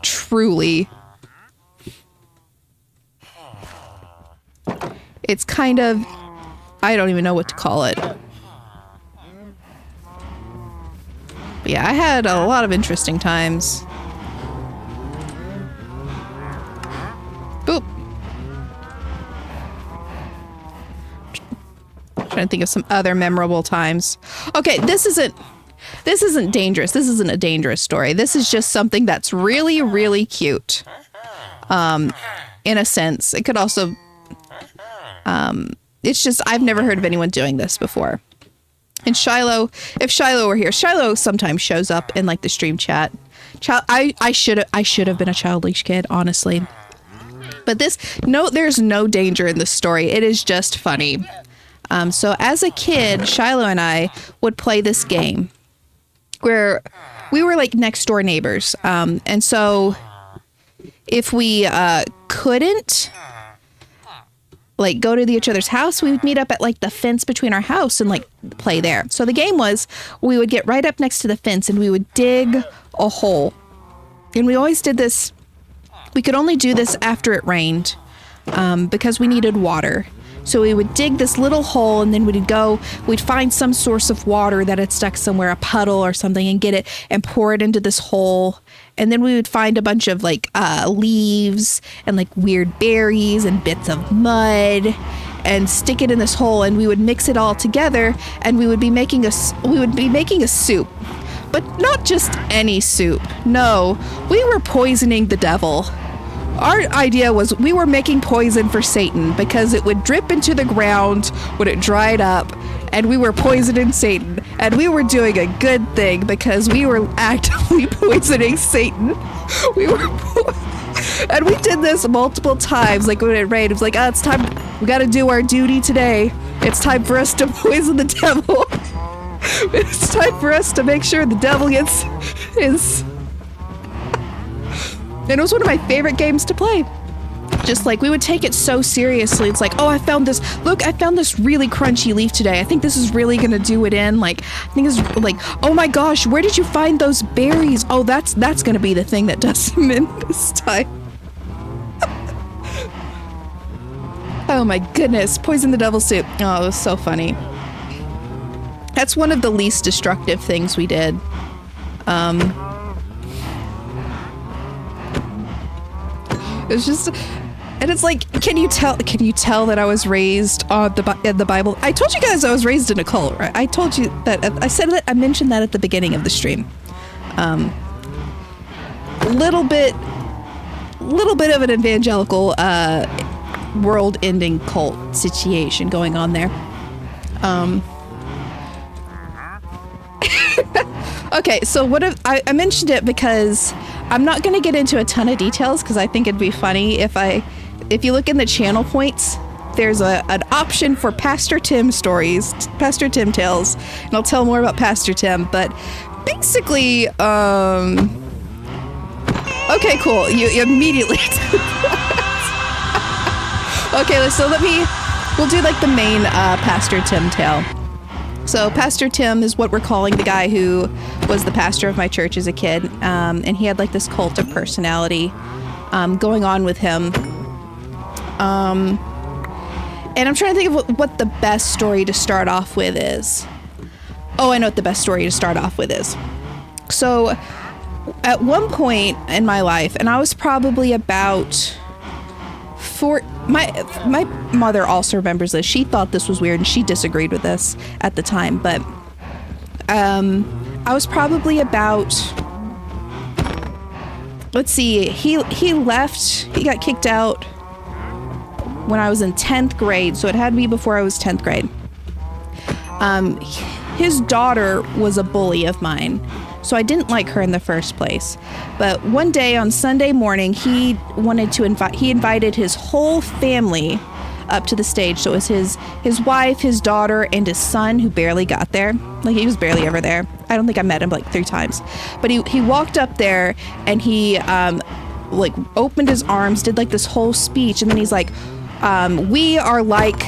Truly. It's kind of, I don't even know what to call it. But yeah, I had a lot of interesting times. Boop. Trying to think of some other memorable times. Okay, this isn't dangerous. This isn't a dangerous story. This is just something that's really, really cute. In a sense. It could also it's just I've never heard of anyone doing this before. And Shiloh, if Shiloh were here, Shiloh sometimes shows up in the stream chat. I should have been a child leash kid, honestly. But there's no danger in this story. It is just funny. So as a kid, Shiloh and I would play this game where we were next door neighbors. And so if we couldn't go to each other's house, we would meet up at the fence between our house and play there. So the game was we would get right up next to the fence and we would dig a hole. And we always did this. We could only do this after it rained because we needed water. So we would dig this little hole and then we'd find some source of water that had stuck somewhere, a puddle or something, and get it and pour it into this hole. And then we would find a bunch of leaves and weird berries and bits of mud and stick it in this hole, and we would mix it all together and we would be making a soup. But not just any soup. No, we were poisoning the devil. Our idea was we were making poison for Satan because it would drip into the ground when it dried up, and we were poisoning Satan. And we were doing a good thing because we were actively poisoning Satan. And we did this multiple times. When it rained, it was it's time. We got to do our duty today. It's time for us to poison the devil. It's time for us to make sure the devil gets his... And it was one of my favorite games to play. Just like, we would take it so seriously. It's like, oh, I found this really crunchy leaf today. I think this is really gonna do it in. Like, I think it's like, oh my gosh, where did you find those berries? Oh, that's gonna be the thing that does him in this time. Oh my goodness, poison the devil soup. Oh, it was so funny. That's one of the least destructive things we did. It's just, and it's like, can you tell that I was raised on the Bible? I told you guys I was raised in a cult, right? I told you that. I mentioned that at the beginning of the stream. Little bit of an evangelical world-ending cult situation going on there. Okay, so what if I mentioned it because I'm not going to get into a ton of details because I think it'd be funny if you look in the channel points, there's an option for Pastor Tim stories, Pastor Tim tales, and I'll tell more about Pastor Tim, but basically, okay, cool. You immediately Okay, so we'll do like the main Pastor Tim tale. So Pastor Tim is what we're calling the guy who was the pastor of my church as a kid, and he had like this cult of personality going on with him. And I'm trying to think of what the best story to start off with is. Oh, I know what the best story to start off with is. So at one point in my life, and I was probably about my mother also remembers this. She thought this was weird and she disagreed with this at the time, but I was probably about, let's see, he got kicked out when I was in 10th grade, so it had to be before I was 10th grade. His daughter was a bully of mine, so I didn't like her in the first place. But one day on Sunday morning, he invited his whole family up to the stage. So it was his wife, his daughter, and his son, who barely got there. Like, he was barely ever there. I don't think I met him like 3 times. But he walked up there and he like opened his arms, did like this whole speech, and then he's like, we are like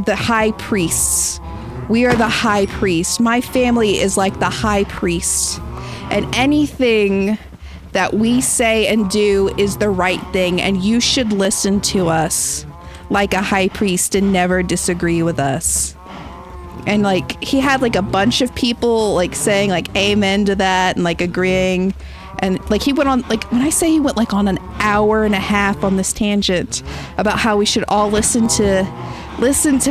the high priests. We are the high priest. My family is like the high priest. And anything that we say and do is the right thing, and you should listen to us like a high priest and never disagree with us. And like, he had like a bunch of people like saying like amen to that and like agreeing. And like, he went on, like, when I say he went like on an hour and a half on this tangent about how we should all listen to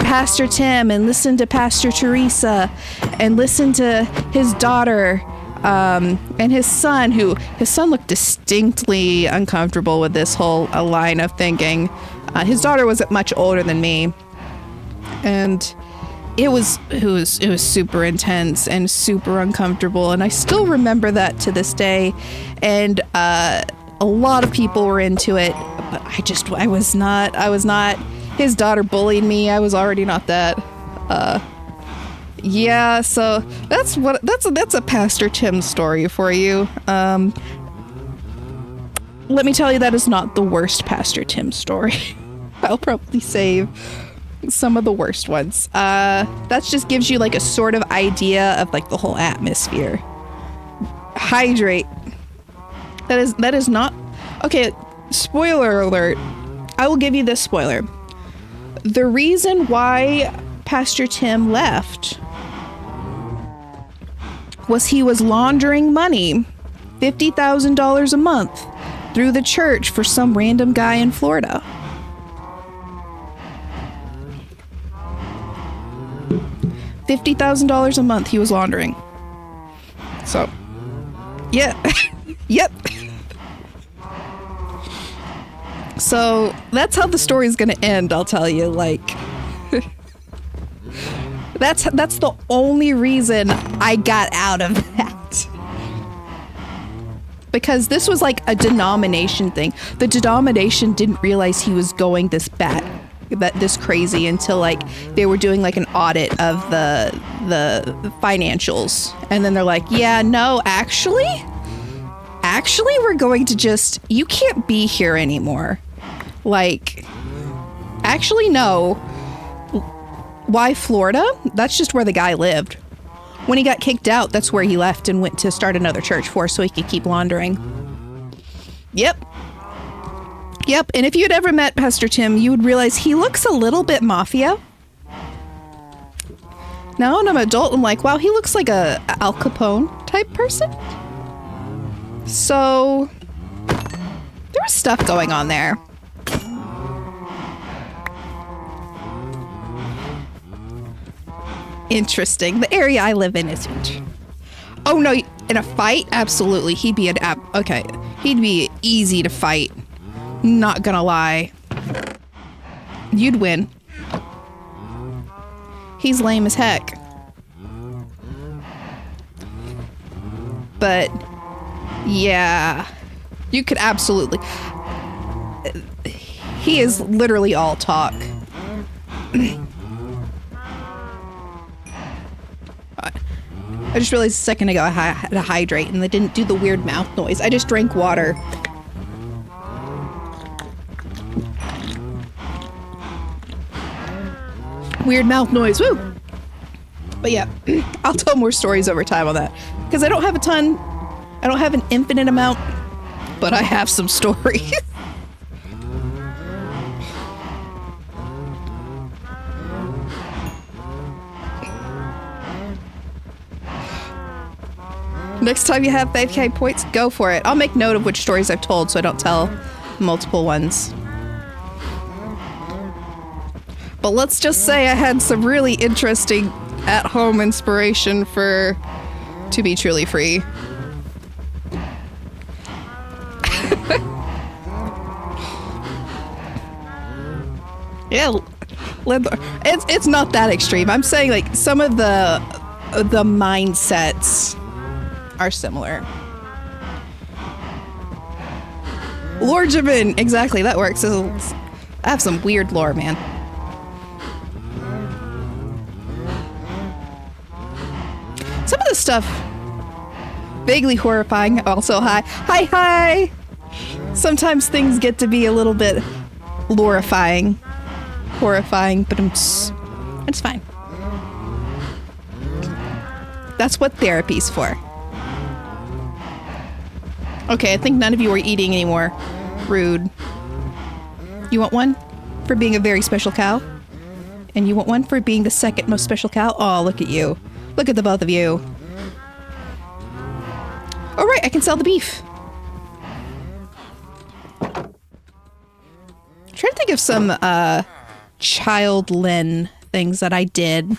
Pastor Tim and listen to Pastor Teresa and listen to his daughter, and his son looked distinctly uncomfortable with this whole line of thinking. His daughter was much older than me, and it was super intense and super uncomfortable, and I still remember that to this day. And a lot of people were into it, but I was not. His daughter bullied me. I was already not that. Yeah, so that's a Pastor Tim story for you. Let me tell you, that is not the worst Pastor Tim story. I'll probably save some of the worst ones. That just gives you like a sort of idea of like the whole atmosphere. Hydrate. That is not okay. Spoiler alert. I will give you this spoiler. The reason why Pastor Tim left was he was laundering money, $50,000 a month, through the church for some random guy in Florida. $50,000 a month he was laundering. So, yeah, yep. So that's how the story's gonna end, I'll tell you. Like, that's the only reason I got out of that. Because this was like a denomination thing. The denomination didn't realize he was going this bad. that this crazy until like they were doing like an audit of the financials, and then they're like, yeah, no, actually we're going to just, you can't be here anymore. Like, actually, no. Why Florida? That's just where the guy lived. When he got kicked out, that's where he left and went to start another church for, so he could keep laundering. Yep. And if you'd ever met Pastor Tim, you would realize he looks a little bit mafia. Now when I'm an adult, I'm like, wow, he looks like a Al Capone type person. So there was stuff going on there. Interesting. The area I live in isn't. Oh no, in a fight? Absolutely. He'd be okay. He'd be easy to fight. Not gonna lie. You'd win. He's lame as heck. But yeah, you could absolutely. He is literally all talk. I just realized a second ago I had to hydrate and I didn't do the weird mouth noise. I just drank water. Weird mouth noise, woo! But yeah, I'll tell more stories over time on that. Because I don't have a ton. I don't have an infinite amount. But I have some stories. Next time you have 5K points, go for it. I'll make note of which stories I've told so I don't tell multiple ones. But let's just say I had some really interesting at-home inspiration for To Be Truly Free. Yeah, it's not that extreme. I'm saying like some of the mindsets are similar. Lore Jimin, exactly, that works. I have some weird lore, man. Some of the stuff vaguely horrifying. Also, hi. Sometimes things get to be a little bit lorifying, horrifying, but it's fine. That's what therapy's for. Okay, I think none of you are eating anymore. Rude. You want one for being a very special cow? And you want one for being the second most special cow? Oh, look at you. Look at the both of you. All right, I can sell the beef. I'm trying to think of some child Lynn things that I did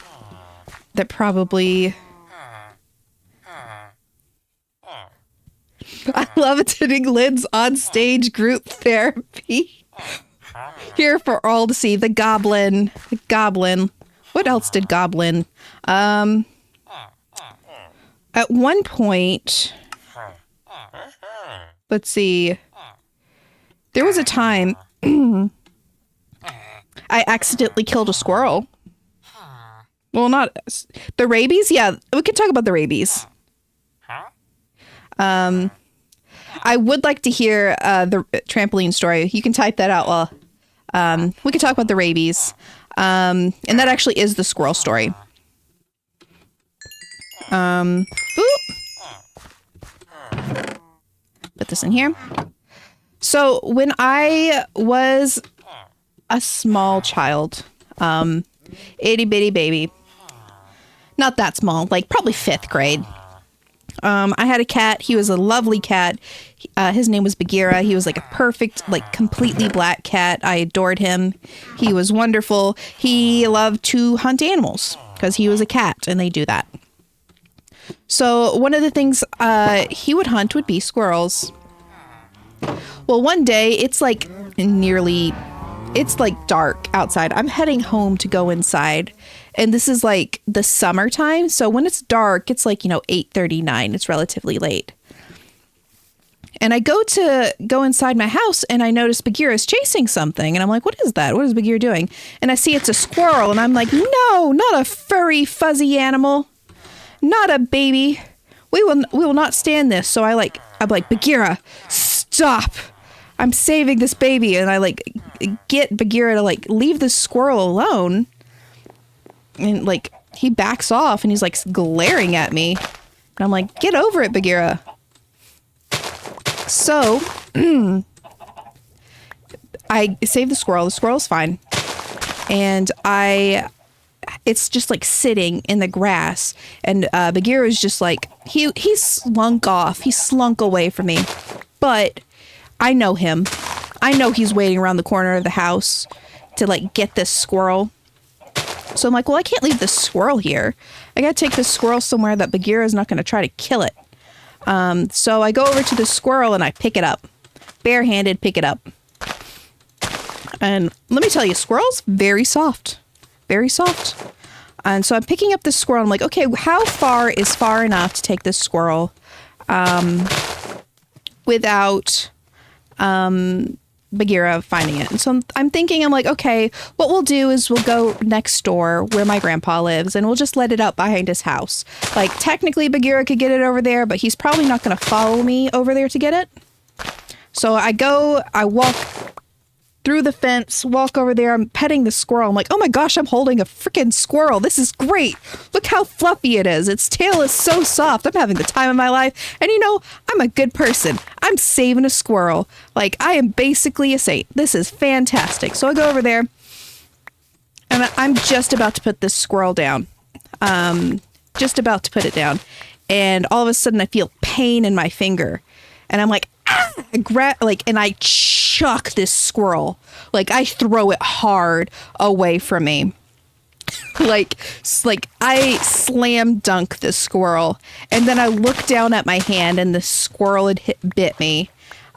that probably... I love attending Lynn's on-stage group therapy. Here for all to see. The Goblin. What else did Goblin? At one point... Let's see. There was a time I accidentally killed a squirrel. Well, not... The rabies? Yeah, we can talk about the rabies. I would like to hear the trampoline story. You can type that out while we can talk about the rabies. And that actually is the squirrel story. Boop. Put this in here. So when I was a small child, itty bitty baby, not that small, like probably 5th grade. I had a cat. He was a lovely cat. His name was Bagheera. He was like a perfect, like completely black cat. I adored him. He was wonderful. He loved to hunt animals because he was a cat and they do that. So one of the things he would hunt would be squirrels. Well, one day it's like dark outside. I'm heading home to go inside. And this is like the summertime. So when it's dark, it's like, 8:39. It's relatively late. And I go inside my house and I notice Bagheera is chasing something. And I'm like, what is that? What is Bagheera doing? And I see it's a squirrel. And I'm like, no, not a furry, fuzzy animal. Not a baby. We will not stand this. So I'm like, Bagheera, stop. I'm saving this baby. And I like get Bagheera to like leave the squirrel alone. And like he backs off and he's like glaring at me. And I'm like, get over it, Bagheera. So I save the squirrel. The squirrel's fine. And it's just like sitting in the grass. And Bagheera is just like, he slunk off. He slunk away from me. But I know him. I know he's waiting around the corner of the house to like get this squirrel. So I'm like, well, I can't leave this squirrel here. I gotta take this squirrel somewhere that Bagheera is not going to try to kill it. So I go over to the squirrel and I pick it up. Barehanded, pick it up. And let me tell you, squirrel's very soft. Very soft. And so I'm picking up this squirrel. I'm like, okay, how far is far enough to take this squirrel without Bagheera finding it? And so I'm thinking, I'm like, okay, what we'll do is we'll go next door where my grandpa lives and we'll just let it out behind his house. Like technically Bagheera could get it over there, but he's probably not going to follow me over there to get it. So I walk through the fence, walk over there. I'm petting the squirrel. I'm like, oh my gosh, I'm holding a freaking squirrel. This is great. Look how fluffy it is. Its tail is so soft. I'm having the time of my life. And you know, I'm a good person. I'm saving a squirrel. Like, I am basically a saint. This is fantastic. So I go over there and I'm just about to put this squirrel down. Just about to put it down. And all of a sudden I feel pain in my finger. And I'm like, ah! And I chuck this squirrel. Like I throw it hard away from me. like I slam dunk this squirrel. And then I look down at my hand and the squirrel had bit me.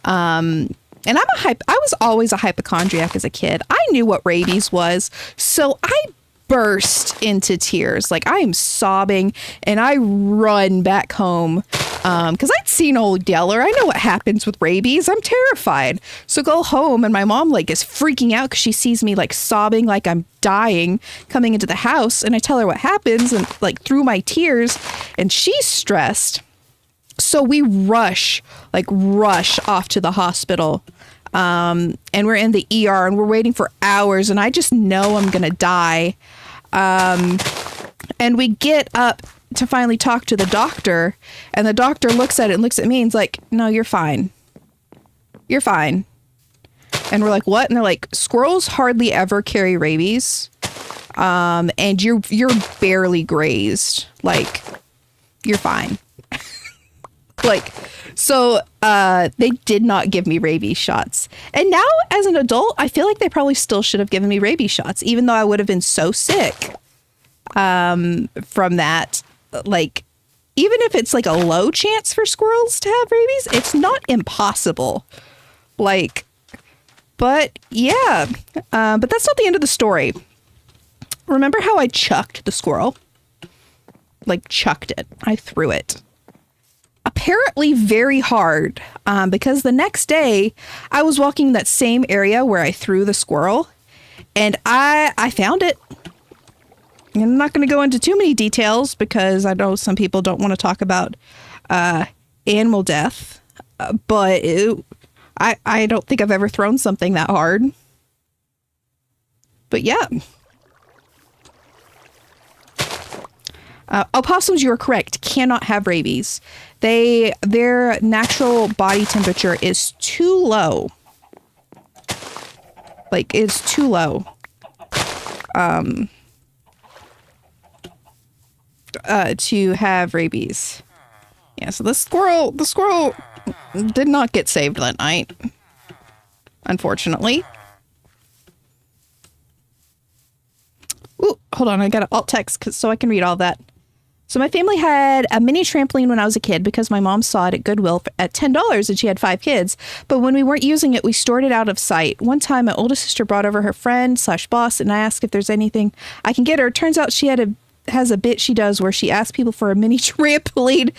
And I was always a hypochondriac as a kid. I knew what rabies was. So I burst into tears. Like I am sobbing and I run back home. Because I'd seen Old Yeller. I know what happens with rabies. I'm terrified. So go home and my mom like is freaking out because she sees me like sobbing like I'm dying coming into the house. And I tell her what happens and like through my tears and she's stressed. So we rush off to the hospital. And we're in the ER and we're waiting for hours and I just know I'm going to die. And we get up to finally talk to the doctor and the doctor looks at it and looks at me and is like, no, you're fine. You're fine. And we're like, what? And they're like, squirrels hardly ever carry rabies. And you're barely grazed. Like, you're fine. So they did not give me rabies shots. And now as an adult, I feel like they probably still should have given me rabies shots, even though I would have been so sick from that. Like, even if it's like a low chance for squirrels to have rabies, it's not impossible. Like, but yeah, but that's not the end of the story. Remember how I chucked the squirrel? Like chucked it. I threw it. Apparently very hard, because the next day I was walking that same area where I threw the squirrel and I found it. I'm not going to go into too many details because I know some people don't want to talk about animal death, but I don't think I've ever thrown something that hard. But yeah. Opossums, you are correct, cannot have rabies. Their natural body temperature is too low. Like, it's too low. To have rabies. Yeah, so the squirrel did not get saved that night, unfortunately. Ooh, hold on, I got to alt text so I can read all that. So my family had a mini trampoline when I was a kid because my mom saw it at Goodwill at $10 and she had 5 kids. But when we weren't using it, we stored it out of sight. One time, my oldest sister brought over her friend/boss and I asked if there's anything I can get her. It turns out she has a bit she does where she asks people for a mini trampoline.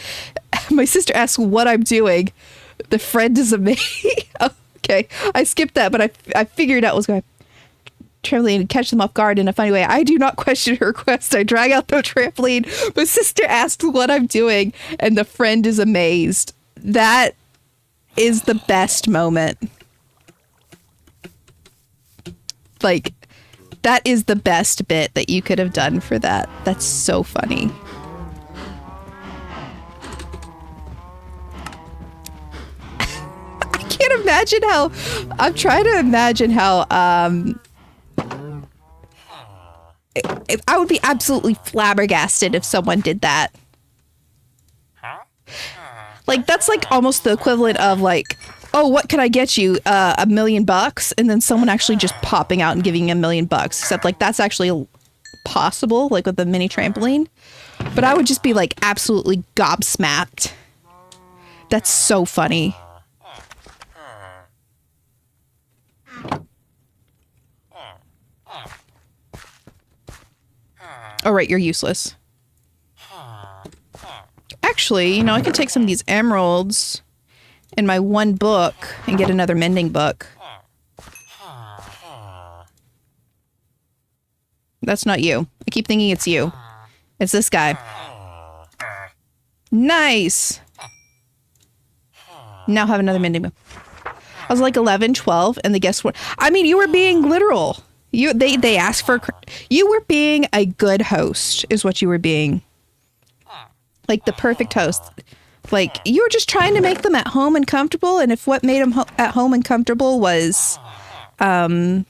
My sister asks what I'm doing. The friend is amazing. Okay, I skipped that, but I figured out what was going trampoline and catch them off guard in a funny way. I do not question her request. I drag out the trampoline, but sister asks what I'm doing, and the friend is amazed. That is the best moment. Like, that is the best bit that you could have done for that. That's so funny. I can't imagine how... I'm trying to imagine how... I would be absolutely flabbergasted if someone did that. Like, that's like almost the equivalent of like, oh, what can I get you? $1 million? And then someone actually just popping out and giving you $1 million. Except like that's actually possible, like with the mini trampoline. But I would just be like absolutely gobsmacked. That's so funny. Oh, right, you're useless. Actually, you know, I could take some of these emeralds in my one book and get another mending book. That's not you. I keep thinking it's you. It's this guy. Nice! Now have another mending book. I was like 11, 12, and guess what? I mean, you were being literal. They asked for... You were being a good host, is what you were being. Like the perfect host. Like, you were just trying to make them at home and comfortable, and if what made them at home and comfortable was... trying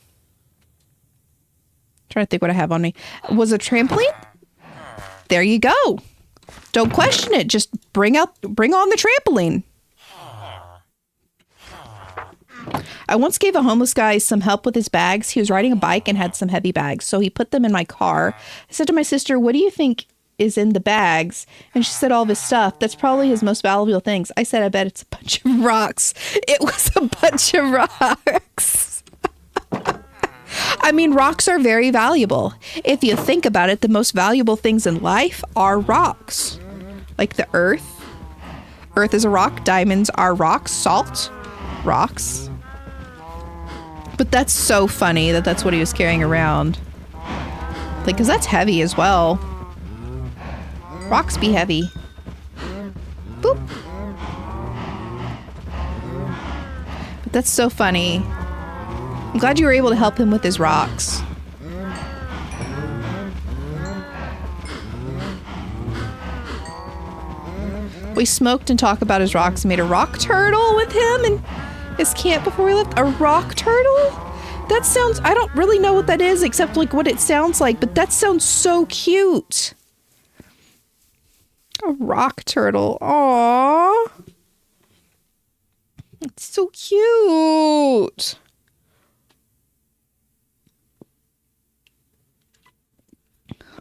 to think what I have on me. Was a trampoline? There you go. Don't question it. Just bring on the trampoline. I once gave a homeless guy some help with his bags. He was riding a bike and had some heavy bags, so he put them in my car. I said to my sister, what do you think is in the bags? And she said all of his stuff. That's probably his most valuable things. I said, I bet it's a bunch of rocks. It was a bunch of rocks. I mean, rocks are very valuable. If you think about it, the most valuable things in life are rocks. Like the earth. Earth is a rock. Diamonds are rocks. Salt. Rocks. But that's so funny that that's what he was carrying around. Like, because that's heavy as well. Rocks be heavy. Boop. But that's so funny. I'm glad you were able to help him with his rocks. We smoked and talked about his rocks and made a rock turtle with him and his camp before we left. A rock turtle? That sounds... I don't really know what that is except like what it sounds like, but that sounds so cute. A rock turtle. Aww. It's so cute.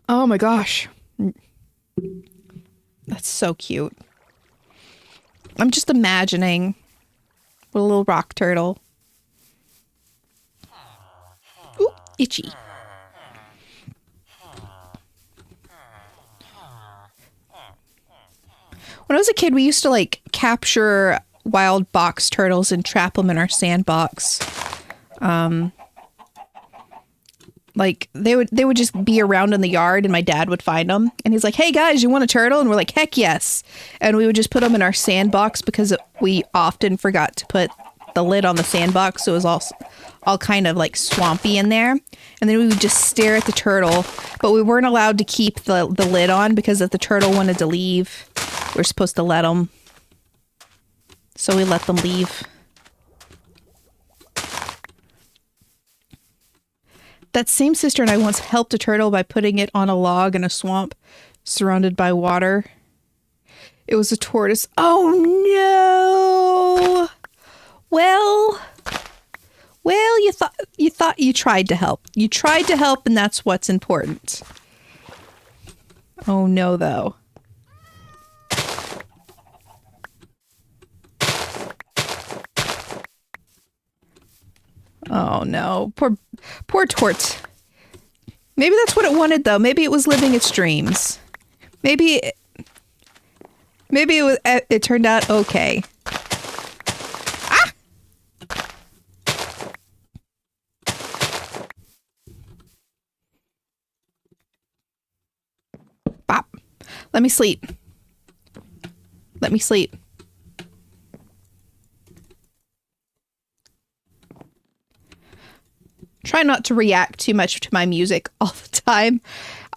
Oh my gosh. That's so cute. I'm just imagining a little rock turtle. Ooh, itchy. When I was a kid, we used to like capture wild box turtles and trap them in our sandbox. Like they would just be around in the yard and my dad would find them and he's like, hey guys, you want a turtle? And we're like, heck yes. And we would just put them in our sandbox because we often forgot to put the lid on the sandbox. So it was all kind of like swampy in there. And then we would just stare at the turtle, but we weren't allowed to keep the lid on because if the turtle wanted to leave, we're supposed to let them. So we let them leave. That same sister and I once helped a turtle by putting it on a log in a swamp surrounded by water. It was a tortoise. Oh no! Well, you tried to help. You tried to help, and that's what's important. Oh no, though. Oh no, poor Tort. Maybe that's what it wanted, though. Maybe it was living its dreams. Maybe it turned out okay. Let me sleep. Let me sleep. Try not to react too much to my music all the time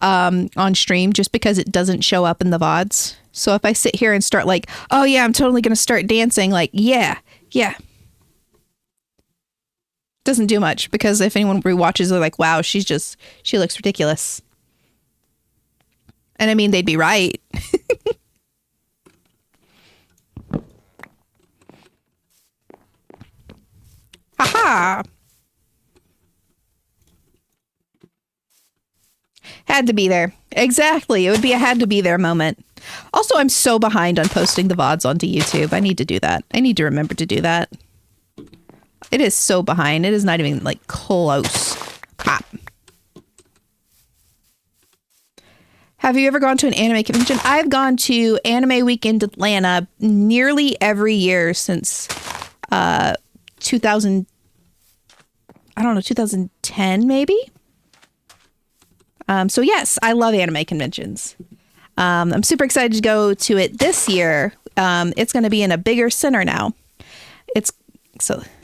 on stream, just because it doesn't show up in the VODs. So if I sit here and start like, oh yeah, I'm totally going to start dancing, like, yeah. Doesn't do much, because if anyone rewatches, they're like, wow, she looks ridiculous. And I mean, they'd be right. Haha. Had to be there. Exactly. It would be a had to be there moment. Also, I'm so behind on posting the VODs onto YouTube. I need to do that. I need to remember to do that. It is so behind. It is not even like close. Pop. Have you ever gone to an anime convention? I've gone to Anime Weekend Atlanta nearly every year since 2000. I don't know, 2010 maybe. So yes, I love anime conventions. I'm super excited to go to it this year. It's going to be in a bigger center now.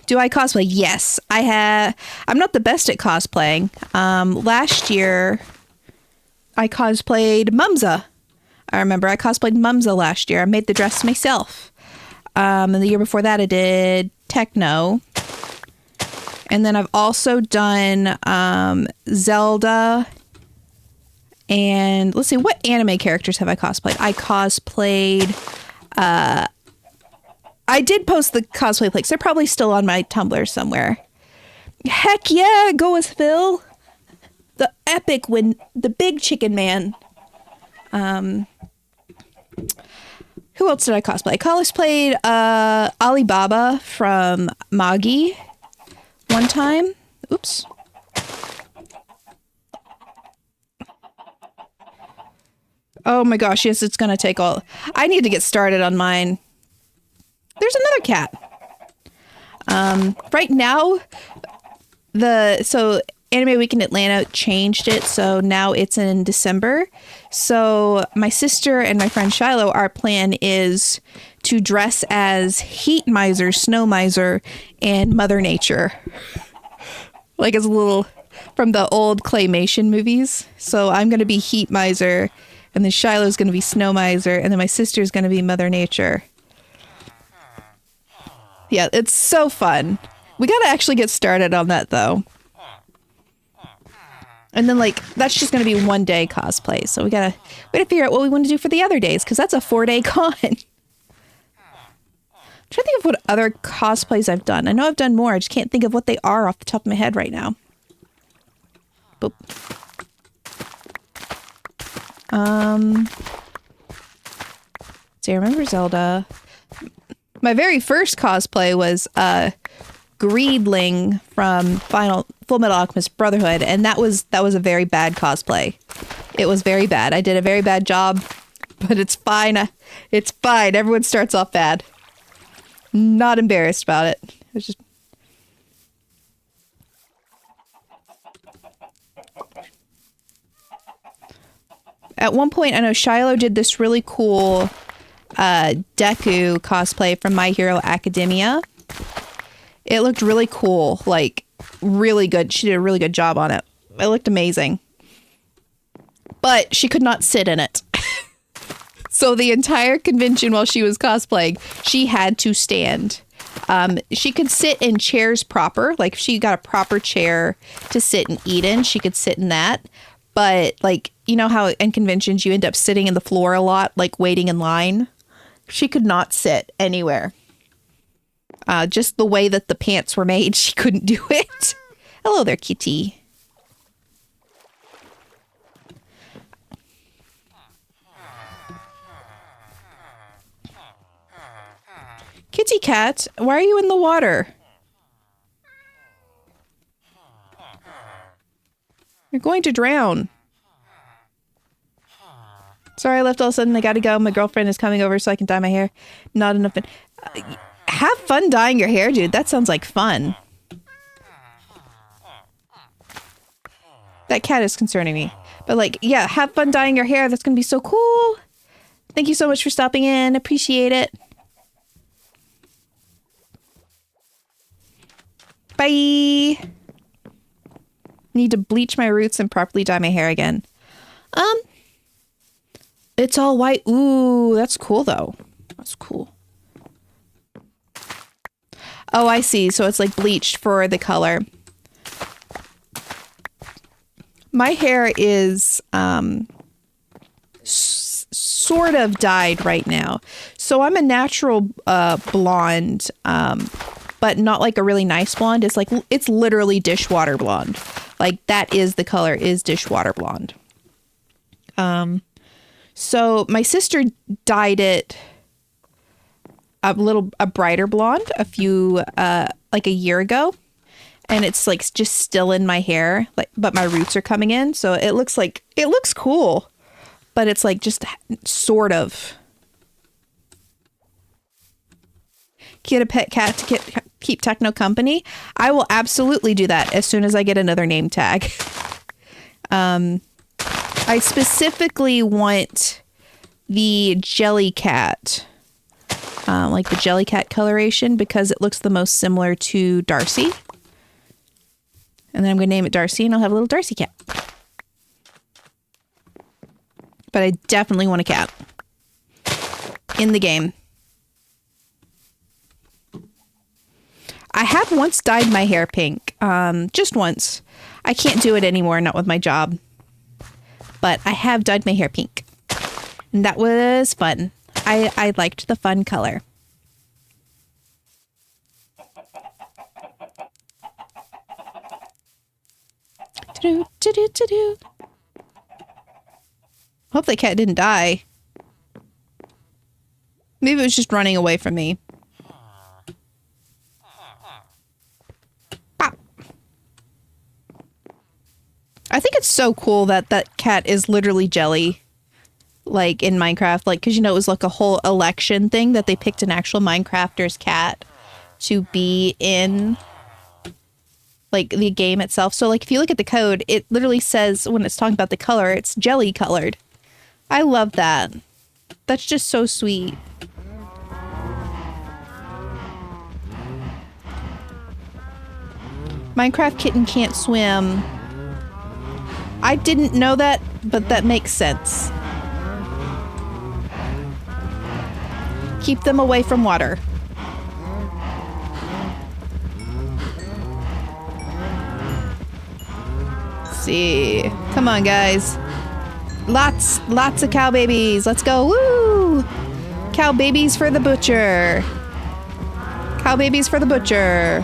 Do I cosplay? Yes, I'm not the best at cosplaying. Last year, I cosplayed Mumza. I remember I cosplayed Mumza last year. I made the dress myself. And the year before that, I did Techno. And then I've also done Zelda. And let's see, what anime characters have I cosplayed? I cosplayed... I did post the cosplay pics. They're probably still on my Tumblr somewhere. Heck yeah, go with Phil. The epic win, the big chicken man. Who else did I cosplay? I cosplayed Alibaba from Magi one time. Oops. Oh my gosh, yes, it's gonna take all... I need to get started on mine. There's another cat. Right now, Anime Week in Atlanta changed it, so now it's in December. So my sister and my friend Shiloh, our plan is to dress as Heat Miser, Snow Miser, and Mother Nature. Like as a little from the old claymation movies. So I'm going to be Heat Miser, and then Shiloh's going to be Snow Miser, and then my sister's going to be Mother Nature. Yeah, it's so fun. We got to actually get started on that, though. And then, like, that's just going to be one day cosplay. So we gotta figure out what we want to do for the other days, because that's a 4-day con. I'm trying to think of what other cosplays I've done. I know I've done more. I just can't think of what they are off the top of my head right now. Boop. See, I remember Zelda. My very first cosplay was Greedling from Full Metal Alchemist Brotherhood, and that was a very bad cosplay. It was very bad. I did a very bad job, but it's fine. It's fine. Everyone starts off bad. Not embarrassed about it. It was just... At one point, I know Shiloh did this really cool Deku cosplay from My Hero Academia. It looked really cool, like really good. She did a really good job on it. It looked amazing. But she could not sit in it. So the entire convention while she was cosplaying, she had to stand. She could sit in chairs proper. Like if she got a proper chair to sit and eat in, she could sit in that. But like, you know how in conventions you end up sitting in the floor a lot, like waiting in line? She could not sit anywhere. Just the way that the pants were made, she couldn't do it. Hello there, kitty. Kitty cat, why are you in the water? You're going to drown. Sorry, I left all of a sudden. I gotta go. My girlfriend is coming over so I can dye my hair. Not enough. Have fun dyeing your hair, dude. That sounds like fun. That cat is concerning me. But like, yeah, have fun dyeing your hair. That's gonna be so cool. Thank you so much for stopping in. Appreciate it. Bye. Need to bleach my roots and properly dye my hair again. It's all white. Ooh, that's cool though. That's cool. Oh, I see. So it's like bleached for the color. My hair is sort of dyed right now. So I'm a natural blonde, but not like a really nice blonde. It's like, it's literally dishwater blonde. Like that is the color, is dishwater blonde. So my sister dyed it a brighter blonde like a year ago. And it's like just still in my hair, like, but my roots are coming in. So it looks cool, but it's like just sort of. Get a pet cat to keep Techno company. I will absolutely do that as soon as I get another name tag. I specifically want the Jellycat, like the Jellycat coloration, because it looks the most similar to Darcy. And then I'm going to name it Darcy, and I'll have a little Darcy cat. But I definitely want a cat in the game. I have once dyed my hair pink, just once. I can't do it anymore, not with my job. But I have dyed my hair pink. And that was fun. I liked the fun color. Hope the cat didn't die. Maybe it was just running away from me. Ah. I think it's so cool that that cat is literally jelly. Like in Minecraft, like, because you know it was like a whole election thing that they picked an actual Minecrafter's cat to be in like the game itself. So like if you look at the code, it literally says when it's talking about the color, it's jelly colored. I love that. That's just so sweet. Minecraft kitten can't swim. I didn't know that, but that makes sense. Keep them away from water. Let's see. Come on, guys. Lots of cow babies. Let's go. Woo! Cow babies for the butcher. Cow babies for the butcher.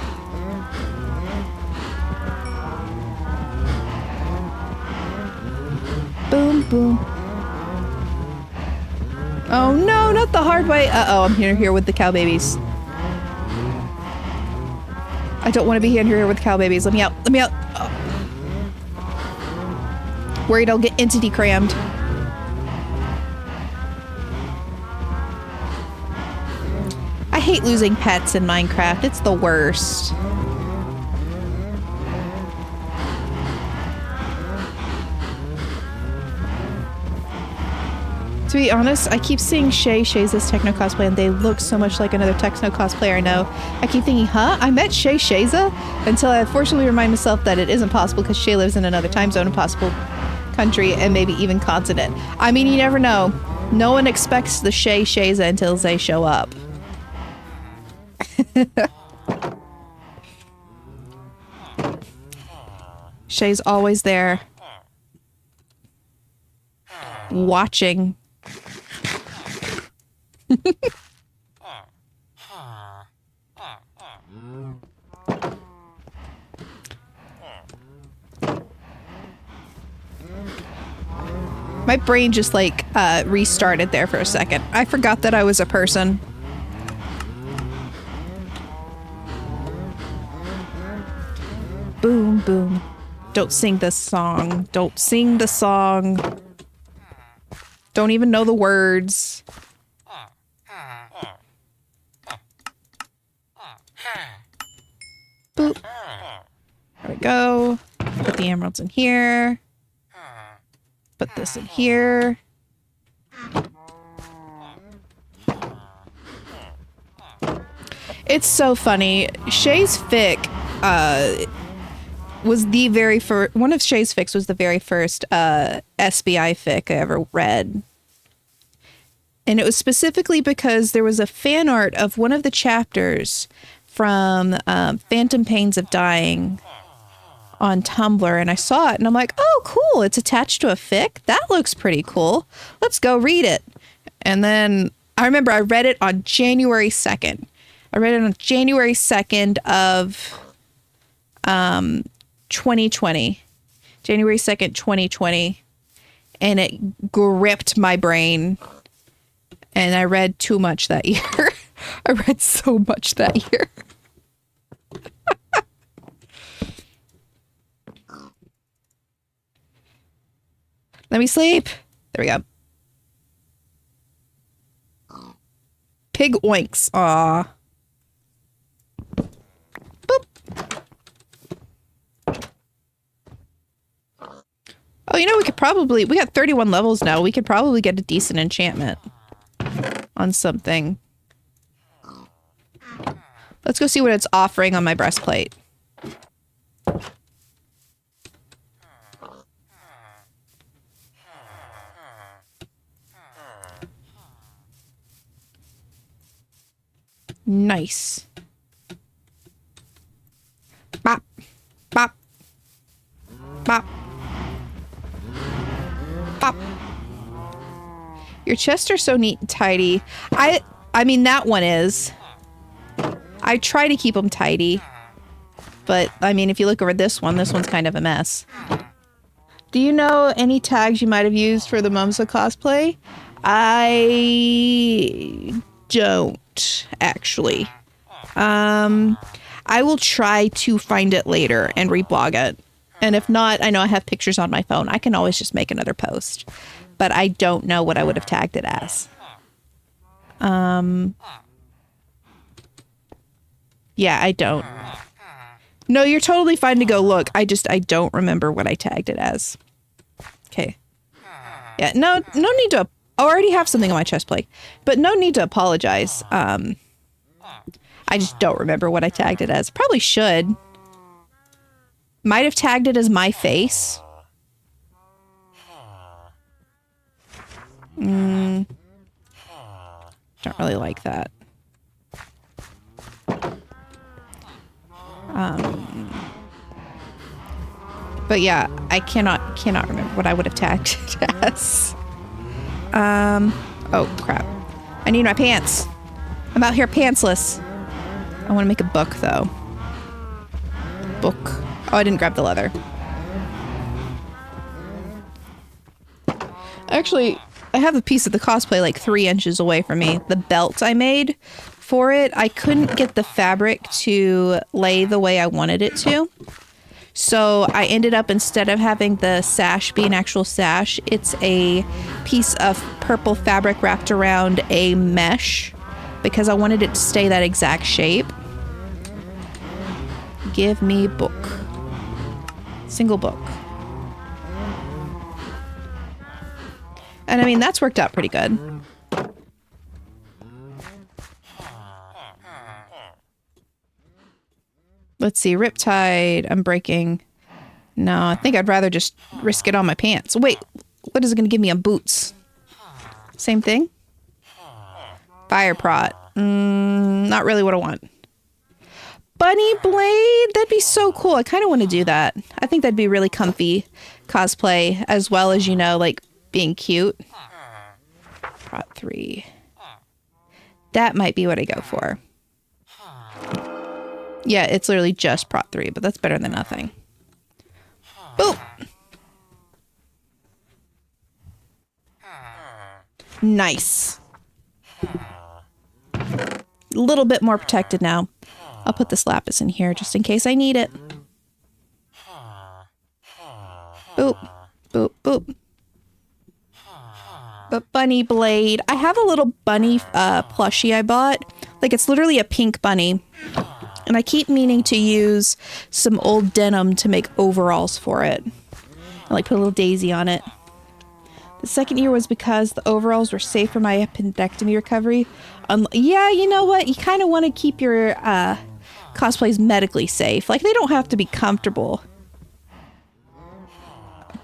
Boom, boom. Oh no, not the hard way. Uh-oh, I'm here with the cow babies. I don't want to be here with cow babies. Let me out. Let me out. Oh. Worried I'll get entity crammed. I hate losing pets in Minecraft. It's the worst. To be honest, I keep seeing Shayza's Techno cosplay, and they look so much like another Techno cosplayer I know. I keep thinking, huh? I met Shayza? Until I fortunately remind myself that it isn't possible because Shay lives in another time zone, impossible country, and maybe even continent. I mean, you never know. No one expects the Shayza until they show up. Shay's always there. Watching. My brain just like restarted there for a second. I forgot that I was a person. Boom, boom. Don't sing this song. Don't sing the song. Don't even know the words. Boop. There we go. Put the emeralds in here. Put this in here. It's so funny. Shay's fic was the very first, one of Shay's fics was the very first SBI fic I ever read. And it was specifically because there was a fan art of one of the chapters from Phantom Pains of Dying on Tumblr, and I saw it and I'm like, oh, cool. It's attached to a fic. That looks pretty cool. Let's go read it. And then I remember I read it on January 2nd. I read it on January 2nd of 2020. January 2nd, 2020. And it gripped my brain. And I read too much that year. I read so much that year. Let me sleep. There we go. Pig oinks. Aw. Boop. Oh, you know, we got 31 levels now. We could probably get a decent enchantment on something. Let's go see what it's offering on my breastplate. Nice. Bop. Bop. Bop. Bop. Your chests are so neat and tidy. I mean, that one is. I try to keep them tidy. But, I mean, if you look over this one's kind of a mess. Do you know any tags you might have used for the Mumsa cosplay? I don't, actually. I will try to find it later and reblog it. And if not, I know I have pictures on my phone. I can always just make another post. But I don't know what I would have tagged it as. Yeah, I don't. No, you're totally fine to go look. I don't remember what I tagged it as. Okay. Yeah, no need to. I already have something on my chest plate, but no need to apologize. I just don't remember what I tagged it as. Probably should. Might have tagged it as my face. Don't really like that. But yeah, I cannot remember what I would have tagged it as. Oh crap. I need my pants. I'm out here pantsless. I want to make a book though. Book. Oh, I didn't grab the leather. Actually, I have a piece of the cosplay like 3 inches away from me. The belt I made for it, I couldn't get the fabric to lay the way I wanted it to. So I ended up, instead of having the sash be an actual sash, it's a piece of purple fabric wrapped around a mesh because I wanted it to stay that exact shape. Give me book. Single book. And I mean, that's worked out pretty good. Let's see, Riptide, I'm breaking. No, I think I'd rather just risk it on my pants. Wait, what is it going to give me on boots? Same thing? Fire prot. Not really what I want. Bunny blade, that'd be so cool. I kind of want to do that. I think that'd be really comfy cosplay, as well as, you know, like being cute. Prot 3. That might be what I go for. Yeah, it's literally just Prot 3, but that's better than nothing. Boop! Nice. A little bit more protected now. I'll put this lapis in here just in case I need it. Boop. Boop, boop. But bunny blade. I have a little bunny plushie I bought. Like, it's literally a pink bunny. And I keep meaning to use some old denim to make overalls for it. And like put a little daisy on it. The second year was because the overalls were safe for my appendectomy recovery. Yeah, you know what? You kind of want to keep your cosplays medically safe. Like, they don't have to be comfortable,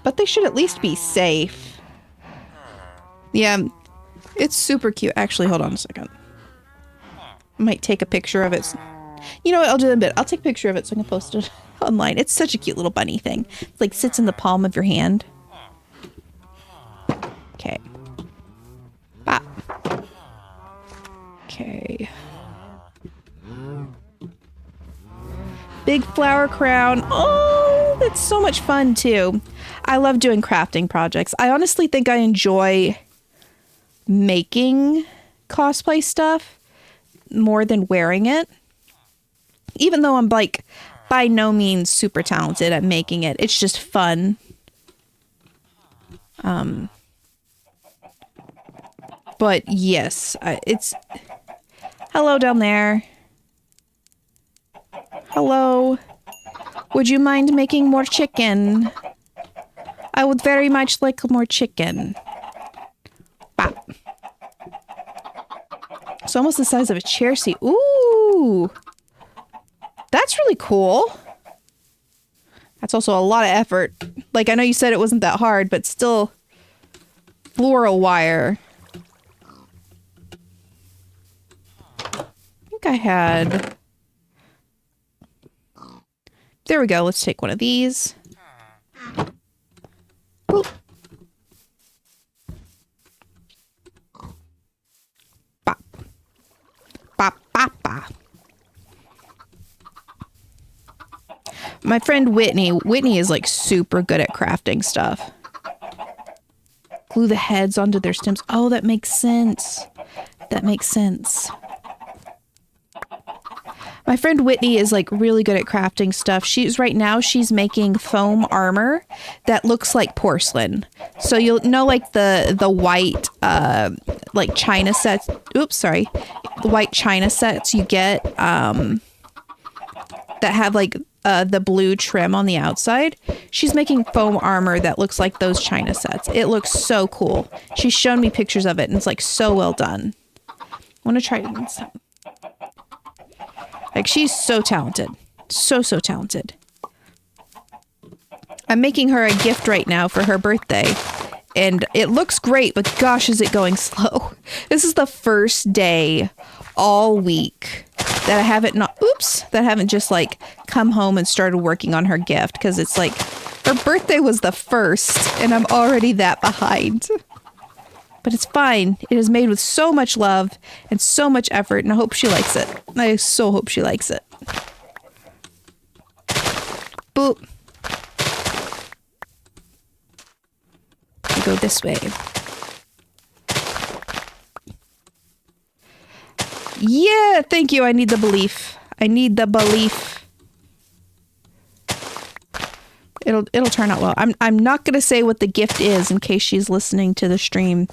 but they should at least be safe. Yeah, it's super cute. Actually, hold on a second. I might take a picture of it. You know what? I'll do it in a bit. I'll take a picture of it so I can post it online. It's such a cute little bunny thing. It, like, sits in the palm of your hand. Okay. Bop. Okay. Big flower crown. Oh, that's so much fun too. I love doing crafting projects. I honestly think I enjoy making cosplay stuff more than wearing it. Even though I'm like by no means super talented at making it. It's just fun. But yes, it's... Hello down there. Hello. Would you mind making more chicken? I would very much like more chicken. Bop. It's almost the size of a chair seat. Ooh. That's really cool. That's also a lot of effort. Like, I know you said it wasn't that hard, but still... Floral wire. I think I had... There we go. Let's take one of these. Boop. Bop. Bop, bop, bop. My friend Whitney is like super good at crafting stuff. Glue the heads onto their stems. Oh, that makes sense. That makes sense. My friend Whitney is like really good at crafting stuff. She's making foam armor that looks like porcelain. So you'll know like the white like china sets. Oops, sorry. The white china sets you get that have like the blue trim on the outside. She's making foam armor that looks like those china sets. It looks so cool. She's shown me pictures of it and it's like so well done. I want to try it next time. Like, she's so talented. So talented. I'm making her a gift right now for her birthday. And it looks great, but gosh, is it going slow. This is the first day all week that I haven't just like come home and started working on her gift. Because it's like, her birthday was the first and I'm already that behind. But it's fine. It is made with so much love and so much effort, and I hope she likes it. I so hope she likes it. Boop. I go this way. Yeah, thank you. I need the belief. I need the belief. It'll turn out well. I'm not gonna say what the gift is in case she's listening to the stream,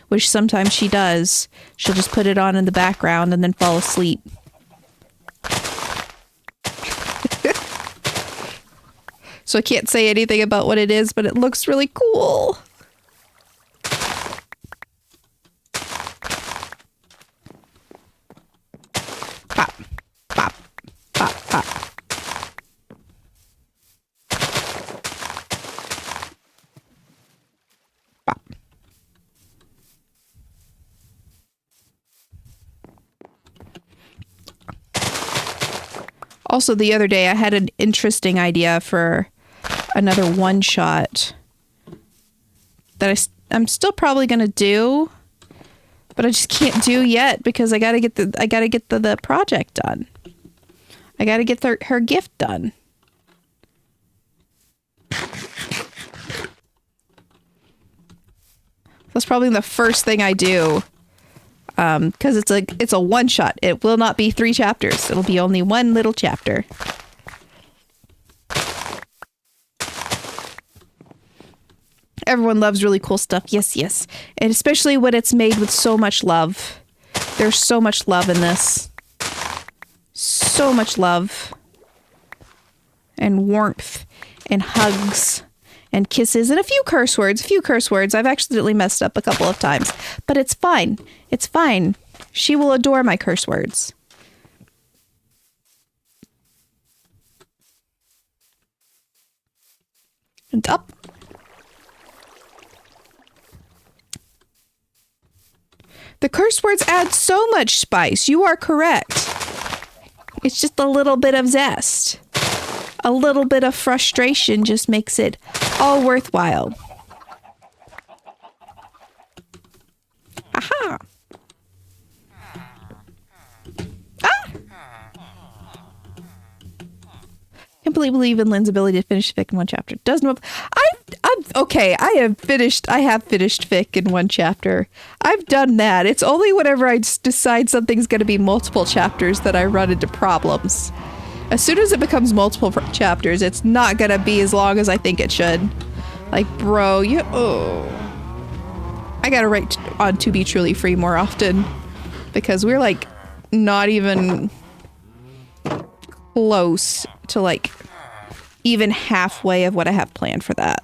which sometimes she does. She'll just put it on in the background and then fall asleep. So I can't say anything about what it is, but it looks really cool. Pop, pop, pop, pop. Also, the other day, I had an interesting idea for another one-shot that I'm still probably gonna do, but I just can't do yet because I gotta get the project done. I gotta get her gift done. That's probably the first thing I do. Because it's a one shot. It will not be 3 chapters. It'll be only one little chapter. Everyone loves really cool stuff. Yes, yes. And especially when it's made with so much love. There's so much love in this. So much love. And warmth. And hugs. and kisses and a few curse words. I've accidentally messed up a couple of times, but it's fine. It's fine. She will adore my curse words. And up. The curse words add so much spice. You are correct. It's just a little bit of zest. A little bit of frustration just makes it all worthwhile. Aha! Ah! Can't believe in Lynn's ability to finish fic in one chapter. Doesn't okay. I have finished fic in one chapter. I've done that. It's only whenever I decide something's going to be multiple chapters that I run into problems. As soon as it becomes multiple chapters, it's not going to be as long as I think it should. Like, bro, I gotta write on To Be Truly Free more often, because we're like not even close to like even halfway of what I have planned for that.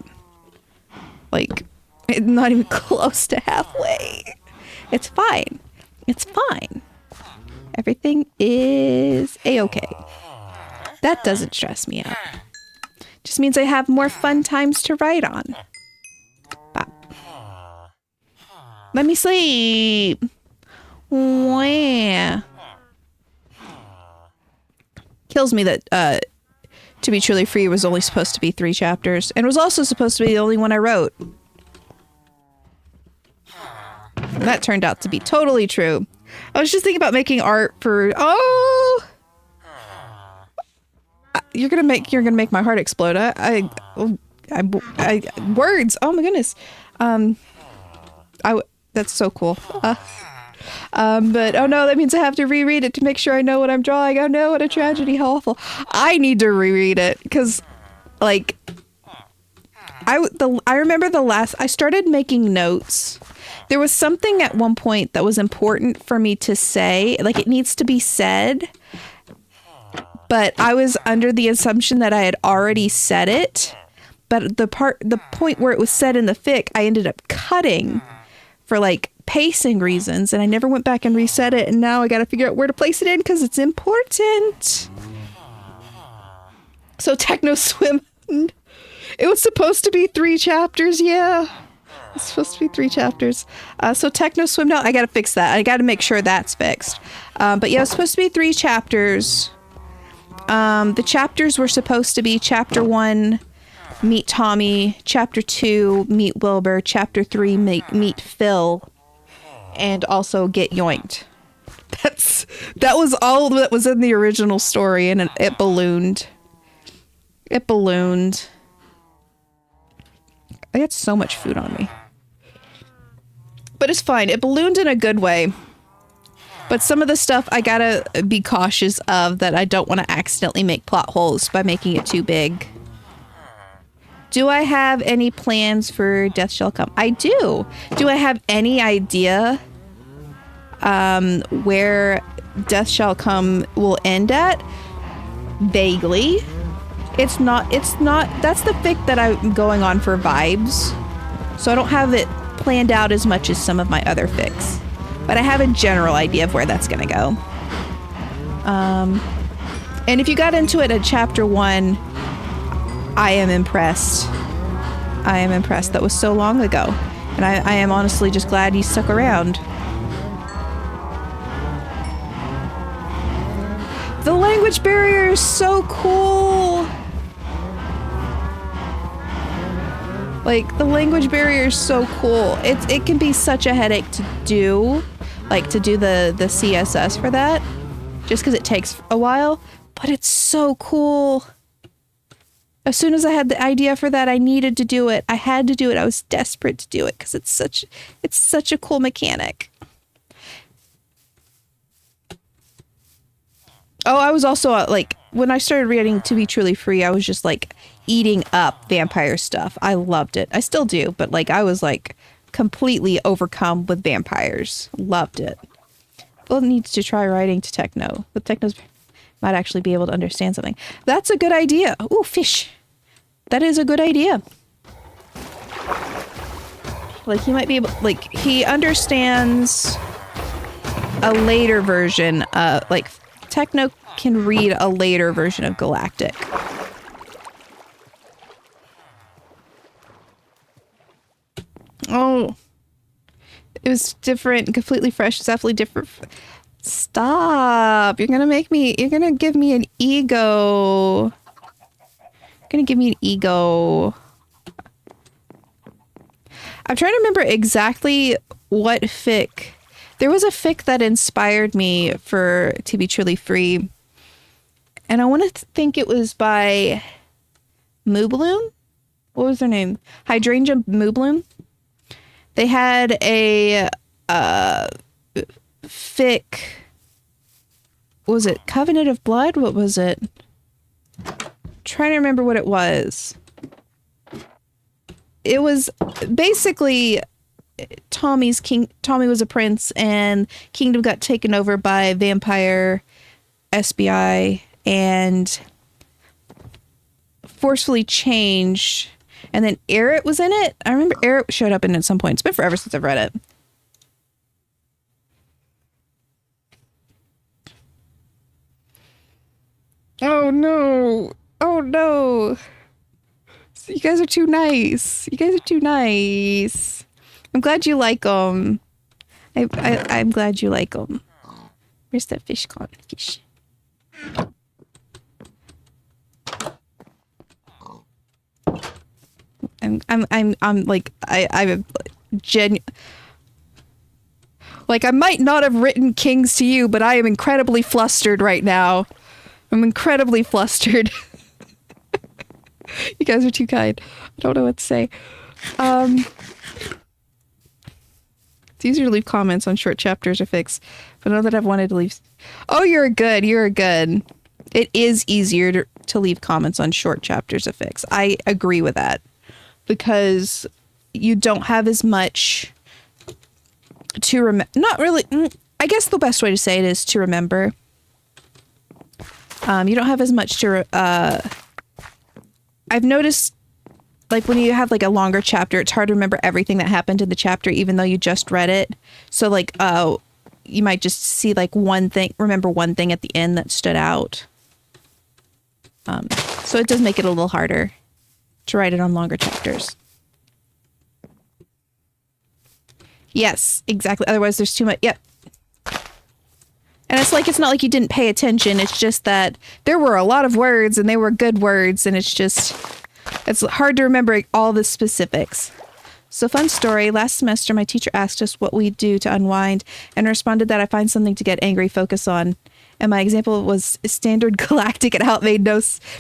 Like, not even close to halfway. It's fine. It's fine. Everything is a-okay. That doesn't stress me out. Just means I have more fun times to write on. Bop. Let me sleep. Wah. Kills me that To Be Truly Free was only supposed to be 3 chapters, and was also supposed to be the only one I wrote. And that turned out to be totally true. I was just thinking about making art for you're gonna make my heart explode. Words. Oh my goodness. That's so cool. But oh no, that means I have to reread it to make sure I know what I'm drawing. Oh no, what a tragedy, how awful. I need to reread it because, like, I remember I started making notes. There was something at one point that was important for me to say, like it needs to be said, but I was under the assumption that I had already said it. But the point where it was said in the fic, I ended up cutting for like pacing reasons, and I never went back and reset it, and now I gotta figure out where to place it in because it's important. So Techno Swim, it was supposed to be 3 chapters, yeah. It's supposed to be 3 chapters. So Techno Swim, no, I gotta fix that. I gotta make sure that's fixed. But yeah, it was supposed to be 3 chapters. The chapters were supposed to be Chapter 1, meet Tommy, Chapter 2, meet Wilbur, Chapter 3, meet Phil, and also get yoinked. That was all that was in the original story, and it ballooned. It ballooned. I got so much food on me. But it's fine. It ballooned in a good way. But some of the stuff I gotta be cautious of, that I don't want to accidentally make plot holes by making it too big. Do I have any plans for Death Shall Come? I do. Do I have any idea where Death Shall Come will end at? Vaguely. It's not, that's the fic that I'm going on for vibes. So I don't have it planned out as much as some of my other fics. But I have a general idea of where that's gonna go. And if you got into it at Chapter 1, I am impressed. I am impressed. That was so long ago. And I am honestly just glad you stuck around. The language barrier is so cool. Like, the language barrier is so cool. It can be such a headache to do. Like, to do the CSS for that. Just because it takes a while. But it's so cool. As soon as I had the idea for that, I needed to do it. I had to do it. I was desperate to do it because it's such a cool mechanic. Oh, I was also like, when I started reading To Be Truly Free, I was just like eating up vampire stuff. I loved it. I still do, but like I was like completely overcome with vampires. Loved it. Well, needs to try writing to Techno. The Technos might actually be able to understand something. That's a good idea. Ooh, fish. That is a good idea. Like he might be able, like he understands a later version of, like Techno can read a later version of Galactic. Oh, it was different, completely fresh, definitely different. Stop. You're gonna give me an ego. You're gonna give me an ego. I'm trying to remember exactly what fic. There was a fic that inspired me to be truly free. And I want to think it was by Moobloom. What was their name? Hydrangea Moobloom. They had a fic. What was it? Covenant of Blood? What was it? Trying to remember what it was. It was basically Tommy was a prince and kingdom got taken over by vampire SBI and forcefully changed. And then Eric was in it. I remember Eric showed up in it at some point. It's been forever since I've read it. Oh no. Oh no. You guys are too nice. You guys are too nice. I'm glad you like them. I'm glad you like them. Where's that fish gone? Fish. I'm like I'm genuine. Like I might not have written kings to you, but I am incredibly flustered right now. I'm incredibly flustered. You guys are too kind. I don't know what to say. It's easier to leave comments on short chapters or fics, but now that I've wanted to leave... Oh, you're good. You're good. It is easier to leave comments on short chapters of fics. I agree with that. Because you don't have as much to remember. Not really. I guess the best way to say it is to remember. You don't have as much to... I've noticed, like, when you have, like, a longer chapter, it's hard to remember everything that happened in the chapter, even though you just read it. So, like, you might just see, like, remember one thing at the end that stood out. So it does make it a little harder to write it on longer chapters. Yes, exactly. Otherwise, there's too much. Yep. And it's not like you didn't pay attention. It's just that there were a lot of words and they were good words. And it's hard to remember all the specifics. So fun story. Last semester, my teacher asked us what we do to unwind and responded that I find something to get angry focus on. And my example was Standard Galactic and how it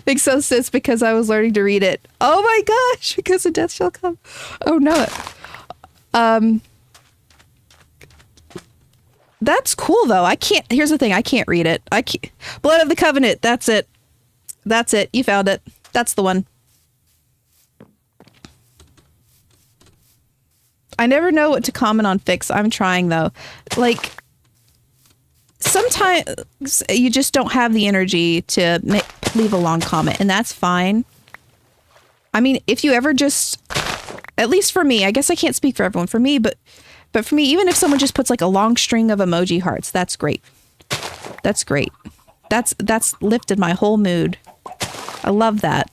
makes no sense because I was learning to read it. Oh my gosh, because the death shall come. Oh no. That's cool though. Here's the thing. I can't read it. Blood of the Covenant. That's it. That's it. You found it. That's the one. I never know what to comment on fics. I'm trying though. Like, sometimes you just don't have the energy to leave a long comment, and that's fine. I mean, if you ever just, at least for me, I guess I can't speak for everyone, for me, but for me, even if someone just puts like a long string of emoji hearts, that's great. That's great. That's lifted my whole mood. I love that.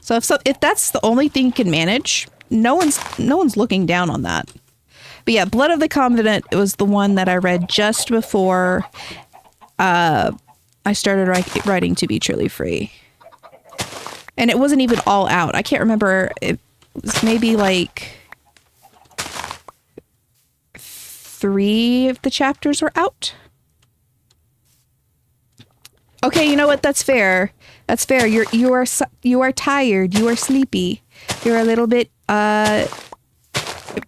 So if that's the only thing you can manage, no one's looking down on that. But yeah, Blood of the Covenant, it was the one that I read just before I started writing To Be Truly Free. And it wasn't even all out. I can't remember. It was maybe like 3 of the chapters were out. Okay, you know what? That's fair. That's fair. You are tired. You are sleepy. You're a little bit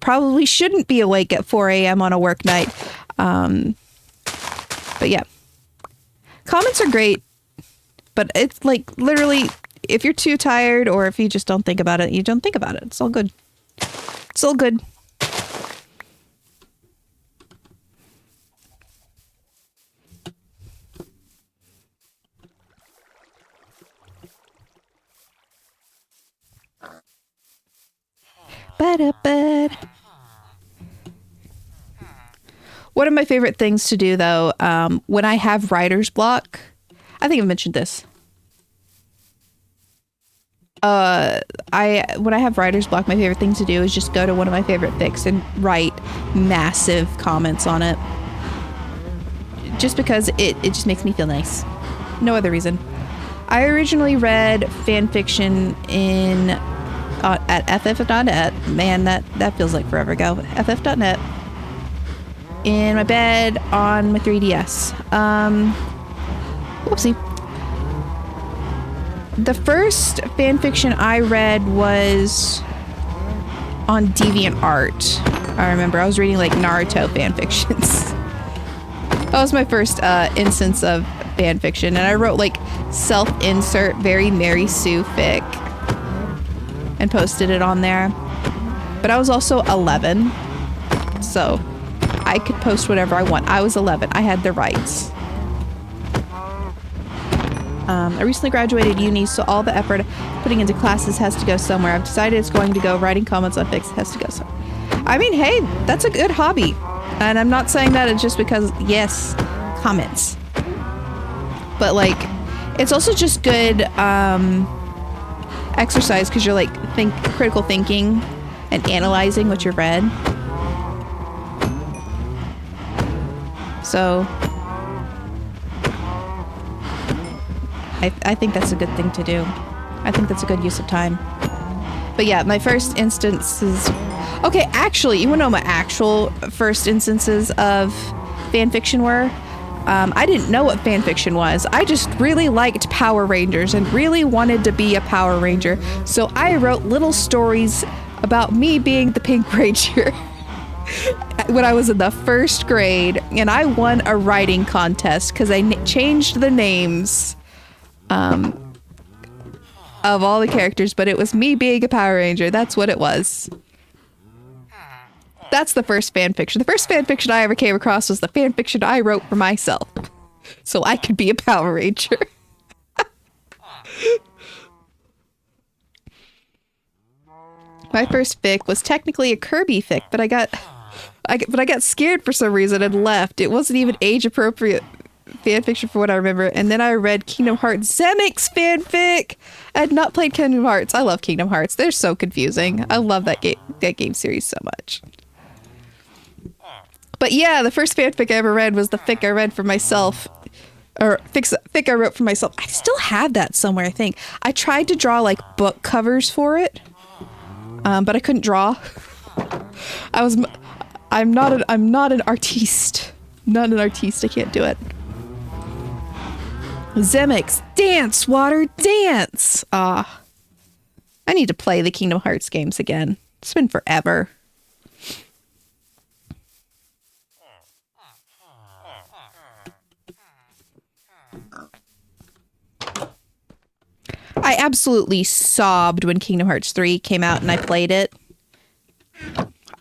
probably shouldn't be awake at 4 a.m. on a work night. But yeah. Comments are great, but it's like literally if you're too tired or if you just don't think about it, you don't think about it. It's all good. It's all good. One of my favorite things to do, though, when I have writer's block, I think I've mentioned this. When I have writer's block, my favorite thing to do is just go to one of my favorite fics and write massive comments on it. Just because it just makes me feel nice. No other reason. I originally read fan fiction at ff.net. Man, that feels like forever ago. ff.net. In my bed on my 3DS. Whoopsie. The first fanfiction I read was on DeviantArt. I remember I was reading like Naruto fanfictions. That was my first instance of fanfiction, and I wrote like self-insert very Mary Sue fic and posted it on there. But I was also 11, so I could post whatever I want. I was 11. I had the rights. I recently graduated uni, so all the effort putting into classes has to go somewhere. I've decided it's going to go writing comments on fics has to go somewhere. I mean, hey, that's a good hobby. And I'm not saying that it's just because, yes, comments. But, like, it's also just good exercise because you're, like, critical thinking and analyzing what you've read. So I think that's a good thing to do. I think that's a good use of time. But yeah, my first instances... Okay, actually, you want to know my actual first instances of fanfiction were? I didn't know what fanfiction was. I just really liked Power Rangers and really wanted to be a Power Ranger. So I wrote little stories about me being the Pink Ranger when I was in the first grade. And I won a writing contest because I changed the names of all the characters, but it was me being a Power Ranger. That's what it was. That's the first fanfiction. The first fanfiction I ever came across was the fanfiction I wrote for myself, so I could be a Power Ranger. My first fic was technically a Kirby fic, but I got scared for some reason and left. It wasn't even age appropriate fanfiction for what I remember. And then I read Kingdom Hearts Zemix fanfic. I had not played Kingdom Hearts. I love Kingdom Hearts. They're so confusing. I love that game series so much. But yeah, the first fanfic I ever read was the fic I read for myself. Or fic I wrote for myself. I still have that somewhere, I think. I tried to draw like book covers for it. But I couldn't draw. I'm not an artiste. Not an artiste. I can't do it. Zemix, dance, water, dance. I need to play the Kingdom Hearts games again. It's been forever. I absolutely sobbed when Kingdom Hearts 3 came out and I played it.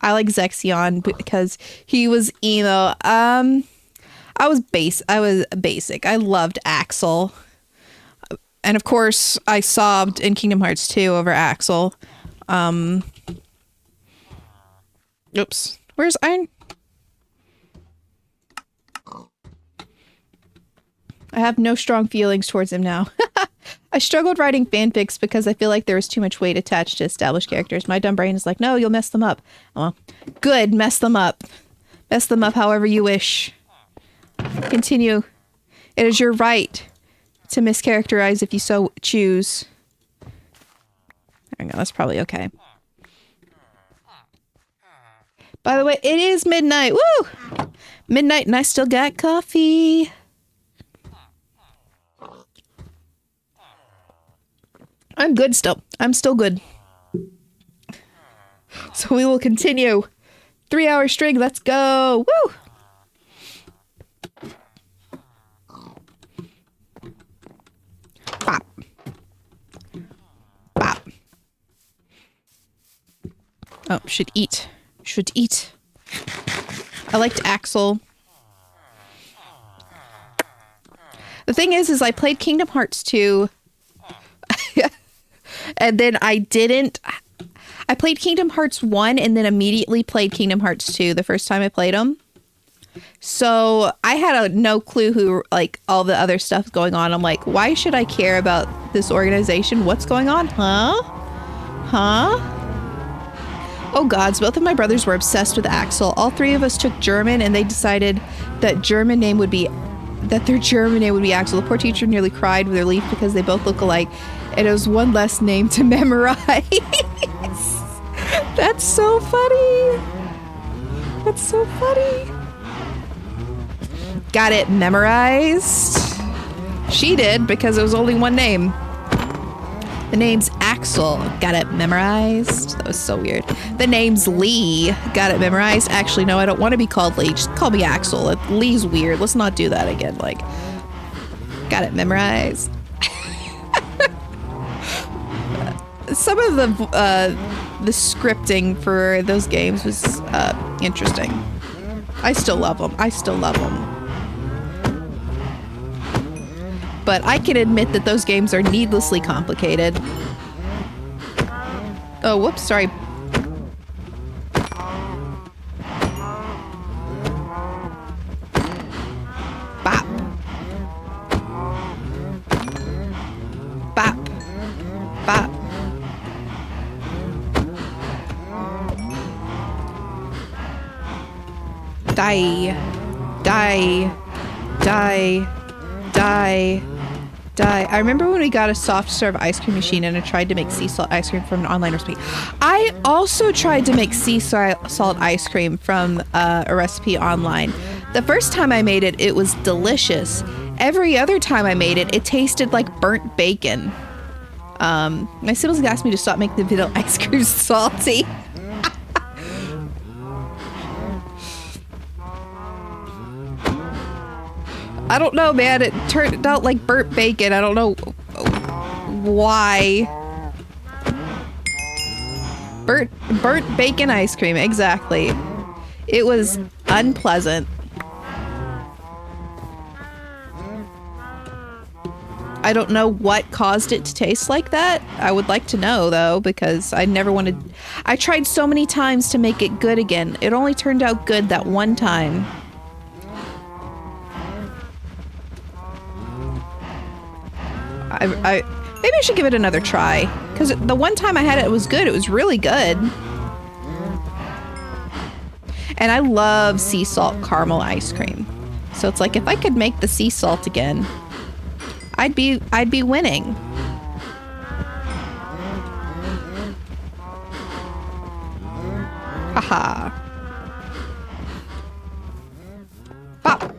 I like Zexion because he was emo. I was basic. I loved Axel. And of course, I sobbed in Kingdom Hearts 2 over Axel. Oops. Where's Iron? I have no strong feelings towards him now. I struggled writing fanfics because I feel like there was too much weight attached to established characters. My dumb brain is like, no, you'll mess them up. Well, good, mess them up. Mess them up however you wish. Continue. It is your right to mischaracterize if you so choose. There we go, that's probably okay. By the way, it is midnight. Woo! Midnight and I still got coffee. I'm good still. I'm still good. So we will continue. 3-hour string. Let's go. Woo! Bop. Bop. Oh, should eat. Should eat. I liked Axel. The thing is I played Kingdom Hearts 2. And then I didn't. I played Kingdom Hearts 1 and then immediately played Kingdom Hearts 2 the first time I played them. So I had no clue who, like, all the other stuff going on. I'm like, why should I care about this organization? What's going on? Huh? Oh gods, both of my brothers were obsessed with Axel. All three of us took German and they decided that their German name would be Axel. The poor teacher nearly cried with relief because they both look alike. And it was one less name to memorize. That's so funny. That's so funny. Got it memorized. She did because it was only one name. The name's Axel. Got it memorized. That was so weird. The name's Lee. Got it memorized. Actually, no, I don't want to be called Lee. Just call me Axel. Lee's weird. Let's not do that again. Like, got it memorized. Some of the scripting for those games was interesting. I still love them. But I can admit that those games are needlessly complicated. Oh, whoops, sorry. Bop. Bop. Bop. Die. Die. Die. Die. Die. I remember when we got a soft serve ice cream machine and I tried to make sea salt ice cream from an online recipe. I also tried to make sea salt ice cream from a recipe online. The first time I made it, it was delicious. Every other time I made it, it tasted like burnt bacon. My siblings asked me to stop making the vanilla ice cream salty. I don't know, man. It turned out like burnt bacon. I don't know why. Burnt bacon ice cream. Exactly. It was unpleasant. I don't know what caused it to taste like that. I would like to know, though, because I never wanted... I tried so many times to make it good again. It only turned out good that one time. Maybe I should give it another try, because the one time I had it, it was good. It was really good. And I love sea salt caramel ice cream. So it's like, if I could make the sea salt again, I'd be winning. Haha. Bop.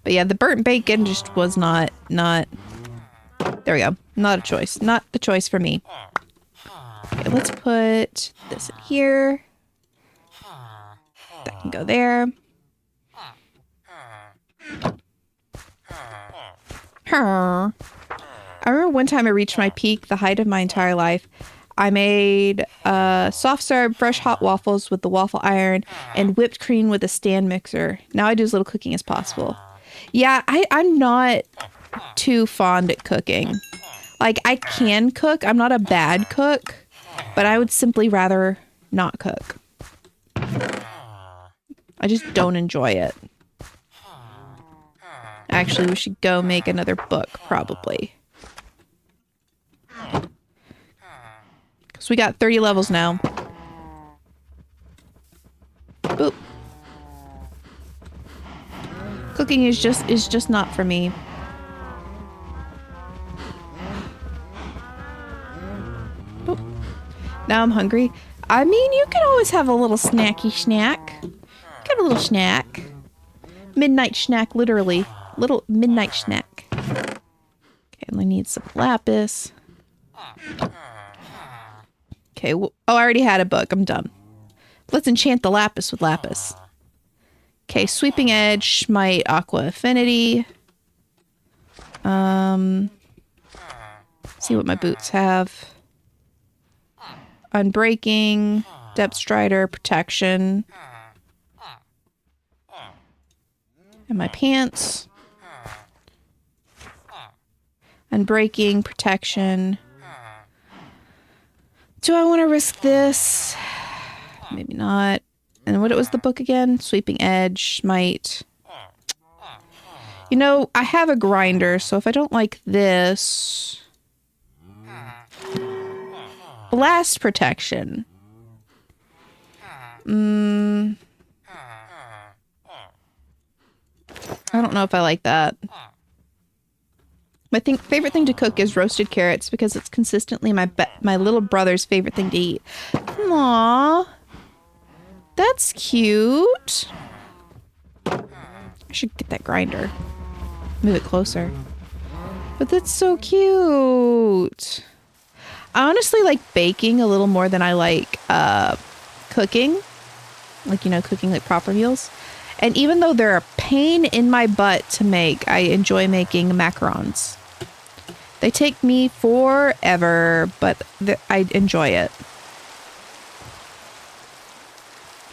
But yeah, the burnt bacon just was not, there we go. Not a choice. Not the choice for me. Okay, let's put this in here. That can go there. I remember one time I reached my peak, the height of my entire life. I made soft serve, fresh hot waffles with the waffle iron and whipped cream with a stand mixer. Now I do as little cooking as possible. Yeah, I'm not too fond at cooking. Like, I can cook. I'm not a bad cook, but I would simply rather not cook. I just don't enjoy it. Actually, we should go make another book, probably. Because we got 30 levels now. Boop. Cooking is just not for me. Boop. Now I'm hungry. I mean, you can always have a little snacky snack. Get a little snack. Midnight snack, literally. Little midnight snack. Okay, I need some lapis. Okay, oh, I already had a book. I'm done. Let's enchant the lapis with lapis. Okay, sweeping edge, smite, aqua affinity. See what my boots have. Unbreaking, depth strider, protection. And my pants. Unbreaking, protection. Do I want to risk this? Maybe not. And what was the book again? Sweeping Edge, Smite. You know, I have a grinder, so if I don't like this... Blast Protection. I don't know if I like that. My favorite thing to cook is roasted carrots because it's consistently my little brother's favorite thing to eat. Aww. That's cute. I should get that grinder. Move it closer. But that's so cute. I honestly like baking a little more than I like cooking. Like, you know, cooking like proper meals. And even though they're a pain in my butt to make, I enjoy making macarons. They take me forever, but I enjoy it.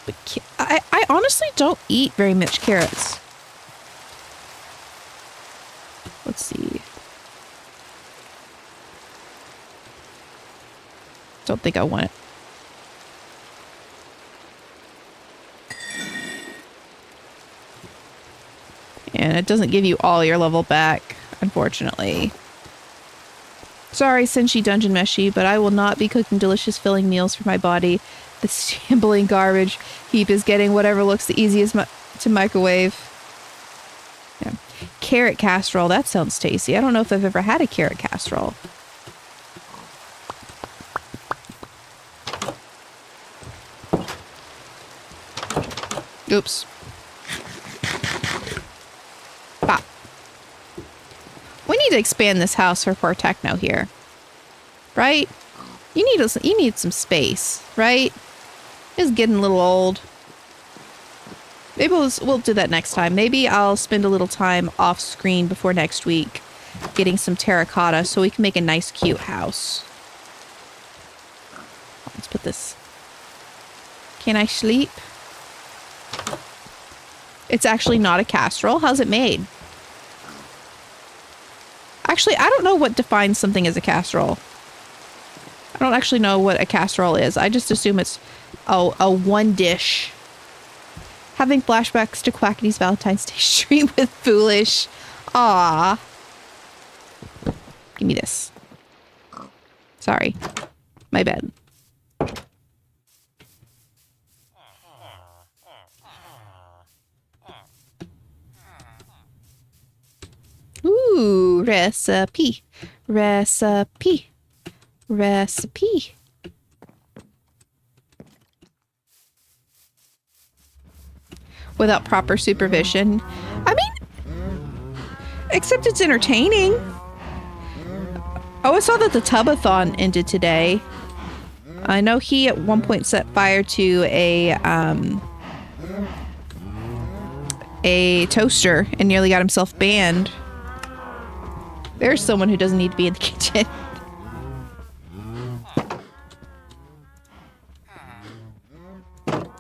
But I honestly don't eat very much carrots. Let's see. Don't think I want it. And it doesn't give you all your level back, unfortunately. Sorry, Senshi Dungeon Meshi, but I will not be cooking delicious filling meals for my body. This shambling garbage heap is getting whatever looks the easiest to microwave. Yeah. Carrot casserole, that sounds tasty. I don't know if I've ever had a carrot casserole. Oops. Pop. We need to expand this house for poor Techno here. Right? You need some space, right? It's getting a little old. Maybe we'll do that next time. Maybe I'll spend a little time off screen before next week getting some terracotta so we can make a nice cute house. Let's put this. Can I sleep? It's actually not a casserole. How's it made? Actually, I don't know what defines something as a casserole. I don't actually know what a casserole is. I just assume it's a one dish. Having flashbacks to Quackity's Valentine's Day stream with Foolish. Ah. Give me this. Sorry. My bad. Ooh, recipe. Recipe. Recipe. Without proper supervision. I mean, except it's entertaining. Oh, I saw that the Tubathon ended today. I know he at one point set fire to a toaster and nearly got himself banned. There's someone who doesn't need to be in the kitchen.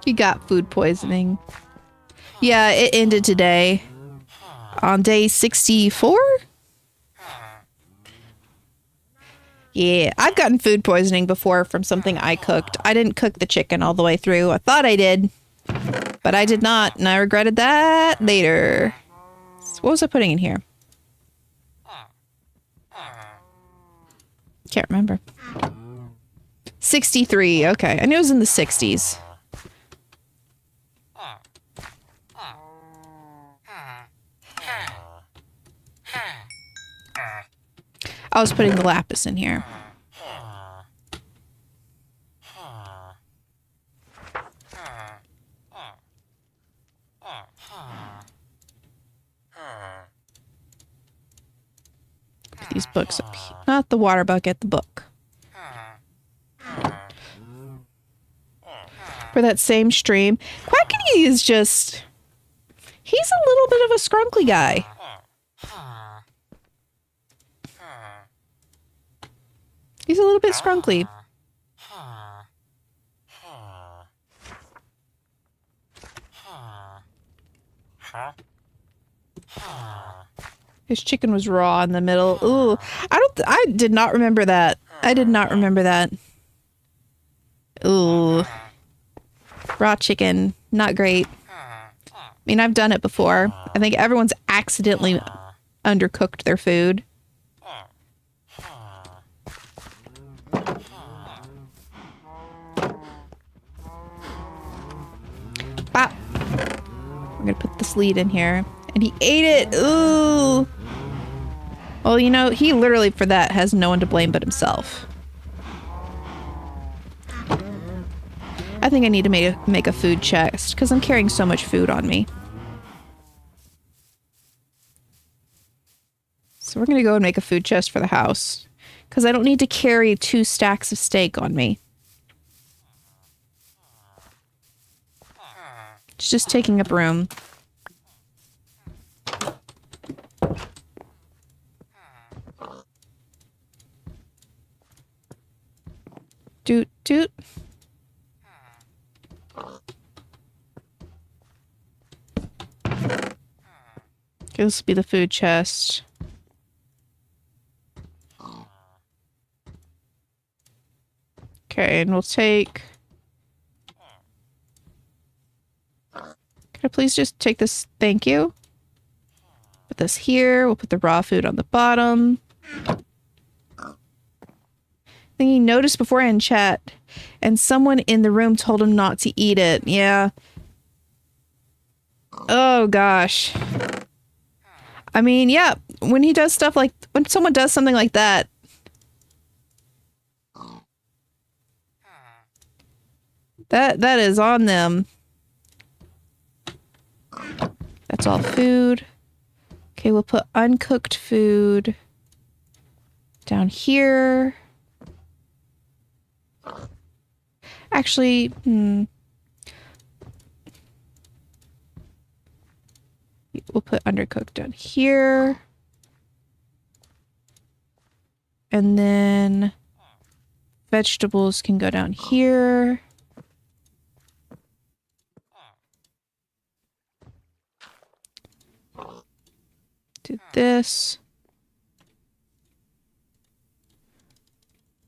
He got food poisoning. Yeah, it ended today. On day 64? Yeah, I've gotten food poisoning before from something I cooked. I didn't cook the chicken all the way through. I thought I did, but I did not, and I regretted that later. So what was I putting in here? Can't remember. 63, okay. I knew it was in the 60s. I was putting the lapis in here. These books up here. Not the water bucket, the book. For that same stream. Quackity is just... He's a little bit of a scrunkly guy. He's a little bit scrunkly. His chicken was raw in the middle. Ooh, I did not remember that. I did not remember that. Ooh. Raw chicken. Not great. I mean, I've done it before. I think everyone's accidentally undercooked their food. Bop. We're gonna put this lead in here. And he ate it! Ooh! Well, you know, he literally, for that, has no one to blame but himself. I think I need to make a food chest, because I'm carrying so much food on me. So we're gonna go and make a food chest for the house. Because I don't need to carry 2 stacks of steak on me. It's just taking up room. Doot, doot. This will be the food chest. Okay, and we'll take... Can I please just take this? Thank you. Put this here. We'll put the raw food on the bottom. I think he noticed before in chat, and someone in the room told him not to eat it. Yeah. Oh, gosh. I mean, yeah, when he does stuff like... When someone does something like that... That is on them. That's all food. Okay, we'll put uncooked food down here. Actually, we'll put undercooked down here. And then vegetables can go down here. Do this.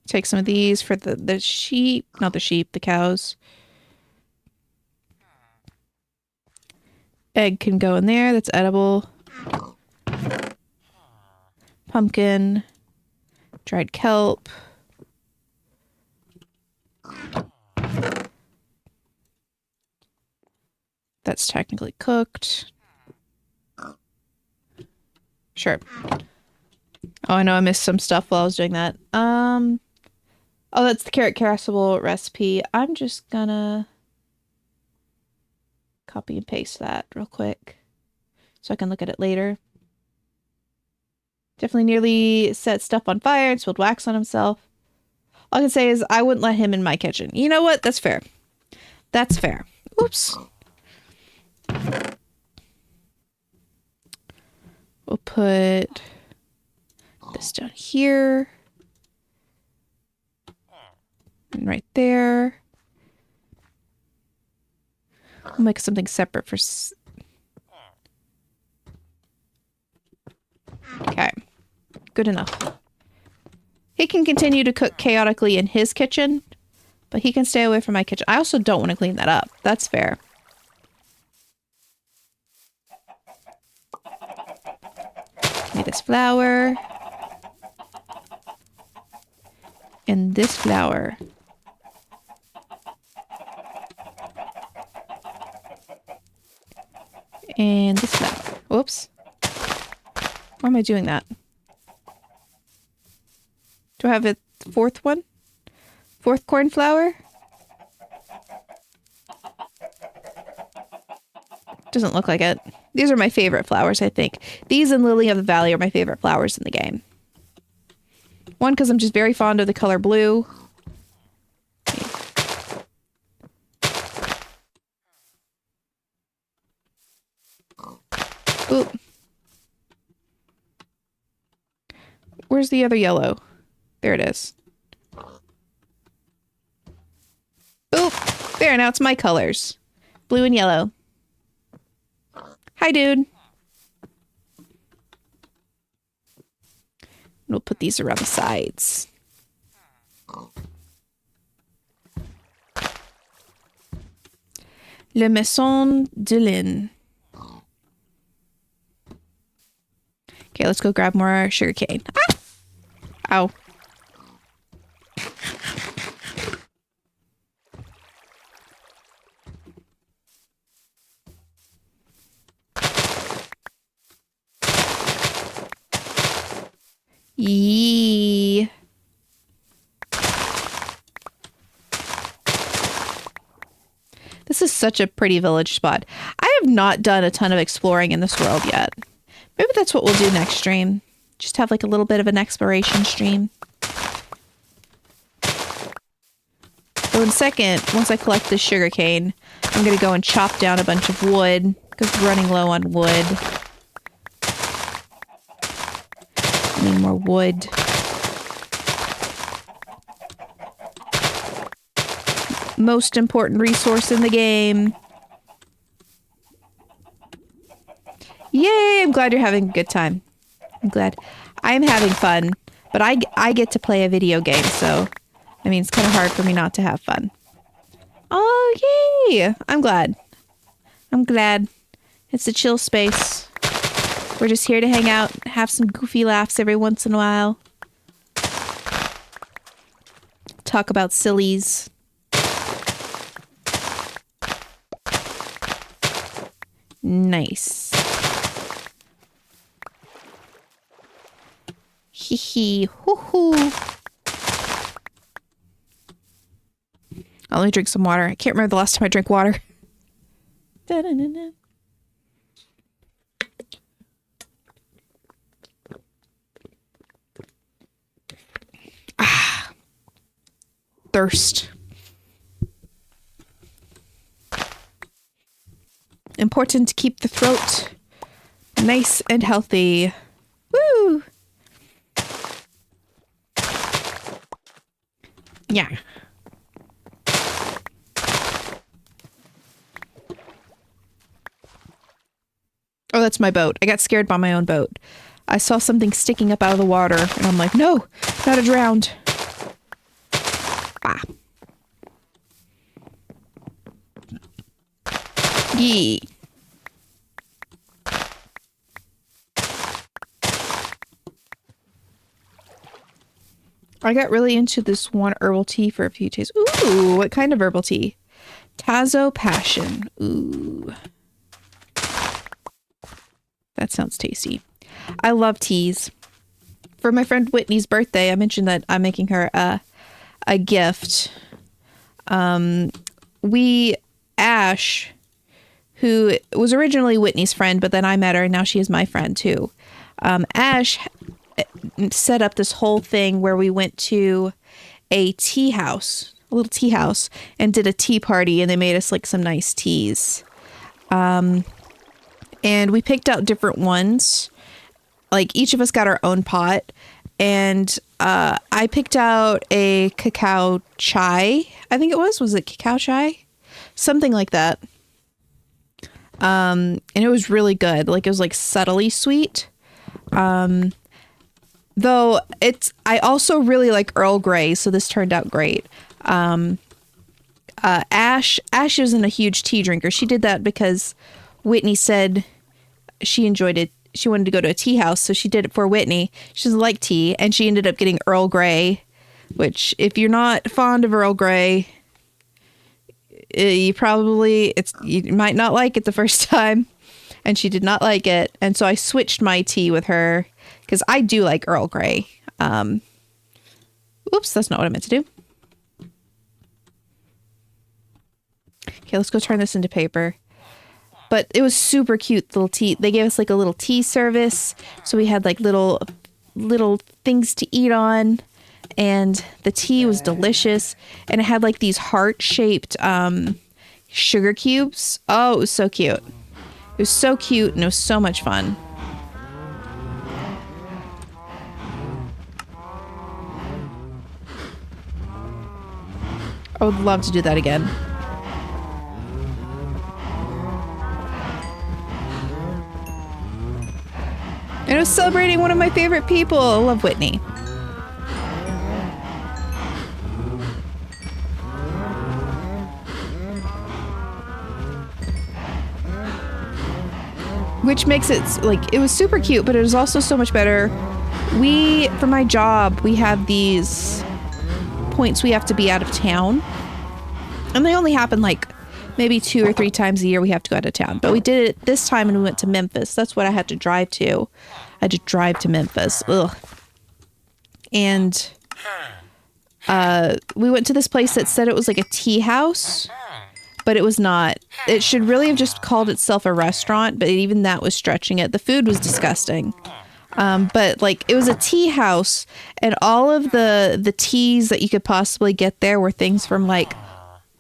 Take some of these for the sheep. Not the sheep, the cows. Egg can go in there. That's edible. Pumpkin. Dried kelp. That's technically cooked. Sure. Oh, I know I missed some stuff while I was doing that. Oh, that's the carrot casserole recipe. I'm just gonna copy and paste that real quick so I can look at it later. Definitely nearly set stuff on fire and spilled wax on himself. All I can say is I wouldn't let him in my kitchen. You know what? That's fair. That's fair. Oops. We'll put this down here. And right there. We'll make something separate for... Okay. Good enough. He can continue to cook chaotically in his kitchen, but he can stay away from my kitchen. I also don't want to clean that up. That's fair. Give me this flour. And this flour. And this flour. Whoops. Why am I doing that? Do I have a fourth one? Fourth corn flour? Doesn't look like it. These are my favorite flowers, I think. These and Lily of the Valley are my favorite flowers in the game. One, because I'm just very fond of the color blue. Ooh. Where's the other yellow? There it is. Oop! There, now it's my colors. Blue and yellow. Hi, dude. We'll put these around the sides. Le Maison de Lin. Okay, let's go grab more sugarcane. Ah! Ow. Yee. This is such a pretty village spot. I have not done a ton of exploring in this world yet. Maybe that's what we'll do next stream. Just have like a little bit of an exploration stream. So in second, once I collect this sugarcane, I'm going to go and chop down a bunch of wood because we're running low on wood. I need more wood. Most important resource in the game. Yay! I'm glad you're having a good time. I'm glad. I'm having fun, but I get to play a video game, so I mean, it's kind of hard for me not to have fun. Oh, yay! I'm glad. I'm glad. It's a chill space. We're just here to hang out, have some goofy laughs every once in a while. Talk about sillies. Nice. Hee hee. Hoo hoo. I'll only drink some water. I can't remember the last time I drank water. Da -da -da -da. Ah. Thirst. Important to keep the throat nice and healthy. Woo! Yeah. Oh, that's my boat. I got scared by my own boat. I saw something sticking up out of the water, and I'm like, no, not a drowned. Ah. Yee. I got really into this one herbal tea for a few days. Ooh, what kind of herbal tea? Tazo Passion. Ooh. That sounds tasty. I love teas. For my friend Whitney's birthday, I mentioned that I'm making her a gift. Ash, who was originally Whitney's friend, but then I met her and now she is my friend too. Ash set up this whole thing where we went to a tea house, a little tea house, and did a tea party, and they made us like some nice teas. And we picked out different ones. Like each of us got our own pot, and I picked out a cacao chai. I think it was it cacao chai? Something like that. And it was really good. Like it was like subtly sweet. Though I also really like Earl Grey, so this turned out great. Ash isn't a huge tea drinker. She did that because Whitney said she enjoyed it. She wanted to go to a tea house, so she did it for Whitney. She doesn't like tea, and she ended up getting Earl Grey, which if you're not fond of Earl Grey, you might not like it the first time. And she did not like it, and so I switched my tea with her because I do like Earl Grey. Oops, that's not what I meant to do. Okay, let's go turn this into paper. But it was super cute, little tea. They gave us like a little tea service, so we had like little things to eat on, and the tea was delicious, and it had like these heart-shaped sugar cubes. Oh, it was so cute. It was so cute, and it was so much fun. I would love to do that again. And it was celebrating one of my favorite people. I love Whitney. which makes it like, it was super cute, but it was also so much better. For my job, we have these points we have to be out of town, and they only happen like maybe 2 or 3 times a year we have to go out of town, but we did it this time and we went to Memphis. That's what I had to drive to. I had to drive to Memphis. Ugh. And we went to this place that said it was like a tea house, but it was not. It should really have just called itself a restaurant, but even that was stretching it. The food was disgusting. But like, it was a tea house, and all of the teas that you could possibly get there were things from like,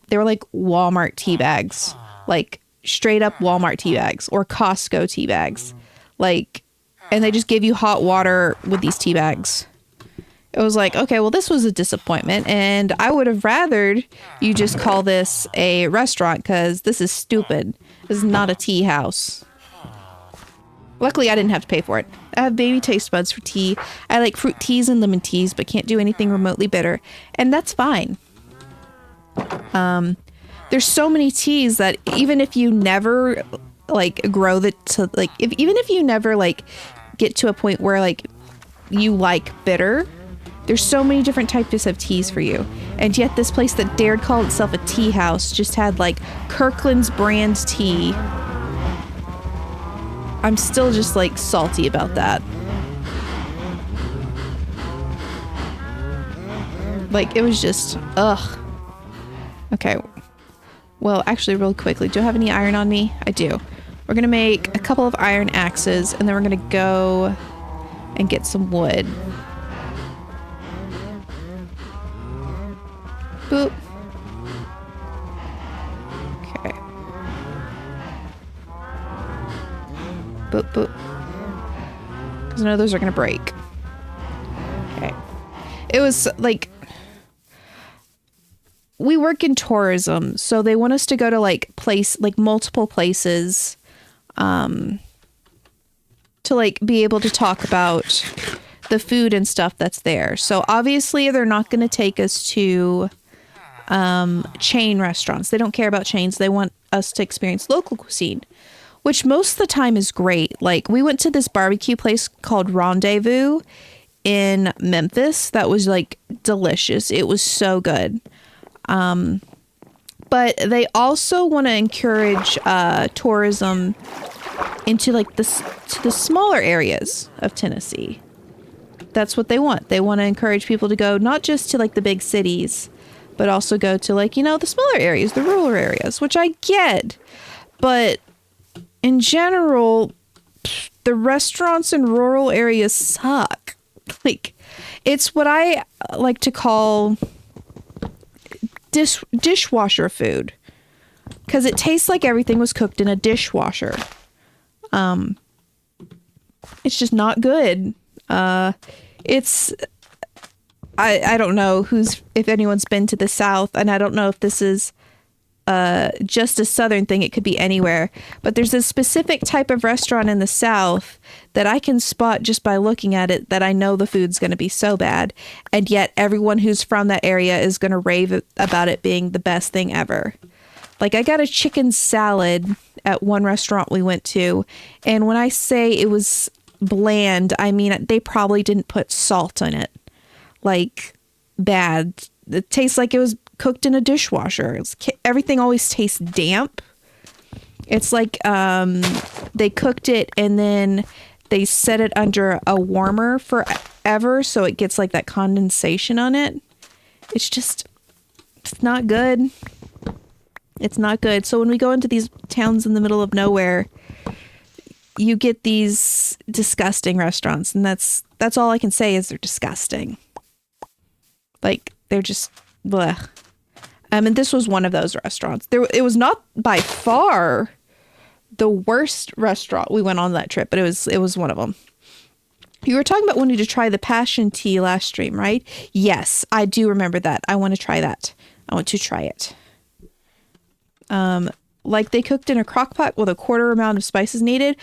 they were like Walmart tea bags, like straight up Walmart tea bags or Costco tea bags. Like, and they just give you hot water with these tea bags. It was like, okay, well, this was a disappointment, and I would have rathered you just call this a restaurant, because this is stupid. This is not a tea house. Luckily, I didn't have to pay for it. I have baby taste buds for tea. I like fruit teas and lemon teas, but can't do anything remotely bitter, and that's fine. There's so many teas that even if you never like grow even if you never like get to a point where like you like bitter, there's so many different types of teas for you. And yet this place that dared call itself a tea house just had like Kirkland's brand tea. I'm still just like salty about that. Like, it was just, ugh. Okay. Well, actually, real quickly, do I have any iron on me? I do. We're going to make a couple of iron axes, and then we're going to go and get some wood. Boop. Okay. Boop, boop. Because I know those are going to break. Okay. It was like, we work in tourism, so they want us to go to like multiple places to like be able to talk about the food and stuff that's there. So obviously they're not going to take us to chain restaurants. They don't care about chains. They want us to experience local cuisine, which most of the time is great. Like, we went to this barbecue place called Rendezvous in Memphis that was like delicious. It was so good. But they also want to encourage tourism into like the smaller areas of Tennessee. That's what they want. They want to encourage people to go not just to like the big cities, but also go to like, you know, the smaller areas, the rural areas, which I get. But in general, the restaurants in rural areas suck. Like, it's what I like to call dishwasher food, because it tastes like everything was cooked in a dishwasher. It's just not good. It's I don't know if anyone's been to the South, and I don't know if this is just a Southern thing. It could be anywhere, but there's a specific type of restaurant in the South that I can spot just by looking at it, that I know the food's going to be so bad, and yet everyone who's from that area is going to rave about it being the best thing ever. Like, I got a chicken salad at one restaurant we went to, and when I say it was bland, I mean they probably didn't put salt in it. Like, bad. It tastes like it was cooked in a dishwasher. Everything always tastes damp. It's like they cooked it and then they set it under a warmer forever, so it gets like that condensation on it. It's not good. It's not good. So when we go into these towns in the middle of nowhere, you get these disgusting restaurants, and that's all I can say is they're disgusting. Like, they're just bleh. And this was one of those restaurants. It was not by far the worst restaurant we went on that trip, but it was one of them. You were talking about wanting to try the passion tea last stream, right? Yes, I do remember that. I want to try that. I want to try it. Like, they cooked in a crock pot with a quarter amount of spices needed.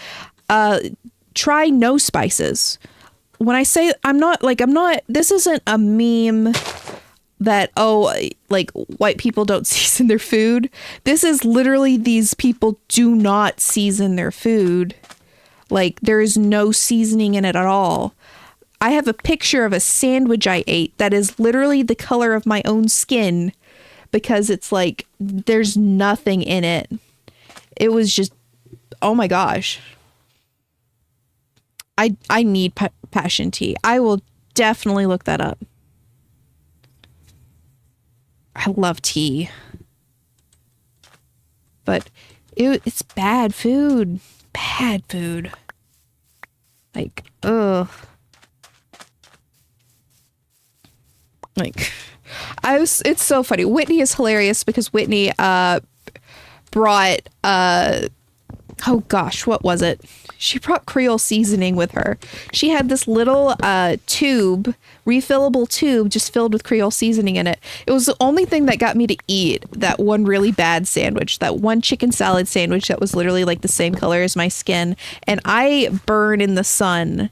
Try no spices. When I say I'm not, this isn't a meme that, like, white people don't season their food. This is literally, these people do not season their food. Like there is no seasoning in it at all. I have a picture of a sandwich I ate that is literally the color of my own skin because it's like there's nothing in it. It was just, oh my gosh. I need passion tea. I will definitely look that up. I love tea. But it's bad food. Bad food. Like, ugh. Like, it's so funny. Whitney is hilarious because Whitney brought oh gosh, what was it? She brought Creole seasoning with her. She had this little tube, refillable tube, just filled with Creole seasoning in it. It was the only thing that got me to eat that one really bad sandwich, that one chicken salad sandwich that was literally like the same color as my skin. And I burn in the sun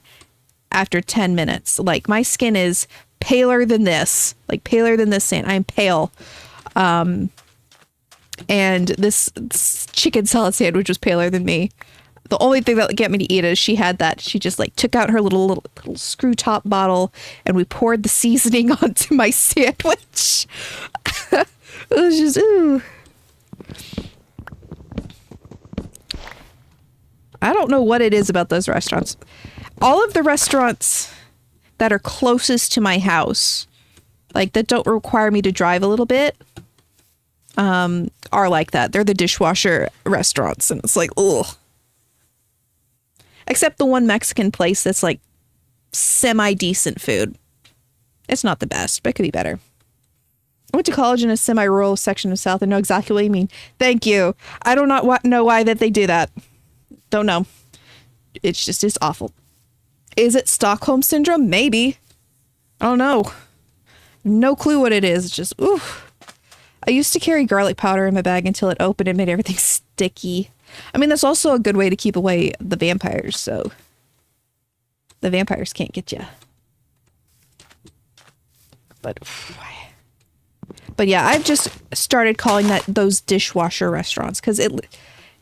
after 10 minutes. Like my skin is paler than this, like paler than this sand. I'm pale. And this chicken salad sandwich was paler than me. The only thing that would get me to eat it is she had that. She just like took out her little screw top bottle and we poured the seasoning onto my sandwich. It was just, ooh. I don't know what it is about those restaurants. All of the restaurants that are closest to my house, like that don't require me to drive a little bit, are like that. They're the dishwasher restaurants, and it's like, ugh. Except the one Mexican place that's like semi-decent food. It's not the best, but it could be better. I went to college in a semi-rural section of South. I know exactly what you mean. Thank you. I do not know why that they do that. Don't know. It's awful. Is it Stockholm Syndrome? Maybe. I don't know. No clue what it is. It's just, ooh. I used to carry garlic powder in my bag until it opened and made everything sticky. I mean, that's also a good way to keep away the vampires, so the vampires can't get you. But yeah, I've just started calling those dishwasher restaurants because it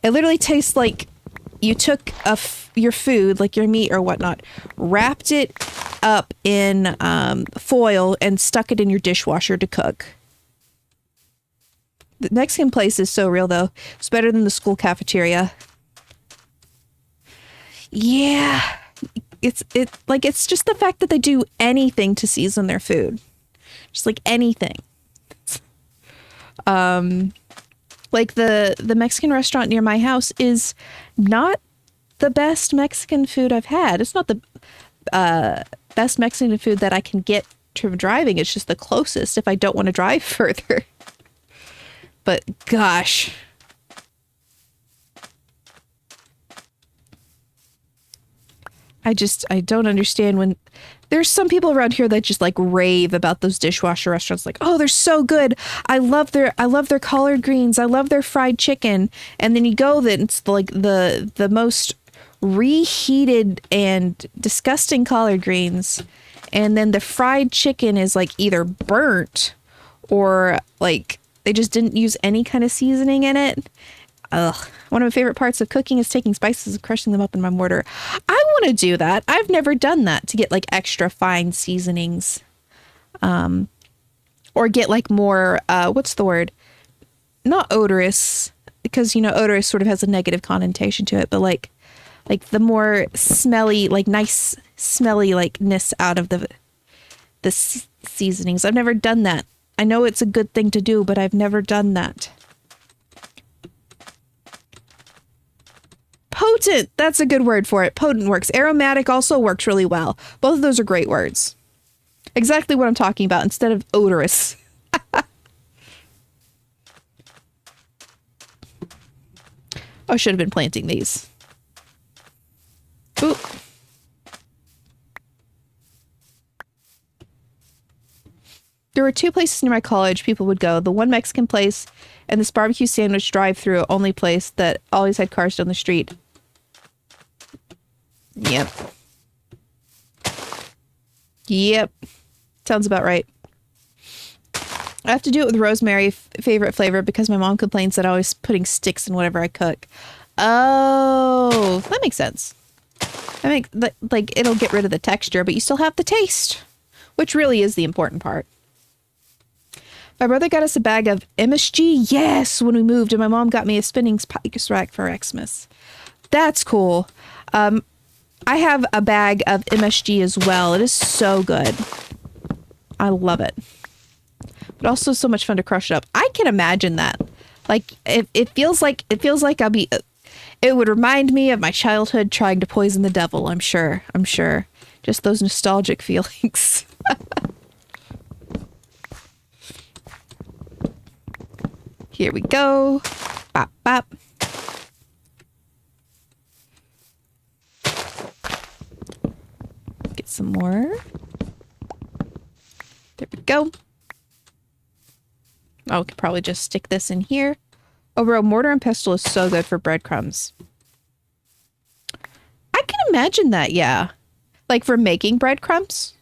literally tastes like you took your food, like your meat or whatnot, wrapped it up in foil and stuck it in your dishwasher to cook. The Mexican place is so real, though. It's better than the school cafeteria. Yeah. It's just the fact that they do anything to season their food. Just like anything. Like the Mexican restaurant near my house is not the best Mexican food I've had. It's not the best Mexican food that I can get to driving. It's just the closest if I don't want to drive further. But gosh, I don't understand when there's some people around here that just like rave about those dishwasher restaurants. Like, oh, they're so good. I love their collard greens. I love their fried chicken. And then you go then it's like the most reheated and disgusting collard greens. And then the fried chicken is like either burnt or like they just didn't use any kind of seasoning in it. Ugh. One of my favorite parts of cooking is taking spices and crushing them up in my mortar. I want to do that. I've never done that, to get like extra fine seasonings. Or get like more, what's the word? Not odorous, because, you know, odorous sort of has a negative connotation to it, but like the more smelly, like nice smelly likeness out of the seasonings. I've never done that. I know it's a good thing to do, but I've never done that. Potent. That's a good word for it. Potent works. Aromatic also works really well. Both of those are great words. Exactly what I'm talking about instead of odorous. I should have been planting these. Ooh. There were two places near my college people would go. The one Mexican place and this barbecue sandwich drive-through only place that always had cars down the street. Yep. Sounds about right. I have to do it with rosemary, favorite flavor, because my mom complains that I'm always putting sticks in whatever I cook. Oh, that makes sense. I think like it'll get rid of the texture, but you still have the taste, which really is the important part. My brother got us a bag of MSG, yes, when we moved, and my mom got me a spinning spice rack for Xmas. That's cool. I have a bag of MSG as well. It is so good. I love it. But also so much fun to crush it up. I can imagine that. Like it feels like I'll be. It would remind me of my childhood trying to poison the devil. I'm sure. Just those nostalgic feelings. Here we go. Bop bop. Get some more. There we go. Oh, we could probably just stick this in here. Oh, bro, mortar and pestle is so good for breadcrumbs. I can imagine that, yeah. Like for making breadcrumbs.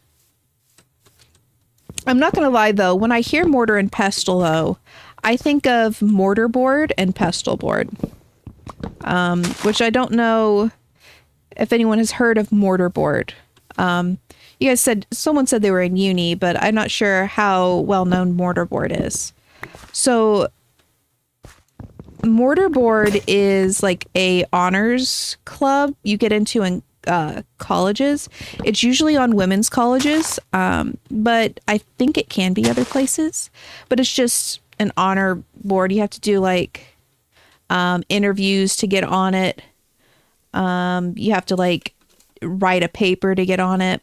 I'm not going to lie, though. When I hear mortar and pestle, though, I think of mortar board and pestle board. Which I don't know if anyone has heard of mortar board. You guys said, someone said they were in uni, but I'm not sure how well known mortar board is. So mortar board is like a honors club you get into in colleges. It's usually on women's colleges, but I think it can be other places. But it's just an honor board. You have to do like interviews to get on it. You have to like write a paper to get on it.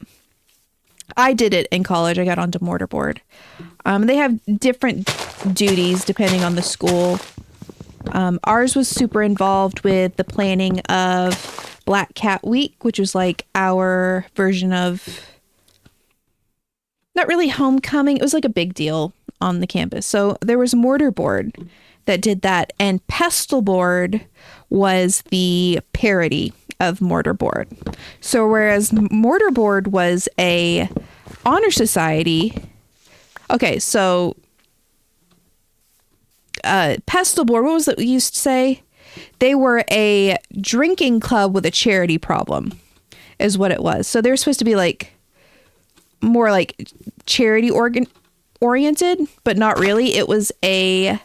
I did it in college. I got onto mortar board. They have different duties depending on the school. Ours was super involved with the planning of Black Cat Week, which was like our version of not really homecoming. It was like a big deal on the campus. So there was mortar board that did that, and pestle board was the parody of mortar board. So whereas mortar board was a honor society, okay, so pestle board, what was it we used to say? They were a drinking club with a charity problem, is what it was. So they were supposed to be like more like charity oriented, but not really. It was a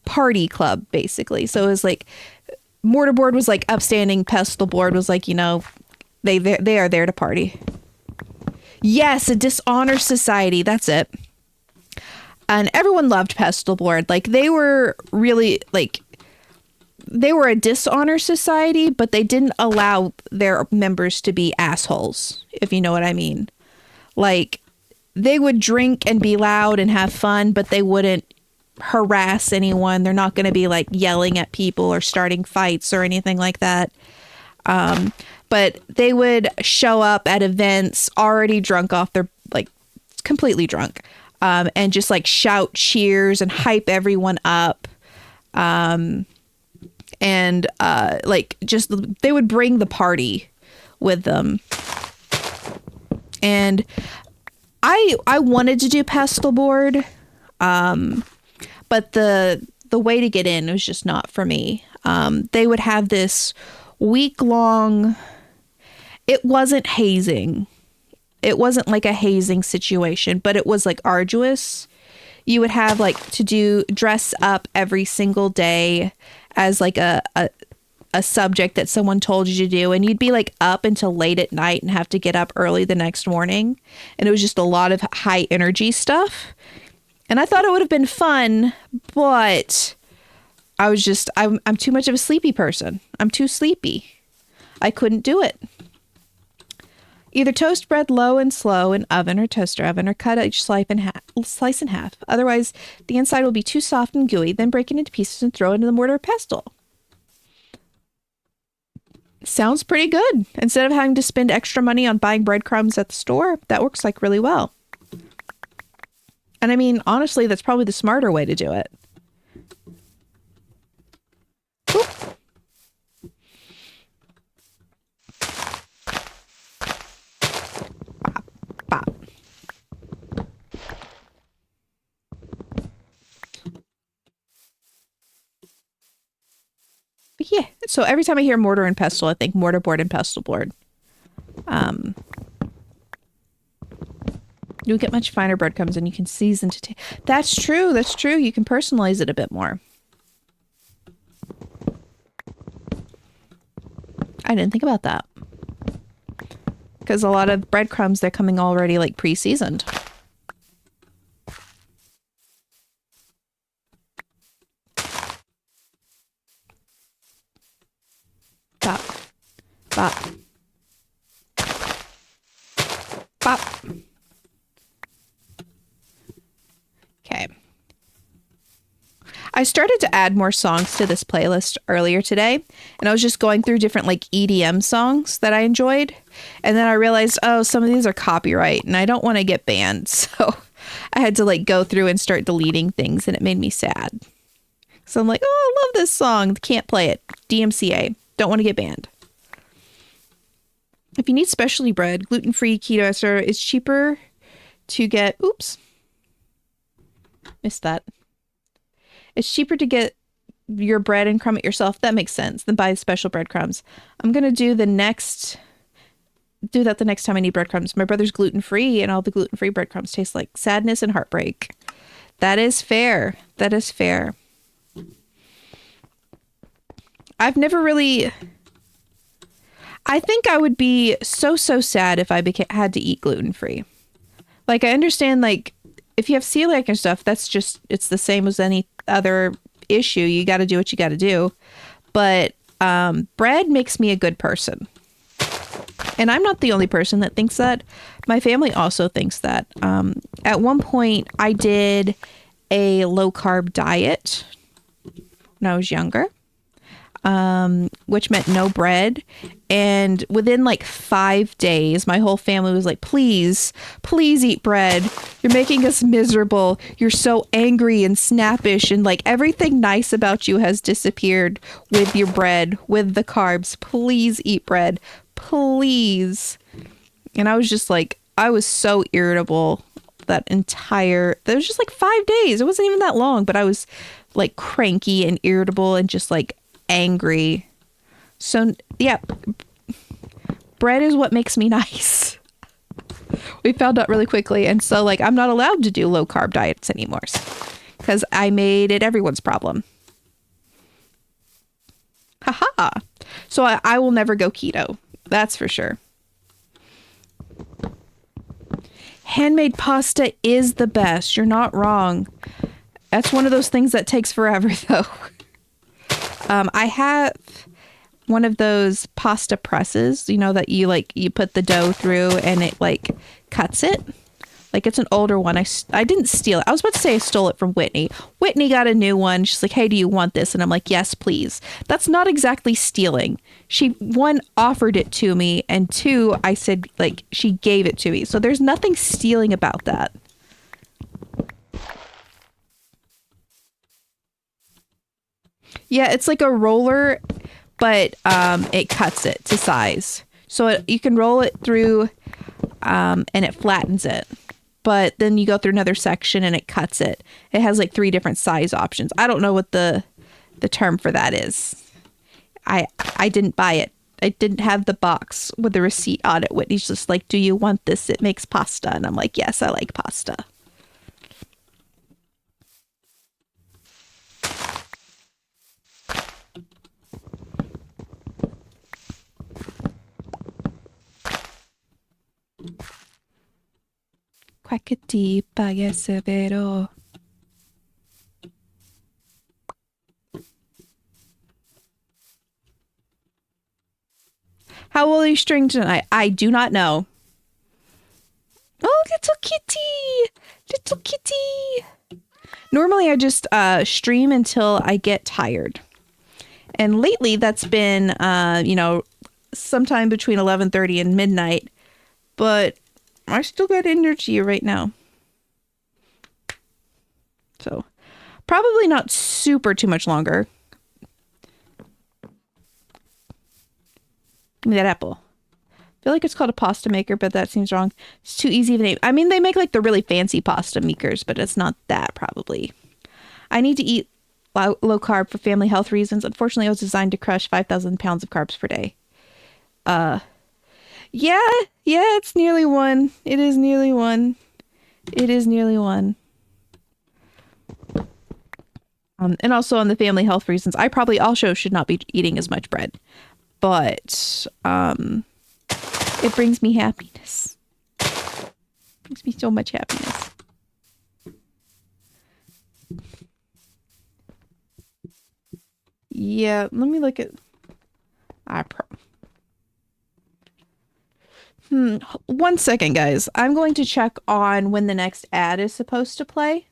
party club, basically. So it was like mortarboard was like upstanding, pestle board was like, you know, they are there to party. Yes, a dishonor society. That's it. And everyone loved pestle board. Like they were really like, they were a dishonor society, but they didn't allow their members to be assholes, if you know what I mean. Like they would drink and be loud and have fun, but they wouldn't harass anyone. They're not going to be like yelling at people or starting fights or anything like that. But they would show up at events already drunk off their, like completely drunk, and just like shout cheers and hype everyone up. And like just they would bring the party with them. And I wanted to do pestle board, but the way to get in was just not for me. They would have this week-long, it wasn't hazing. It wasn't like a hazing situation, but it was like arduous. You would have like to dress up every single day as like a subject that someone told you to do, and you'd be like up until late at night and have to get up early the next morning. And it was just a lot of high energy stuff. And I thought it would have been fun, but I was just, I'm too much of a sleepy person. I'm too sleepy. I couldn't do it. Either toast bread low and slow in oven or toaster oven, or cut each slice in half. Otherwise, the inside will be too soft and gooey. Then break it into pieces and throw it into the mortar or pestle. Sounds pretty good. Instead of having to spend extra money on buying breadcrumbs at the store, that works like really well. And I mean, honestly, that's probably the smarter way to do it. Oop. Bop, bop. But Yeah. So every time I hear mortar and pestle, I think mortarboard and pestle board. You'll get much finer breadcrumbs and you can season to taste. That's true. That's true. You can personalize it a bit more. I didn't think about that. Because a lot of breadcrumbs, they're coming already like pre-seasoned. Bop. Bop. Bop. Okay. I started to add more songs to this playlist earlier today, and I was just going through different like EDM songs that I enjoyed, and then I realized, oh, some of these are copyright, and I don't want to get banned, so I had to like go through and start deleting things, and it made me sad. So I'm like, oh, I love this song, can't play it. DMCA, don't want to get banned. If you need specialty bread, gluten-free, keto, etc., it's cheaper to get. Oops, missed that. It's cheaper to get your bread and crumb it yourself. That makes sense than buy special breadcrumbs. I'm going to do that the next time I need breadcrumbs. My brother's gluten-free and all the gluten-free breadcrumbs taste like sadness and heartbreak. That is fair. That is fair. I've never really... I think I would be so sad if I had to eat gluten-free. Like, I understand, like, if you have celiac and stuff, that's just, it's the same as any other issue. You got to do what you got to do. But bread makes me a good person. And I'm not the only person that thinks that. My family also thinks that. At one point, I did a low-carb diet when I was younger, which meant no bread. And within like 5 days, my whole family was like, please eat bread. You're making us miserable. You're so angry and snappish, and like everything nice about you has disappeared with your bread, with the carbs. Please eat bread. Please. And I was just like, I was so irritable that was just like 5 days. It wasn't even that long, but I was like cranky and irritable and just like angry. So yeah, bread is what makes me nice. We found out really quickly, and so like I'm not allowed to do low carb diets anymore because I made it everyone's problem. Haha. So I will never go keto. That's for sure. Handmade pasta is the best. You're not wrong. That's one of those things that takes forever though. I have one of those pasta presses, you know, that you put the dough through and it like cuts it. Like, it's an older one. I didn't steal it. I was about to say I stole it from Whitney. Whitney got a new one. She's like, hey, do you want this? And I'm like, yes, please. That's not exactly stealing. She, one, offered it to me, and two, I said, like, she gave it to me. So there's nothing stealing about that. Yeah, it's like a roller, but it cuts it to size. So you can roll it through and it flattens it. But then you go through another section and it cuts it. It has like 3 different size options. I don't know what the term for that is. I didn't buy it. I didn't have the box with the receipt on it. Whitney's just like, do you want this? It makes pasta. And I'm like, yes, I like pasta. Quackity pagasevero. How will you string tonight? I do not know. Oh, little kitty. Little kitty. Normally I just stream until I get tired. And lately that's been, sometime between 11:30 and midnight. But I still got energy right now. So probably not super too much longer. Give me that apple. I feel like it's called a pasta maker, but that seems wrong. It's too easy of a name. I mean, they make like the really fancy pasta makers, but it's not that probably. I need to eat low carb for family health reasons. Unfortunately, it was designed to crush 5,000 pounds of carbs per day. Yeah, it's nearly one. It is nearly one. It is nearly one. And also on the family health reasons, I probably also should not be eating as much bread, but it brings me happiness. It brings me so much happiness. Yeah, let me look at. One second, guys. I'm going to check on when the next ad is supposed to play.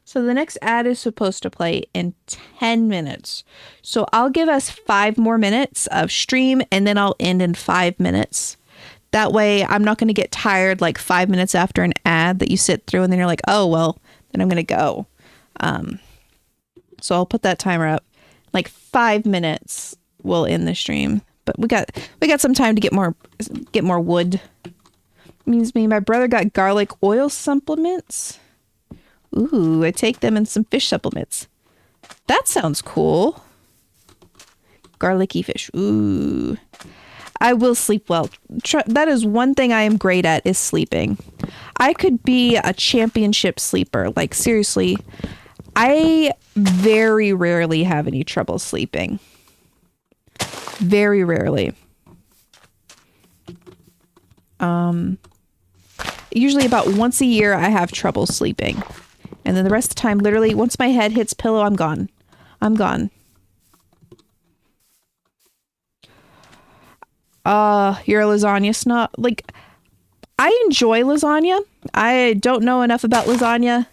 So the next ad is supposed to play in 10 minutes. So I'll give us 5 more minutes of stream and then I'll end in 5 minutes. That way I'm not going to get tired like 5 minutes after an ad that you sit through and then you're like, oh, well, then I'm going to go. So I'll put that timer up. Like 5 minutes will end the stream. But we got some time to get more wood. Means me, my brother got garlic oil supplements. Ooh, I take them in some fish supplements. That sounds cool. Garlicky fish. Ooh. I will sleep well. That is one thing I am great at is sleeping. I could be a championship sleeper. Like, seriously, I very rarely have any trouble sleeping. Very rarely. Usually about once a year I have trouble sleeping. And then the rest of the time, literally, once my head hits pillow, I'm gone. I'm gone. You're a lasagna snob. Like, I enjoy lasagna. I don't know enough about lasagna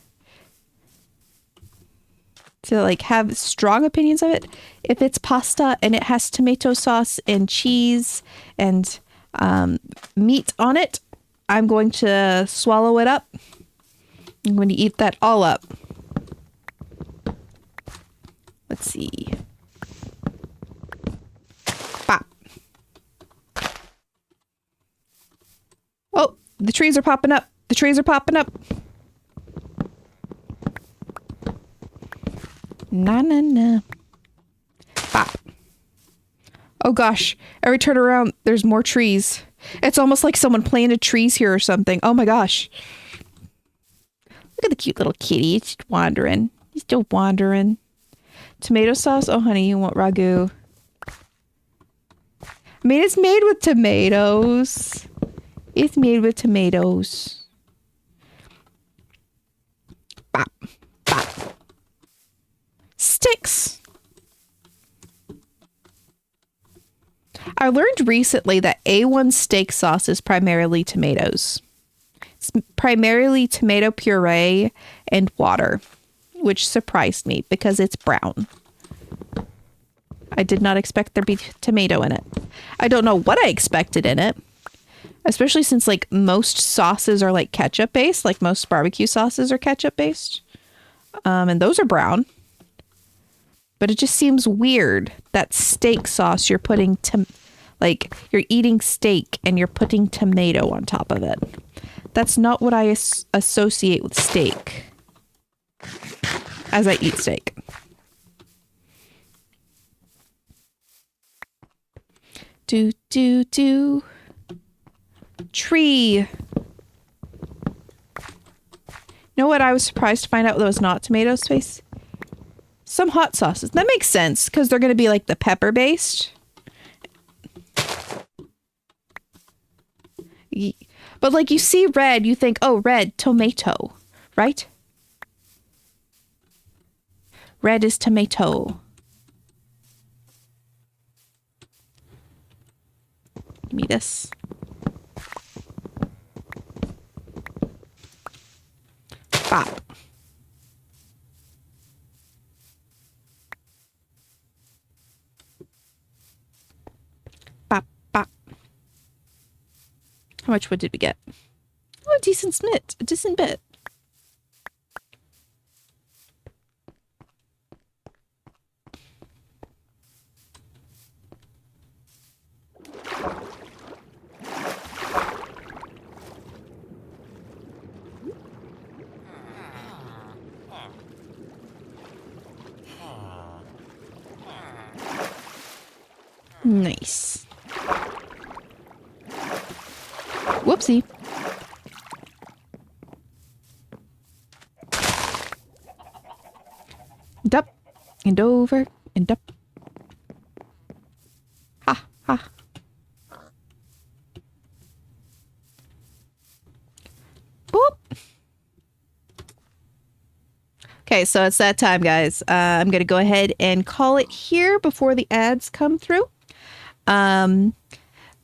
to, like, have strong opinions of it. If it's pasta and it has tomato sauce and cheese and meat on it, I'm going to swallow it up. I'm going to eat that all up. Let's see. Pop. Oh, the trees are popping up. The trees are popping up. Na na na. Pop. Oh gosh. Every turn around, there's more trees. It's almost like someone planted trees here or something. Oh my gosh. Look at the cute little kitty. It's just wandering. He's still wandering. Tomato sauce? Oh, honey, you want ragu. I mean, it's made with tomatoes. It's made with tomatoes. Bop. Bop. Sticks. I learned recently that A1 steak sauce is primarily tomatoes. It's primarily tomato puree and water, which surprised me because it's brown. I did not expect there be tomato in it. I don't know what I expected in it, especially since like most sauces are like ketchup based, like most barbecue sauces are ketchup based. And those are brown. But it just seems weird that steak sauce you're putting like you're eating steak and you're putting tomato on top of it. That's not what I associate with steak as I eat steak. Do, do, do. Tree. You know what I was surprised to find out that was not tomato space? Some hot sauces. That makes sense because they're going to be like the pepper based. But like you see red, you think, oh, red, tomato, right? Red is tomato. Give me this. Bop. Bop, bop. How much wood did we get? Oh, a decent bit. Nice. Whoopsie. And up and over and up. Ha ha. Boop. Okay, so it's that time, guys. I'm going to go ahead and call it here before the ads come through.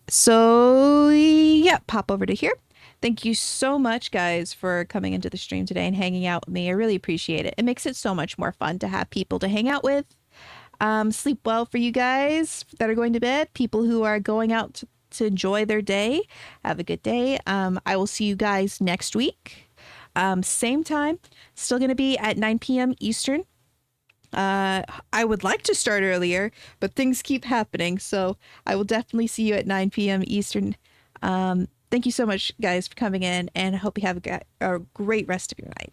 So, yeah, pop over to here. Thank you so much, guys, for coming into the stream today and hanging out with me. I really appreciate it. It makes it so much more fun to have people to hang out with. Sleep well for you guys that are going to bed. People who are going out to enjoy their day, have a good day. I will see you guys next week. Same time, still going to be at 9 p.m. Eastern. I would like to start earlier, but things keep happening. So I will definitely see you at 9 p.m. Eastern. Thank you so much, guys, for coming in, and I hope you have a great rest of your night.